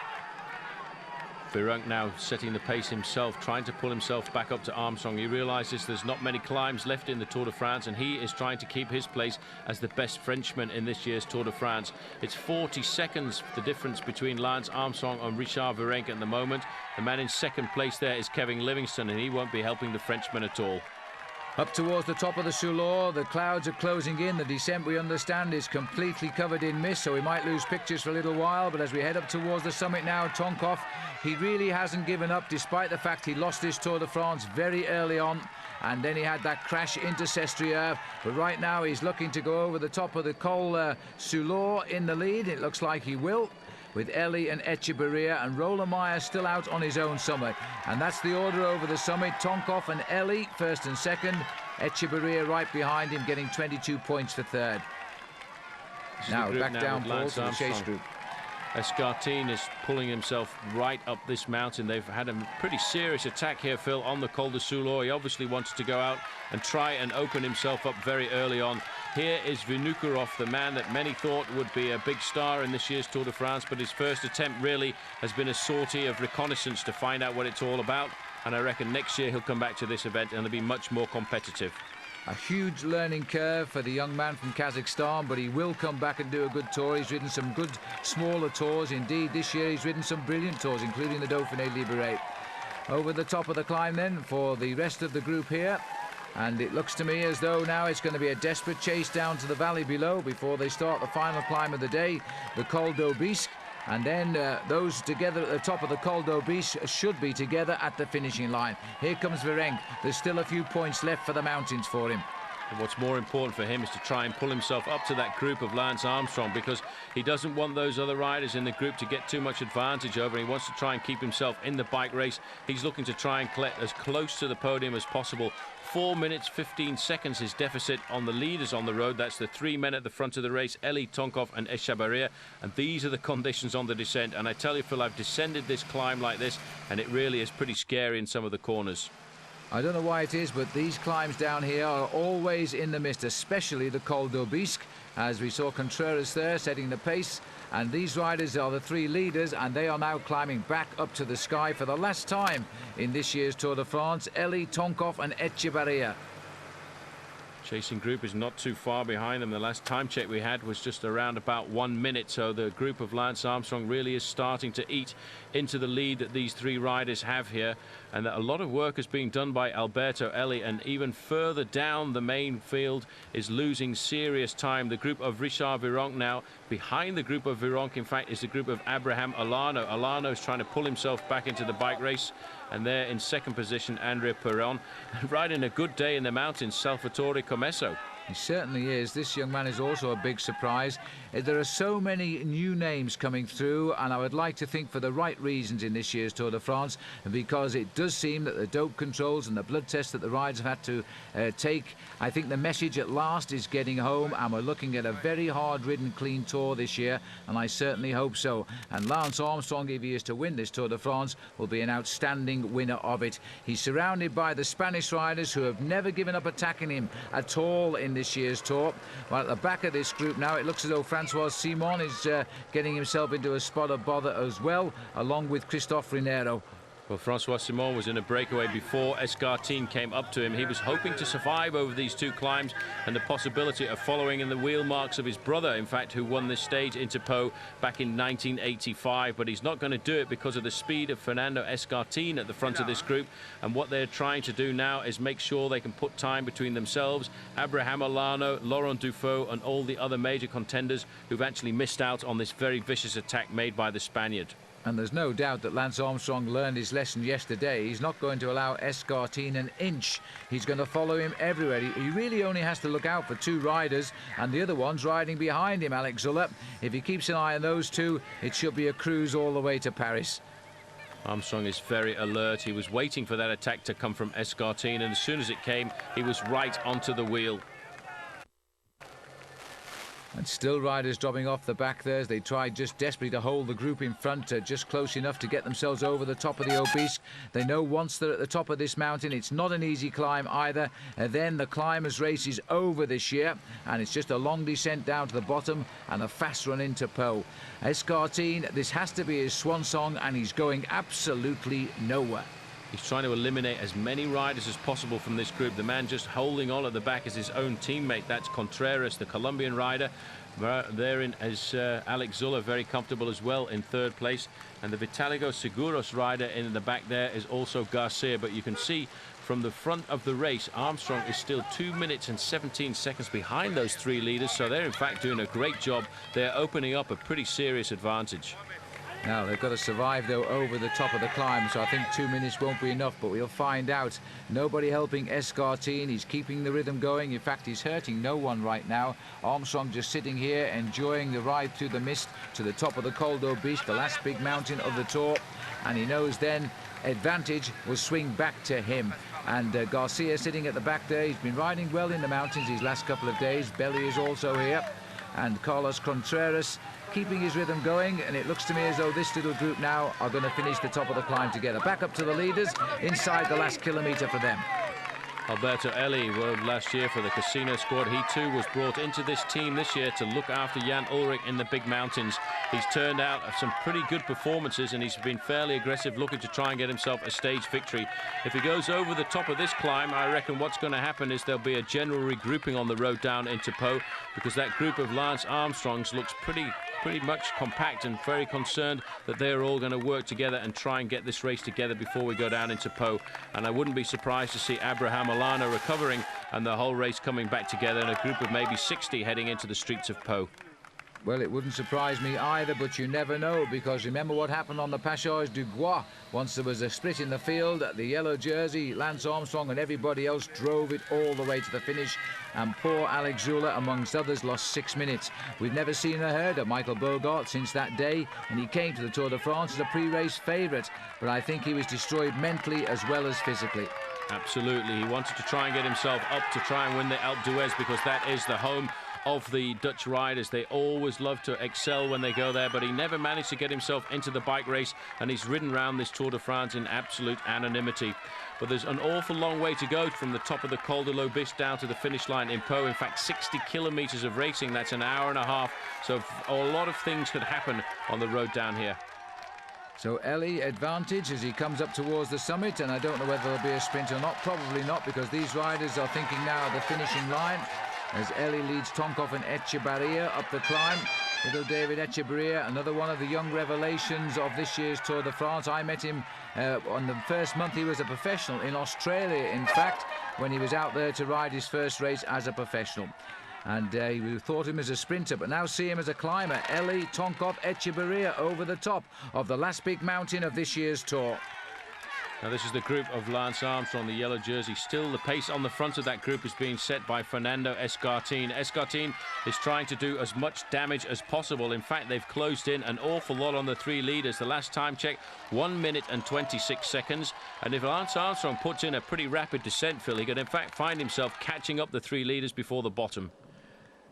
Virenque now setting the pace himself, trying to pull himself back up to Armstrong. He realises there's not many climbs left in the Tour de France, and he is trying to keep his place as the best Frenchman in this year's Tour de France. It's 40 seconds the difference between Lance Armstrong and Richard Virenque at the moment. The man in second place there is Kevin Livingston, and he won't be helping the Frenchman at all. Up towards the top of the Soulor, the clouds are closing in. The descent, we understand, is completely covered in mist, so we might lose pictures for a little while. But as we head up towards the summit now, Tonkov, he really hasn't given up, despite the fact he lost his Tour de France very early on. And then he had that crash into Sestriere. But right now, he's looking to go over the top of the Col Soulor in the lead. It looks like he will, with Eli and Echevarria, and Roland Meyer still out on his own summit. And that's the order over the summit. Tonkov and Eli first and second. Echevarria right behind him, getting 22 points for third. Now back down, Paul, to the chase group. Escartine is pulling himself right up this mountain. They've had a pretty serious attack here, Phil, on the Col de Soulor. He obviously wanted to go out and try and open himself up very early on. Here is Vinokourov, the man that many thought would be a big star in this year's Tour de France, but his first attempt really has been a sortie of reconnaissance to find out what it's all about. And I reckon next year he'll come back to this event and it'll be much more competitive. A huge learning curve for the young man from Kazakhstan, but he will come back and do a good tour. He's ridden some good smaller tours. Indeed, this year he's ridden some brilliant tours, including the Dauphiné Libéré. Over the top of the climb then for the rest of the group here. And it looks to me as though now it's going to be a desperate chase down to the valley below before they start the final climb of the day, the Col d'Aubisque. And then those together at the top of the Col d'Aubisque should be together at the finishing line. Here comes Virenque. There's still a few points left for the mountains for him. And what's more important for him is to try and pull himself up to that group of Lance Armstrong, because he doesn't want those other riders in the group to get too much advantage over him. He wants to try and keep himself in the bike race. He's looking to try and collect as close to the podium as possible. 4 minutes 15 seconds his deficit on the leaders on the road. That's the 3 men at the front of the race, Elie, Tonkov and Echevarria. And these are the conditions on the descent. And I tell you, Phil, I've descended this climb like this, and it really is pretty scary in some of the corners. I don't know why it is, but these climbs down here are always in the mist, especially the Col d'Aubisque, as we saw Contreras there setting the pace. And these riders are the three leaders, and they are now climbing back up to the sky for the last time in this year's Tour de France. Elie, Tonkov and Echevarria. Chasing group is not too far behind them. The last time check we had was just around about 1 minute, so the group of Lance Armstrong really is starting to eat into the lead that these three riders have here, and that a lot of work is being done by Alberto Elie, and even further down the main field is losing serious time. The group of Richard Virenque now, behind the group of Virenque, in fact, is the group of Abraham Olano. Olano is trying to pull himself back into the bike race, and there in second position, Andrea Perron, riding a good day in the mountains, Salvatore Comesso. He certainly is. This young man is also a big surprise. There are so many new names coming through, and I would like to think for the right reasons in this year's Tour de France, because it does seem that the dope controls and the blood tests that the riders have had to take, I think the message at last is getting home, and we're looking at a very hard-ridden, clean Tour this year, and I certainly hope so. And Lance Armstrong, if he is to win this Tour de France, will be an outstanding winner of it. He's surrounded by the Spanish riders who have never given up attacking him at all in this year's Tour. Well, at the back of this group now, it looks as though Francois Simon is getting himself into a spot of bother as well, along with Christophe Rinero. Well, Francois Simon was in a breakaway before Escartine came up to him. He was hoping to survive over these two climbs and the possibility of following in the wheel marks of his brother, in fact, who won this stage into Pau back in 1985. But he's not going to do it because of the speed of Fernando Escartine at the front of this group. And what they're trying to do now is make sure they can put time between themselves, Abraham Olano, Laurent Dufaux and all the other major contenders who've actually missed out on this very vicious attack made by the Spaniard. And there's no doubt that Lance Armstrong learned his lesson yesterday. He's not going to allow Escartine an inch. He's going to follow him everywhere. He really only has to look out for two riders, and the other one's riding behind him, Alex Zuller. If he keeps an eye on those two, it should be a cruise all the way to Paris. Armstrong is very alert. He was waiting for that attack to come from Escartine, and as soon as it came, he was right onto the wheel. And still riders dropping off the back there as they try just desperately to hold the group in front, just close enough to get themselves over the top of the Aubisque. They know once they're at the top of this mountain, it's not an easy climb either. Then the climbers' race is over this year, and it's just a long descent down to the bottom and a fast run into Pau. Escartine, this has to be his swan song, and he's going absolutely nowhere. He's trying to eliminate as many riders as possible from this group. The man just holding on at the back is his own teammate. That's Contreras, the Colombian rider. Therein is Alex Zuller, very comfortable as well in third place. And the Vitaligo Seguros rider in the back there is also Garcia. But you can see from the front of the race, Armstrong is still 2 minutes and 17 seconds behind those three leaders. So they're in fact doing a great job. They're opening up a pretty serious advantage. Now, they've got to survive, though, over the top of the climb, so I think 2 minutes won't be enough, but we'll find out. Nobody helping Escartine. He's keeping the rhythm going. In fact, he's hurting no one right now. Armstrong just sitting here, enjoying the ride through the mist to the top of the Col d'Aubisque, the last big mountain of the Tour, and he knows then advantage will swing back to him. And Garcia sitting at the back there. He's been riding well in the mountains these last couple of days. Belly is also here. And Carlos Contreras keeping his rhythm going, and it looks to me as though this little group now are going to finish the top of the climb together. Back up to the leaders, inside the last kilometre for them. Alberto Eli rode last year for the Casino squad. He too was brought into this team this year to look after Jan Ullrich in the big mountains. He's turned out some pretty good performances, and he's been fairly aggressive, looking to try and get himself a stage victory. If he goes over the top of this climb, I reckon what's going to happen is there'll be a general regrouping on the road down into Po, because that group of Lance Armstrongs looks pretty much compact and very concerned that they're all going to work together and try and get this race together before we go down into Po. And I wouldn't be surprised to see Abraham Olano recovering and the whole race coming back together in a group of maybe 60 heading into the streets of Po. Well, it wouldn't surprise me either, but you never know, because remember what happened on the Passage du Gois. Once there was a split in the field, the yellow jersey, Lance Armstrong and everybody else drove it all the way to the finish, and poor Alex Zula, amongst others, lost 6 minutes. We've never seen or heard of Michael Bogart since that day, and he came to the Tour de France as a pre-race favourite, but I think he was destroyed mentally as well as physically. Absolutely. He wanted to try and get himself up to try and win the Alpe d'Huez, because that is the home of the Dutch riders. They always love to excel when they go there, but he never managed to get himself into the bike race, and he's ridden around this Tour de France in absolute anonymity. But there's an awful long way to go from the top of the Col de l'Aubis down to the finish line in Po. In fact, 60 kilometers of racing, that's an hour and a half. So a lot of things could happen on the road down here. So Eli advantage as he comes up towards the summit, and I don't know whether there'll be a sprint or not. Probably not, because these riders are thinking now of the finishing line as Eli leads Tonkov and Echebarria up the climb. Little David Echebarria, another one of the young revelations of this year's Tour de France. I met him on the first month he was a professional in Australia, in fact, when he was out there to ride his first race as a professional. And we thought him as a sprinter, but now see him as a climber. Eli, Tonkov, Echebarria over the top of the last big mountain of this year's Tour. Now this is the group of Lance Armstrong, the yellow jersey. Still the pace on the front of that group is being set by Fernando Escartin. Escartin is trying to do as much damage as possible. In fact, they've closed in an awful lot on the three leaders. The last time check, 1 minute and 26 seconds. And if Lance Armstrong puts in a pretty rapid descent, Phil, he could in fact find himself catching up the three leaders before the bottom.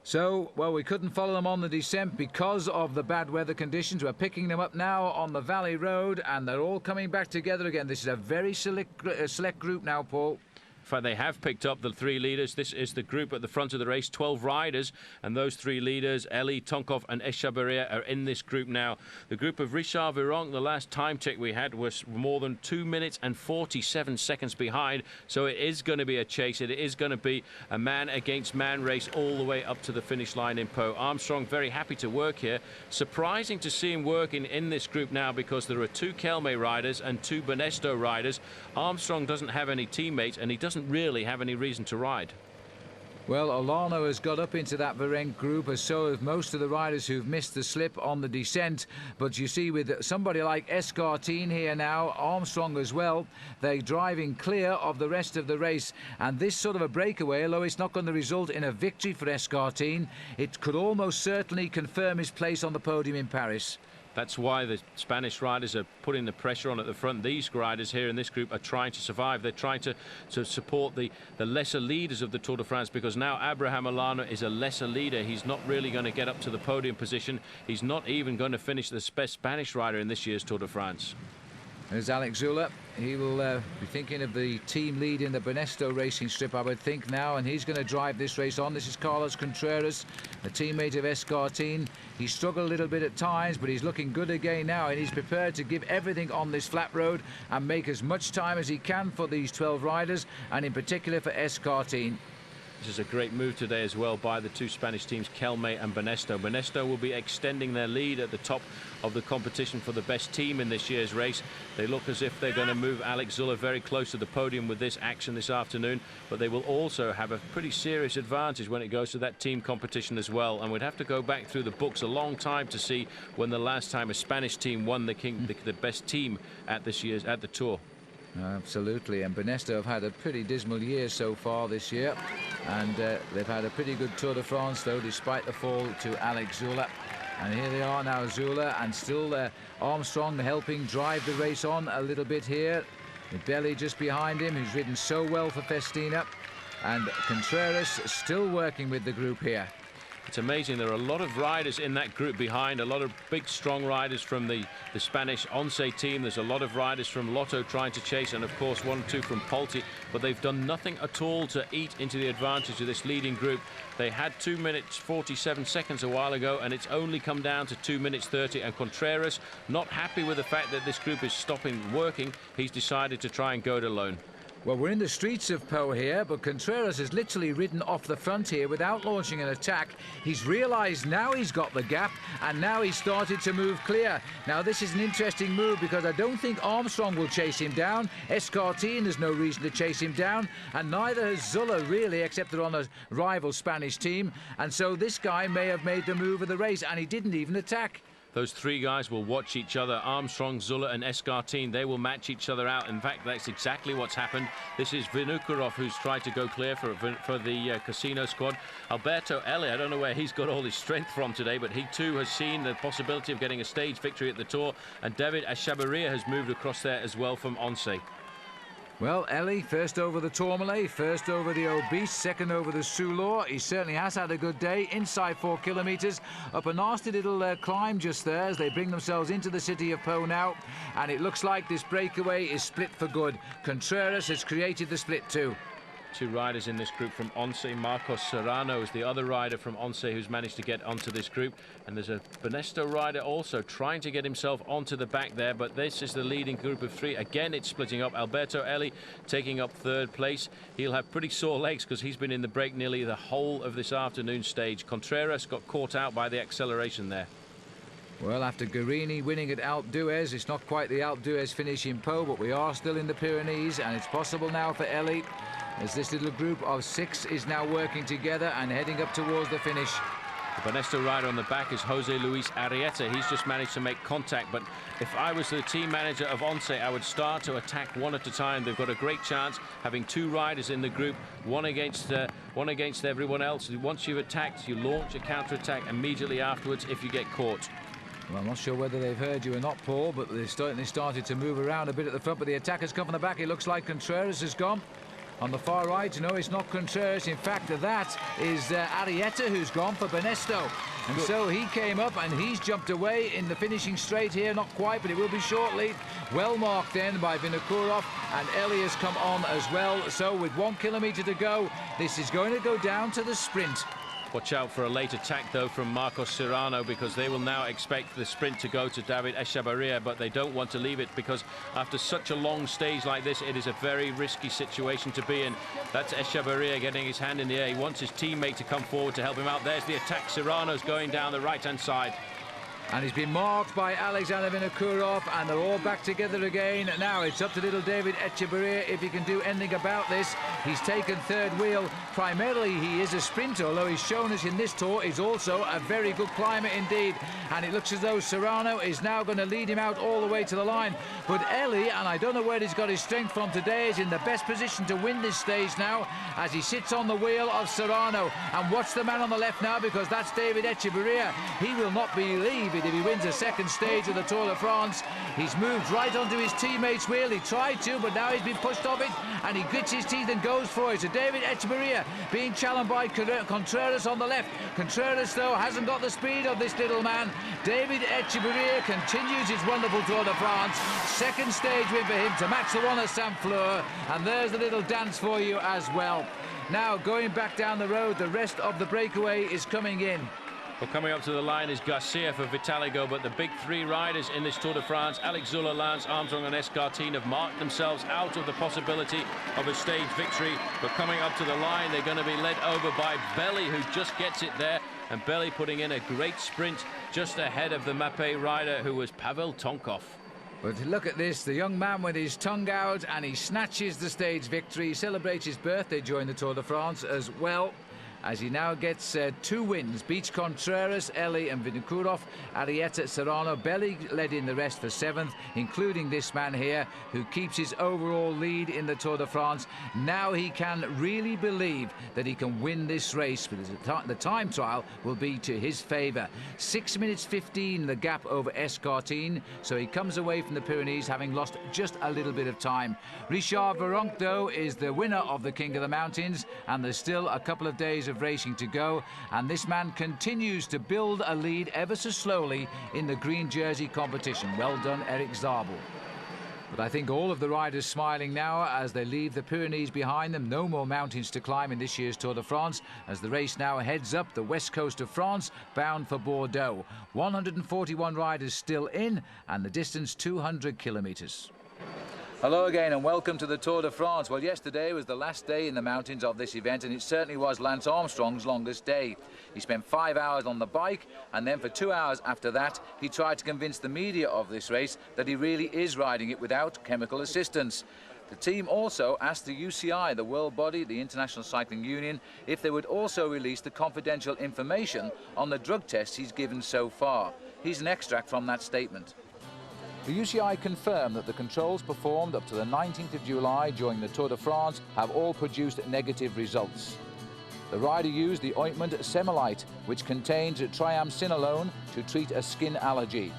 So, well, we couldn't follow them on the descent because of the bad weather conditions. We're picking them up now on the Valley Road, and they're all coming back together again. This is a very select group now, Paul. In fact, they have picked up the three leaders. This is the group at the front of the race, 12 riders, and those three leaders, Eli, Tonkov and Echebarria, are in this group now. The group of Richard Virenque, the last time check we had, was more than 2 minutes and 47 seconds behind, so it is going to be a chase. It is going to be a man-against-man race all the way up to the finish line in Po. Armstrong very happy to work here. Surprising to see him working in this group now, because there are 2 Kelme riders and 2 Banesto riders. Armstrong doesn't have any teammates, and he doesn't really have any reason to ride. Well, Olano has got up into that Virenque group, as so have most of the riders who've missed the slip on the descent. But you see, with somebody like Escartin here now, Armstrong as well, they're driving clear of the rest of the race. And this sort of a breakaway, although it's not going to result in a victory for Escartin, it could almost certainly confirm his place on the podium in Paris. That's why the Spanish riders are putting the pressure on at the front. These riders here in this group are trying to survive. They're trying to support the lesser leaders of the Tour de France, because now Abraham Olano is a lesser leader. He's not really going to get up to the podium position. He's not even going to finish the best Spanish rider in this year's Tour de France. There's Alex Zula. He will be thinking of the team lead in the Banesto racing strip, I would think, now, and he's going to drive this race on. This is Carlos Contreras, a teammate of Escartin. He struggled a little bit at times, but he's looking good again now, and he's prepared to give everything on this flat road and make as much time as he can for these 12 riders, and in particular for Escartin. This is a great move today as well by the 2 Spanish teams, Kelme and Banesto. Banesto will be extending their lead at the top of the competition for the best team in this year's race. They look as if they're going to move Alex Zula very close to the podium with this action this afternoon, but they will also have a pretty serious advantage when it goes to that team competition as well. And we'd have to go back through the books a long time to see when the last time a Spanish team won the best team at the Tour. Absolutely, and Banesto have had a pretty dismal year so far this year, and they've had a pretty good Tour de France though, despite the fall to Alex Zula. And here they are now, Zula, and still Armstrong helping drive the race on a little bit here, with Belli just behind him, who's ridden so well for Festina, and Contreras still working with the group here. It's amazing. There are a lot of riders in that group behind, a lot of big, strong riders from the Spanish Once team. There's a lot of riders from Lotto trying to chase, and of course 1 or 2 from Polti, but they've done nothing at all to eat into the advantage of this leading group. They had 2 minutes 47 seconds a while ago, and it's only come down to 2 minutes 30, and Contreras, not happy with the fact that this group is stopping working, he's decided to try and go it alone. Well, we're in the streets of Po here, but Contreras has literally ridden off the front here without launching an attack. He's realised now he's got the gap, and now he's started to move clear. Now, this is an interesting move because I don't think Armstrong will chase him down. Escartin has no reason to chase him down, and neither has Zuller really, except they're on a rival Spanish team. And so this guy may have made the move of the race, and he didn't even attack. Those 3 guys will watch each other. Armstrong, Zuller and Escartin, they will match each other out. In fact, that's exactly what's happened. This is Vinokurov who's tried to go clear for the Casino squad. Alberto Elli, I don't know where he's got all his strength from today, but he too has seen the possibility of getting a stage victory at the Tour. And David Echavarria has moved across there as well from Once. Well, Ellie, first over the Tourmalet, first over the Obese, second over the Soulor. He certainly has had a good day. Inside 4 kilometres, up a nasty little climb just there as they bring themselves into the city of Po now. And it looks like this breakaway is split for good. Contreras has created the split too. 2 riders in this group from Once. Marcos Serrano is the other rider from Once who's managed to get onto this group. And there's a Benesto rider also trying to get himself onto the back there. But this is the leading group of 3. Again, it's splitting up. Alberto Elli taking up 3rd place. He'll have pretty sore legs because he's been in the break nearly the whole of this afternoon stage. Contreras got caught out by the acceleration there. Well, after Guerini winning at Alpe d'Huez, it's not quite the Alpe d'Huez finish in Po, but we are still in the Pyrenees, and it's possible now for Ellie, as this little group of 6 is now working together and heading up towards the finish. The Benesto rider on the back is Jose Luis Arrieta. He's just managed to make contact, but if I was the team manager of Once, I would start to attack 1 at a time. They've got a great chance having 2 riders in the group, one against everyone else. Once you've attacked, you launch a counter-attack immediately afterwards if you get caught. Well, I'm not sure whether they've heard you or not, Paul, but they've certainly started to move around a bit at the front, but the attack has come from the back. It looks like Contreras has gone. On the far right, no, it's not Contreras. In fact, that is Arrieta who's gone for Benesto. And good. So he came up and he's jumped away in the finishing straight here. Not quite, but it will be shortly. Well marked then by Vinokurov, and Ellie has come on as well. So with 1 kilometre to go, this is going to go down to the sprint. Watch out for a late attack, though, from Marcos Serrano, because they will now expect the sprint to go to David Echavarria, but they don't want to leave it because after such a long stage like this, it is a very risky situation to be in. That's Echavarria getting his hand in the air. He wants his teammate to come forward to help him out. There's the attack. Serrano's going down the right-hand side. And he's been marked by Alexander Vinokurov, and they're all back together again. Now it's up to little David Echavarria if he can do anything about this. He's taken 3rd wheel. Primarily he is a sprinter, although he's shown us in this tour he's also a very good climber indeed. And it looks as though Serrano is now going to lead him out all the way to the line. But Ellie, and I don't know where he's got his strength from today, is in the best position to win this stage now as he sits on the wheel of Serrano. And watch the man on the left now, because that's David Echavarria. He will not believe it if he wins a 2nd stage of the Tour de France. He's moved right onto his teammate's wheel. He tried to, but now he's been pushed off it, and he grits his teeth and goes for it. So David Echavarria being challenged by Contreras on the left. Contreras, though, hasn't got the speed of this little man. David Echavarria continues his wonderful Tour de France. 2nd stage win for him to match the one at Saint-Flour, and there's the little dance for you as well. Now, going back down the road, the rest of the breakaway is coming in. Well, coming up to the line is Garcia for Vitaligo, but the big 3 riders in this Tour de France, Alex Zuller, Lance Armstrong and Escartin, have marked themselves out of the possibility of a stage victory. But coming up to the line, they're going to be led over by Belli, who just gets it there. And Belli putting in a great sprint just ahead of the Mapei rider, who was Pavel Tonkov. But look at this, the young man with his tongue out, and he snatches the stage victory. He celebrates his birthday during the Tour de France as well, as he now gets 2 wins, beats Contreras, Ellie and Vinokurov. Arrieta, Serrano, Belli led in the rest for 7th, including this man here, who keeps his overall lead in the Tour de France. Now he can really believe that he can win this race, but the time trial will be to his favour. 6 minutes 15 the gap over Escartin, so he comes away from the Pyrenees having lost just a little bit of time. Richard Virenque, though, is the winner of the King of the Mountains, and there's still a couple of days of racing to go, and this man continues to build a lead ever so slowly in the green jersey competition. Well done, Eric Zabel. But I think all of the riders smiling now as they leave the Pyrenees behind them. No more mountains to climb in this year's Tour de France, as the race now heads up the west coast of France, bound for Bordeaux. 141 riders still in, and the distance 200 kilometres. Hello again and welcome to the Tour de France. Well, yesterday was the last day in the mountains of this event, and it certainly was Lance Armstrong's longest day. He spent 5 hours on the bike, and then for 2 hours after that he tried to convince the media of this race that he really is riding it without chemical assistance. The team also asked the UCI, the world body, the International Cycling Union, if they would also release the confidential information on the drug tests he's given so far. Here's an extract from that statement. The UCI confirmed that the controls performed up to the 19th of July during the Tour de France have all produced negative results. The rider used the ointment Semolite, which contains triamcinolone, to treat a skin allergy.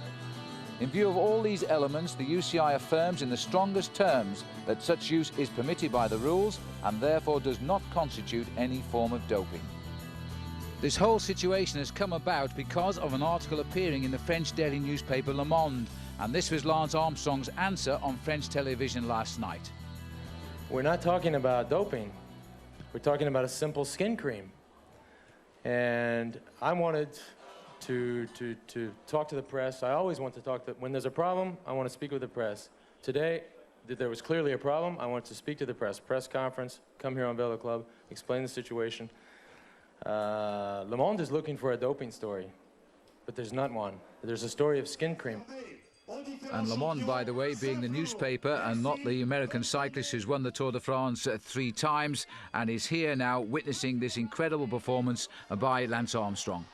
In view of all these elements, the UCI affirms in the strongest terms that such use is permitted by the rules and therefore does not constitute any form of doping. This whole situation has come about because of an article appearing in the French daily newspaper Le Monde, and this was Lance Armstrong's answer on French television last night. We're not talking about doping. We're talking about a simple skin cream. And I wanted to talk to the press. I always want to talk to, when there's a problem, I want to speak with the press. Today, there was clearly a problem. I wanted to speak to the press conference, come here on Velo Club, explain the situation. Le Monde is looking for a doping story, but there's not one. There's a story of skin cream. And Le Monde, by the way, being the newspaper and not the American cyclist who's won the Tour de France 3 times and is here now witnessing this incredible performance by Lance Armstrong.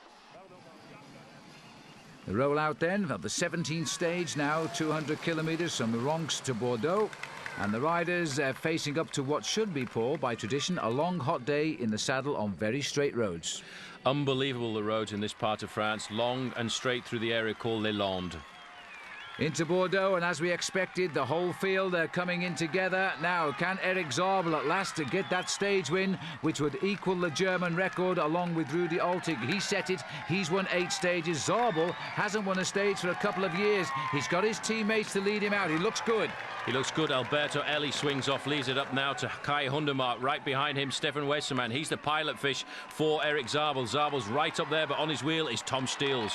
The rollout then of the 17th stage now, 200 kilometres from Ronx to Bordeaux. And the riders facing up to what should be, Paul, by tradition, a long hot day in the saddle on very straight roads. Unbelievable, the roads in this part of France, long and straight through the area called Les Landes. Into Bordeaux, and as we expected, the whole field coming in together. Now, can Eric Zabel at last get that stage win, which would equal the German record along with Rudi Altig? He set it. He's won 8 stages. Zabel hasn't won a stage for a couple of years. He's got his teammates to lead him out. He looks good. He looks good. Alberto Eli swings off, leaves it up now to Kai Hundermark. Right behind him, Stefan Westermann. He's the pilot fish for Eric Zabel. Zabel's right up there, but on his wheel is Tom Steels.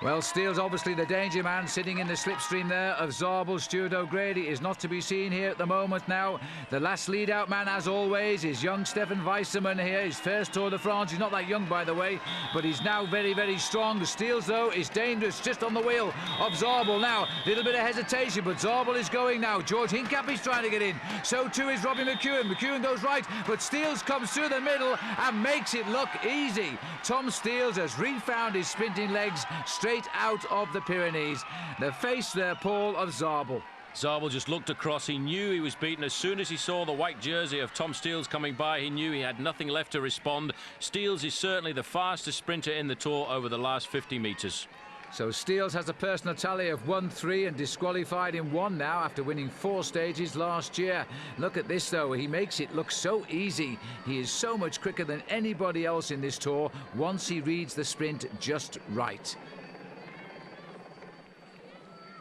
Well, Steele's obviously the danger man, sitting in the slipstream there of Zabel. Stuart O'Grady is not to be seen here at the moment now. The last lead-out man, as always, is young Stefan Weissermann here. His first Tour de France. He's not that young, by the way, but he's now very, very strong. Steele's, though, is dangerous, just on the wheel of Zabel now. A little bit of hesitation, but Zabel is going now. George Hincapie's trying to get in. So, too, is Robbie McEwen. McEwen goes right, but Steele's comes through the middle and makes it look easy. Tom Steels has refound his sprinting legs straight out of the Pyrenees. The face there, Paul, of Zabel. Zabel just looked across. He knew he was beaten. As soon as he saw the white jersey of Tom Steels coming by, he knew he had nothing left to respond. Steels is certainly the fastest sprinter in the Tour over the last 50 metres. So Steels has a personal tally of 1-3 and disqualified in 1 now after winning 4 stages last year. Look at this, though. He makes it look so easy. He is so much quicker than anybody else in this Tour once he reads the sprint just right.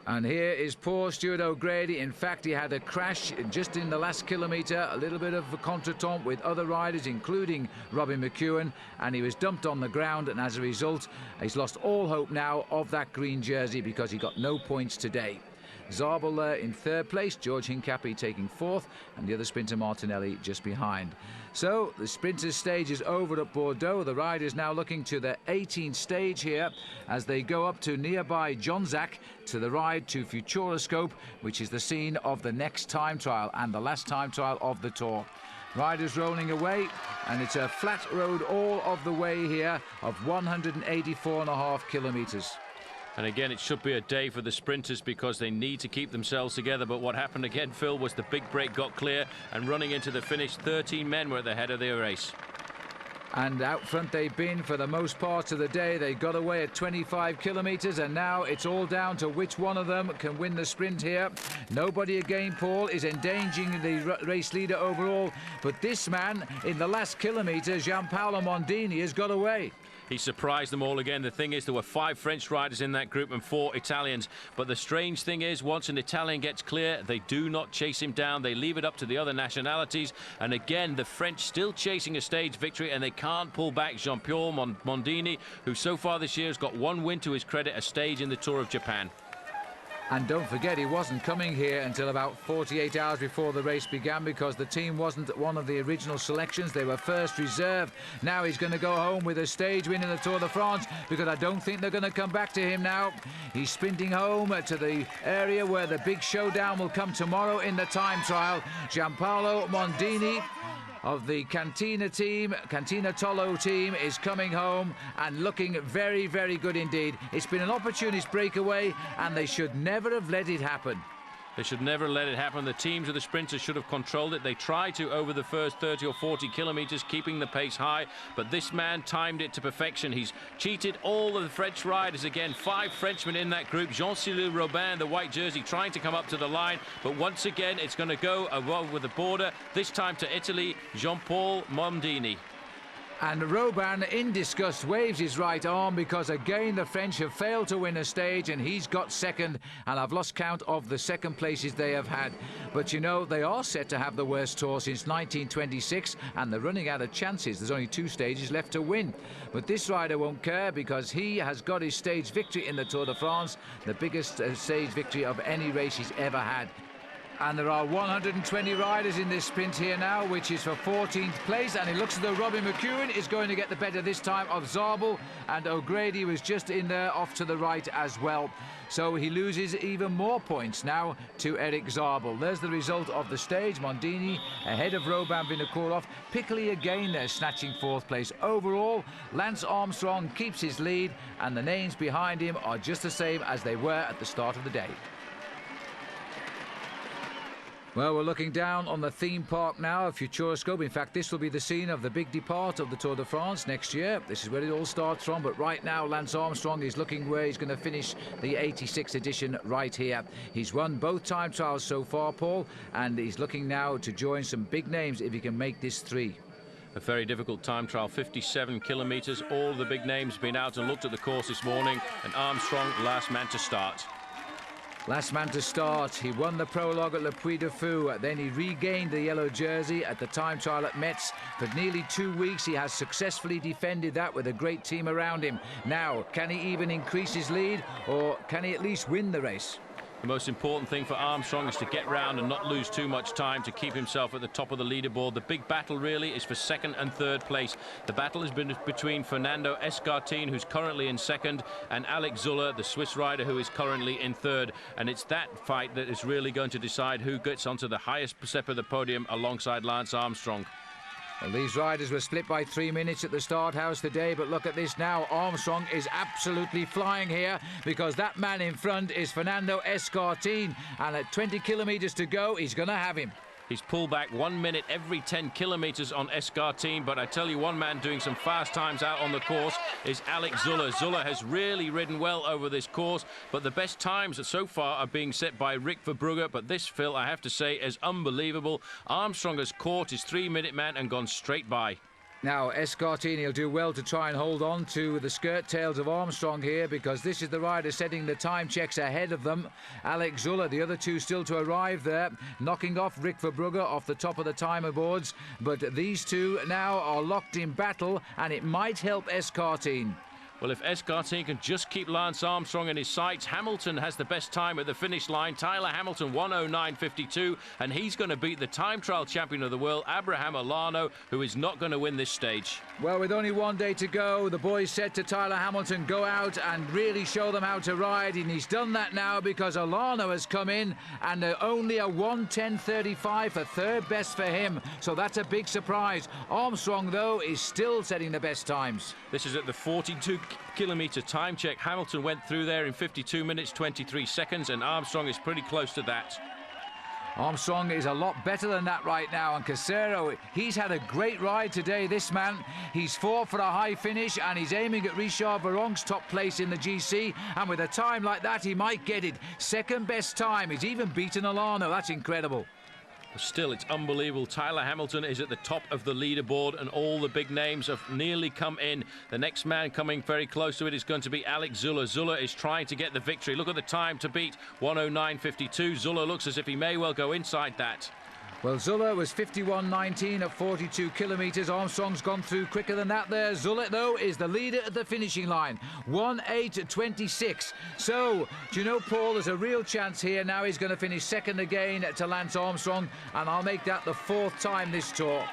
And here is poor Stuart O'Grady. In fact, he had a crash just in the last kilometre, a little bit of a contretemps with other riders, including Robbie McEwen, and he was dumped on the ground, and as a result, he's lost all hope now of that green jersey because he got no points today. Zabel in 3rd place, George Hincapie taking 4th, and the other sprinter Martinelli just behind. So the sprinters' stage is over at Bordeaux. The riders now looking to the 18th stage here as they go up to nearby Jonzac to the ride to Futuroscope, which is the scene of the next time trial and the last time trial of the Tour. Riders rolling away, and it's a flat road all of the way here of 184.5 kilometres. And again, it should be a day for the sprinters because they need to keep themselves together. But what happened again, Phil, was the big break got clear, and running into the finish, 13 men were at the head of the race. And out front they've been for the most part of the day. They got away at 25 kilometres, and now it's all down to which one of them can win the sprint here. Nobody again, Paul, is endangering the race leader overall, but this man in the last kilometre, Gianpaolo Mondini, has got away. He surprised them all again. The thing is, there were 5 French riders in that group and 4 Italians. But the strange thing is, once an Italian gets clear, they do not chase him down. They leave it up to the other nationalities. And again, the French still chasing a stage victory, and they can't pull back Jean-Paul Mondini, who so far this year has got 1 win to his credit, a stage in the Tour of Japan. And don't forget, he wasn't coming here until about 48 hours before the race began, because the team wasn't one of the original selections. They were first reserve. Now he's going to go home with a stage win in the Tour de France, because I don't think they're going to come back to him now. He's sprinting home to the area where the big showdown will come tomorrow in the time trial. Gianpaolo Mondini of the Cantina Tollo team is coming home and looking very, very good indeed. It's been an opportunist breakaway, and they should never have let it happen. They should never let it happen. The teams of the sprinters should have controlled it. They tried to over the first 30 or 40 kilometres, keeping the pace high, but this man timed it to perfection. He's cheated all of the French riders. Again, 5 Frenchmen in that group. Jean-Cyril Robin, the white jersey, trying to come up to the line, but once again, it's going to go over the border, this time to Italy, Jean-Paul Mondini. And Robin, in disgust, waves his right arm, because again the French have failed to win a stage, and he's got second, and I've lost count of the second places they have had. But you know, they are set to have the worst tour since 1926, and they're running out of chances. There's only 2 stages left to win. But this rider won't care, because he has got his stage victory in the Tour de France, the biggest stage victory of any race he's ever had. And there are 120 riders in this sprint here now, which is for 14th place. And it looks as though Robbie McEwen is going to get the better this time of Zabel. And O'Grady was just in there off to the right as well. So he loses even more points now to Eric Zabel. There's the result of the stage. Mondini ahead of Robin Vinokourov. Piccoli again there snatching 4th place. Overall, Lance Armstrong keeps his lead, and the names behind him are just the same as they were at the start of the day. Well, we're looking down on the theme park now of Futuroscope. In fact, this will be the scene of the big depart of the Tour de France next year. This is where it all starts from, but right now Lance Armstrong is looking where he's going to finish the 86th edition right here. He's won both time trials so far, Paul, and he's looking now to join some big names if he can make this 3. A very difficult time trial, 57 kilometres. All the big names have been out and looked at the course this morning, and Armstrong, last man to start. Last man to start. He won the prologue at Le Puy de Fou. Then he regained the yellow jersey at the time trial at Metz. For nearly 2 weeks, he has successfully defended that with a great team around him. Now, can he even increase his lead, or can he at least win the race? The most important thing for Armstrong is to get round and not lose too much time to keep himself at the top of the leaderboard. The big battle really is for 2nd and 3rd place. The battle has been between Fernando Escartin, who's currently in 2nd, and Alex Zuller, the Swiss rider, who is currently in 3rd. And it's that fight that is really going to decide who gets onto the highest step of the podium alongside Lance Armstrong. Well, these riders were split by 3 minutes at the start house today, but look at this now. Armstrong is absolutely flying here, because that man in front is Fernando Escartin, and at 20 kilometres to go, he's going to have him. He's pulled back 1 minute every 10 kilometres on Escartin, but I tell you, one man doing some fast times out on the course is Alex Zuller. Zuller has really ridden well over this course, but the best times so far are being set by Rick Verbrugge, but this, Phil, I have to say, is unbelievable. Armstrong has caught his 3-minute man and gone straight by. Now, Escartin, he'll do well to try and hold on to the skirt tails of Armstrong here, because this is the rider setting the time checks ahead of them. Alex Zuller, the other 2 still to arrive there, knocking off Rick Verbrugge off the top of the timer boards. But these 2 now are locked in battle, and it might help Escartin. Well, if Escartin can just keep Lance Armstrong in his sights, Hamilton has the best time at the finish line. Tyler Hamilton, 1:09.52, and he's going to beat the time trial champion of the world, Abraham Olano, who is not going to win this stage. Well, with only 1 day to go, the boys said to Tyler Hamilton, go out and really show them how to ride, and he's done that now, because Olano has come in, and only a 1:10.35 for 3rd best for him, so that's a big surprise. Armstrong, though, is still setting the best times. This is at the 42-kilometre time check. Hamilton went through there in 52 minutes, 23 seconds, and Armstrong is pretty close to that. Armstrong is a lot better than that right now, and Casero, he's had a great ride today, this man. He's fought for a high finish, and he's aiming at Richard Virenque's top place in the GC, and with a time like that, he might get it. Second best time. He's even beaten Alano. That's incredible. Still, it's unbelievable. Tyler Hamilton is at the top of the leaderboard, and all the big names have nearly come in. The next man coming very close to it is going to be Alex Zuller. Zuller is trying to get the victory. Look at the time to beat, 1:09.52. Zuller looks as if he may well go inside that. Well, Zuller was 51.19 at 42 kilometres. Armstrong's gone through quicker than that there. Zuller, though, is the leader at the finishing line. 1:08.26. So, do you know, Paul, there's a real chance here. Now he's going to finish second again to Lance Armstrong, and I'll make that the fourth time this tour.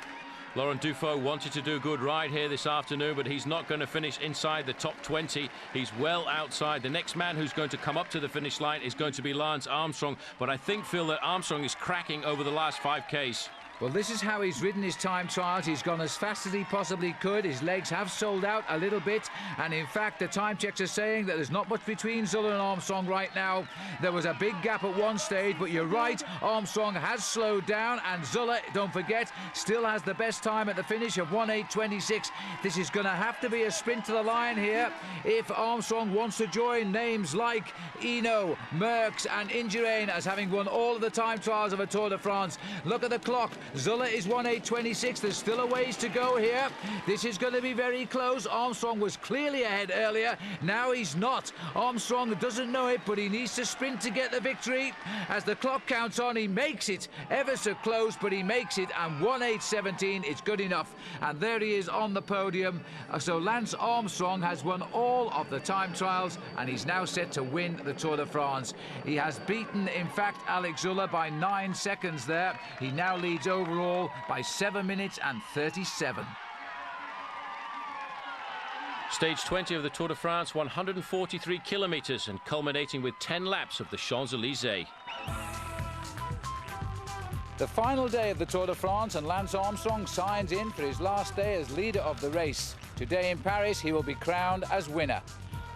Laurent Dufaux wanted to do a good ride here this afternoon, but he's not going to finish inside the top 20. He's well outside. The next man who's going to come up to the finish line is going to be Lance Armstrong. But I think, Phil, that Armstrong is cracking over the last 5Ks. Well, this is how he's ridden his time trials. He's gone as fast as he possibly could. His legs have sold out a little bit. And in fact, the time checks are saying that there's not much between Zuller and Armstrong right now. There was a big gap at one stage, but you're right. Armstrong has slowed down, and Zuller, don't forget, still has the best time at the finish of 1:08.26. This is going to have to be a sprint to the line here if Armstrong wants to join names like Eno, Merckx and Indurain as having won all of the time trials of a Tour de France. Look at the clock. Zuller is 1:08.26. There's still a ways to go here. This is going to be very close. Armstrong was clearly ahead earlier. Now he's not. Armstrong doesn't know it, but he needs to sprint to get the victory. As the clock counts on, he makes it ever so close, but he makes it, and 1:08.17 is good enough. And there he is on the podium. So Lance Armstrong has won all of the time trials, and he's now set to win the Tour de France. He has beaten, in fact, Alex Zuller by 9 seconds there. He now leads overall by 7 minutes and 37. Stage 20 of the Tour de France, 143 kilometres, and culminating with 10 laps of the Champs-Élysées. The final day of the Tour de France, and Lance Armstrong signs in for his last day as leader of the race. Today in Paris, he will be crowned as winner.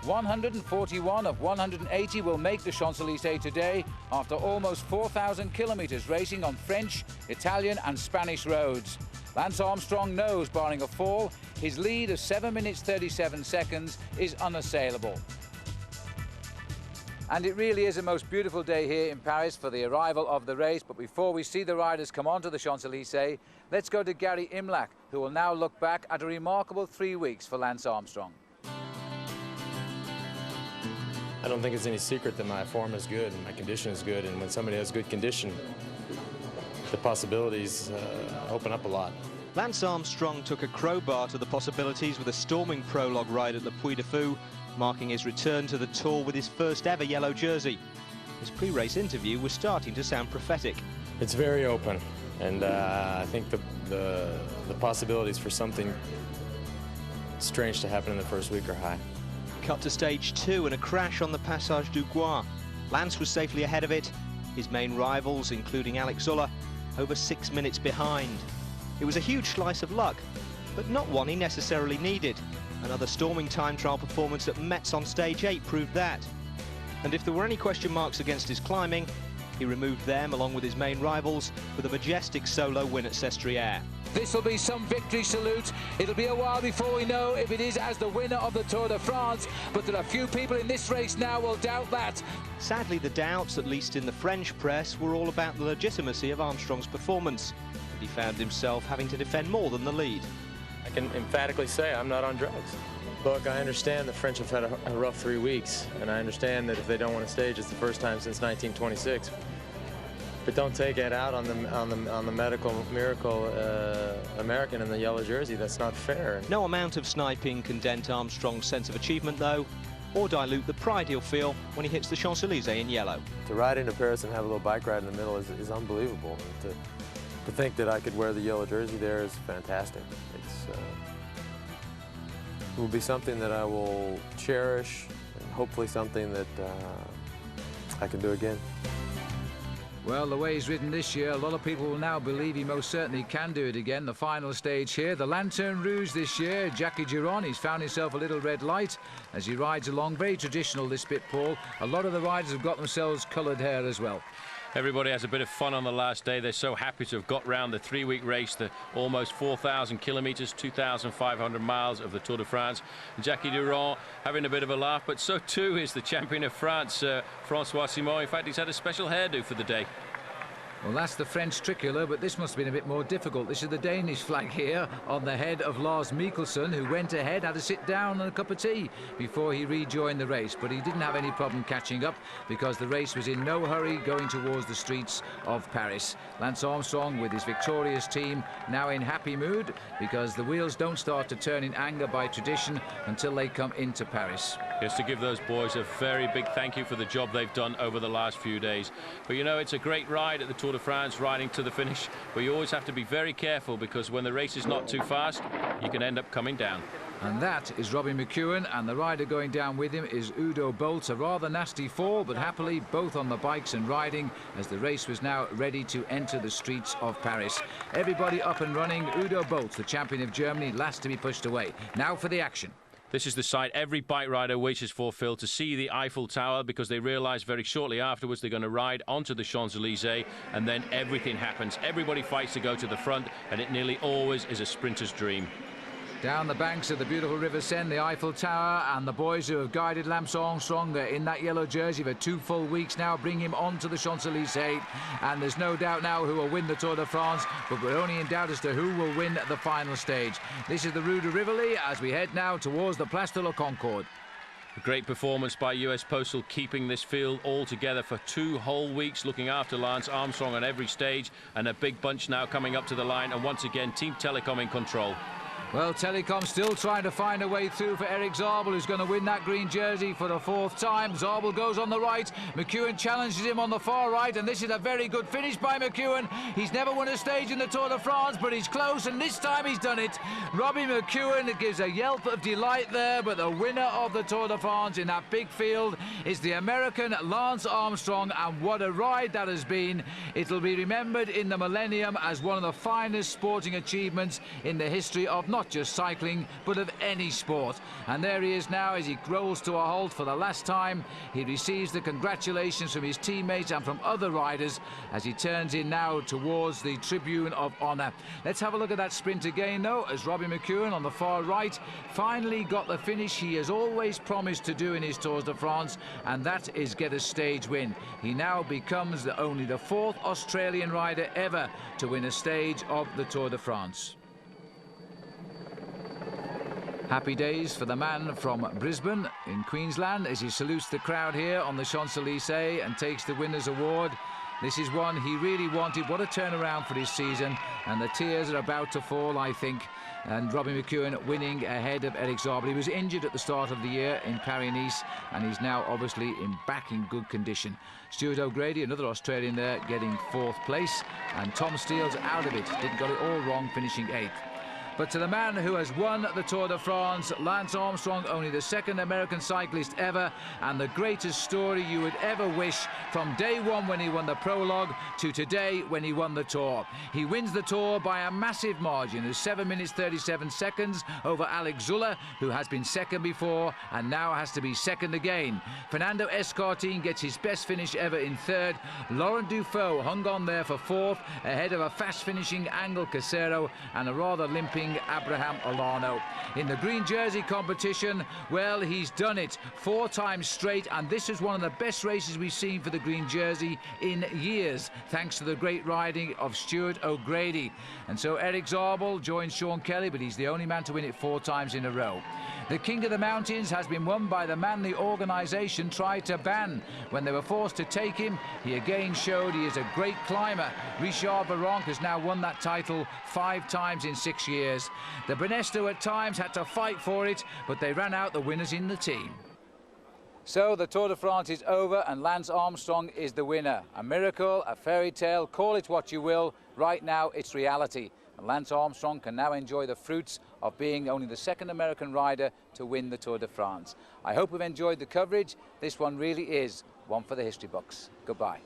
141 of 180 will make the Champs-Élysées today after almost 4,000 kilometres racing on French, Italian and Spanish roads. Lance Armstrong knows, barring a fall, his lead of 7 minutes 37 seconds is unassailable. And it really is a most beautiful day here in Paris for the arrival of the race. But before we see the riders come onto the Champs-Élysées, let's go to Gary Imlach, who will now look back at a remarkable 3 weeks for Lance Armstrong. I don't think it's any secret that my form is good and my condition is good, and when somebody has good condition, the possibilities open up a lot. Lance Armstrong took a crowbar to the possibilities with a storming prologue ride at Le Puy de Fou, marking his return to the Tour with his first ever yellow jersey. His pre-race interview was starting to sound prophetic. It's very open, and I think the possibilities for something strange to happen in the first week are high. Cut to stage 2 and a crash on the Passage du Gois. Lance was safely ahead of it. His main rivals, including Alex Zuller, over 6 minutes behind. It was a huge slice of luck, but not one he necessarily needed. Another storming time trial performance at Metz on stage 8 proved that. And if there were any question marks against his climbing, he removed them along with his main rivals with a majestic solo win at Sestriere. This will be some victory salute. It'll be a while before we know if it is as the winner of the Tour de France, but there are few people in this race now will doubt that. Sadly, the doubts, at least in the French press, were all about the legitimacy of Armstrong's performance, and he found himself having to defend more than the lead. I can emphatically say I'm not on drugs. Look, I understand the French have had a rough 3 weeks, and I understand that if they don't win a stage, it's the first time since 1926. But don't take it out on the medical miracle American in the yellow jersey. That's not fair. No amount of sniping can dent Armstrong's sense of achievement, though, or dilute the pride he'll feel when he hits the Champs-Élysées in yellow. To ride into Paris and have a little bike ride in the middle is unbelievable. And to think that I could wear the yellow jersey there is fantastic. It will be something that I will cherish, and hopefully something that I can do again. Well, the way he's ridden this year, a lot of people will now believe he most certainly can do it again. The final stage here, the Lanterne Rouge this year, Jackie Giron, he's found himself a little red light as he rides along. Very traditional, this bit, Paul. A lot of the riders have got themselves coloured hair as well. Everybody has a bit of fun on the last day. They're so happy to have got round the 3-week race, the almost 4,000 kilometres, 2,500 miles of the Tour de France. Jackie Durand having a bit of a laugh, but so too is the champion of France, Francois Simon. In fact, he's had a special hairdo for the day. Well, that's the French tricolour, but this must have been a bit more difficult. This is the Danish flag here on the head of Lars Mikkelsen, who went ahead, had to sit down and a cup of tea before he rejoined the race. But he didn't have any problem catching up because the race was in no hurry going towards the streets of Paris. Lance Armstrong with his victorious team now in happy mood because the wheels don't start to turn in anger by tradition until they come into Paris. Just to give those boys a very big thank you for the job they've done over the last few days. But you know, it's a great ride at the Tour de France, riding to the finish, but you always have to be very careful because when the race is not too fast, you can end up coming down. And that is Robbie McEwen, and the rider going down with him is Udo Bolt. A rather nasty fall, but happily both on the bikes and riding as the race was now ready to enter the streets of Paris. Everybody up and running. Udo Bolt, the champion of Germany, last to be pushed away. Now for the action. This is the sight every bike rider wishes for, Phil, to see the Eiffel Tower, because they realise very shortly afterwards they're going to ride onto the Champs-Élysées, and then everything happens. Everybody fights to go to the front, and it nearly always is a sprinter's dream. Down the banks of the beautiful River Seine, the Eiffel Tower, and the boys who have guided Lance Armstrong in that yellow jersey for 2 full weeks now bring him onto the Champs-Élysées, and there's no doubt now who will win the Tour de France, but we're only in doubt as to who will win the final stage. This is the Rue de Rivoli as we head now towards the Place de la Concorde. A great performance by US Postal, keeping this field all together for 2 whole weeks, looking after Lance Armstrong on every stage, and a big bunch now coming up to the line, and once again Team Telecom in control. Well, Telecom still trying to find a way through for Eric Zabel, who's going to win that green jersey for the 4th time. Zabel goes on the right. McEwen challenges him on the far right, and this is a very good finish by McEwen. He's never won a stage in the Tour de France, but he's close, and this time he's done it. Robbie McEwen gives a yelp of delight there, but the winner of the Tour de France in that big field is the American Lance Armstrong, and what a ride that has been. It'll be remembered in the millennium as one of the finest sporting achievements in the history of not just cycling, but of any sport. And there he is now as he rolls to a halt for the last time. He receives the congratulations from his teammates and from other riders as he turns in now towards the Tribune of Honour. Let's have a look at that sprint again, though, as Robbie McEwen on the far right finally got the finish he has always promised to do in his Tours de France, and that is get a stage win. He now becomes only the 4th Australian rider ever to win a stage of the Tour de France. Happy days for the man from Brisbane in Queensland as he salutes the crowd here on the Champs-Élysées and takes the winner's award. This is one he really wanted. What a turnaround for his season, and the tears are about to fall, I think. And Robbie McEwen winning ahead of Eric Zabel. He was injured at the start of the year in Paris-Nice, and he's now obviously back in good condition. Stuart O'Grady, another Australian there, getting 4th place, and Tom Steele's out of it. Didn't got it all wrong, finishing 8th. But to the man who has won the Tour de France, Lance Armstrong, only the 2nd American cyclist ever, and the greatest story you would ever wish, from day 1 when he won the prologue to today when he won the Tour. He wins the Tour by a massive margin of 7 minutes 37 seconds over Alex Zuller, who has been 2nd before and now has to be 2nd again. Fernando Escartin gets his best finish ever in 3rd. Laurent Dufaux hung on there for 4th, ahead of a fast-finishing Angel Casero and a rather limping Abraham Olano. In the green jersey competition, well, he's done it 4 times straight, and this is one of the best races we've seen for the green jersey in years, thanks to the great riding of Stuart O'Grady. And so Eric Zabel joins Sean Kelly, but he's the only man to win it 4 times in a row. The King of the Mountains has been won by the man the organisation tried to ban. When they were forced to take him, he again showed he is a great climber. Richard Virenque has now won that title 5 times in 6 years. The Banesto at times had to fight for it, but they ran out the winners in the team. So the Tour de France is over and Lance Armstrong is the winner. A miracle, a fairy tale, call it what you will. Right now it's reality. And Lance Armstrong can now enjoy the fruits of being only the 2nd American rider to win the Tour de France. I hope you've enjoyed the coverage. This one really is one for the history books. Goodbye.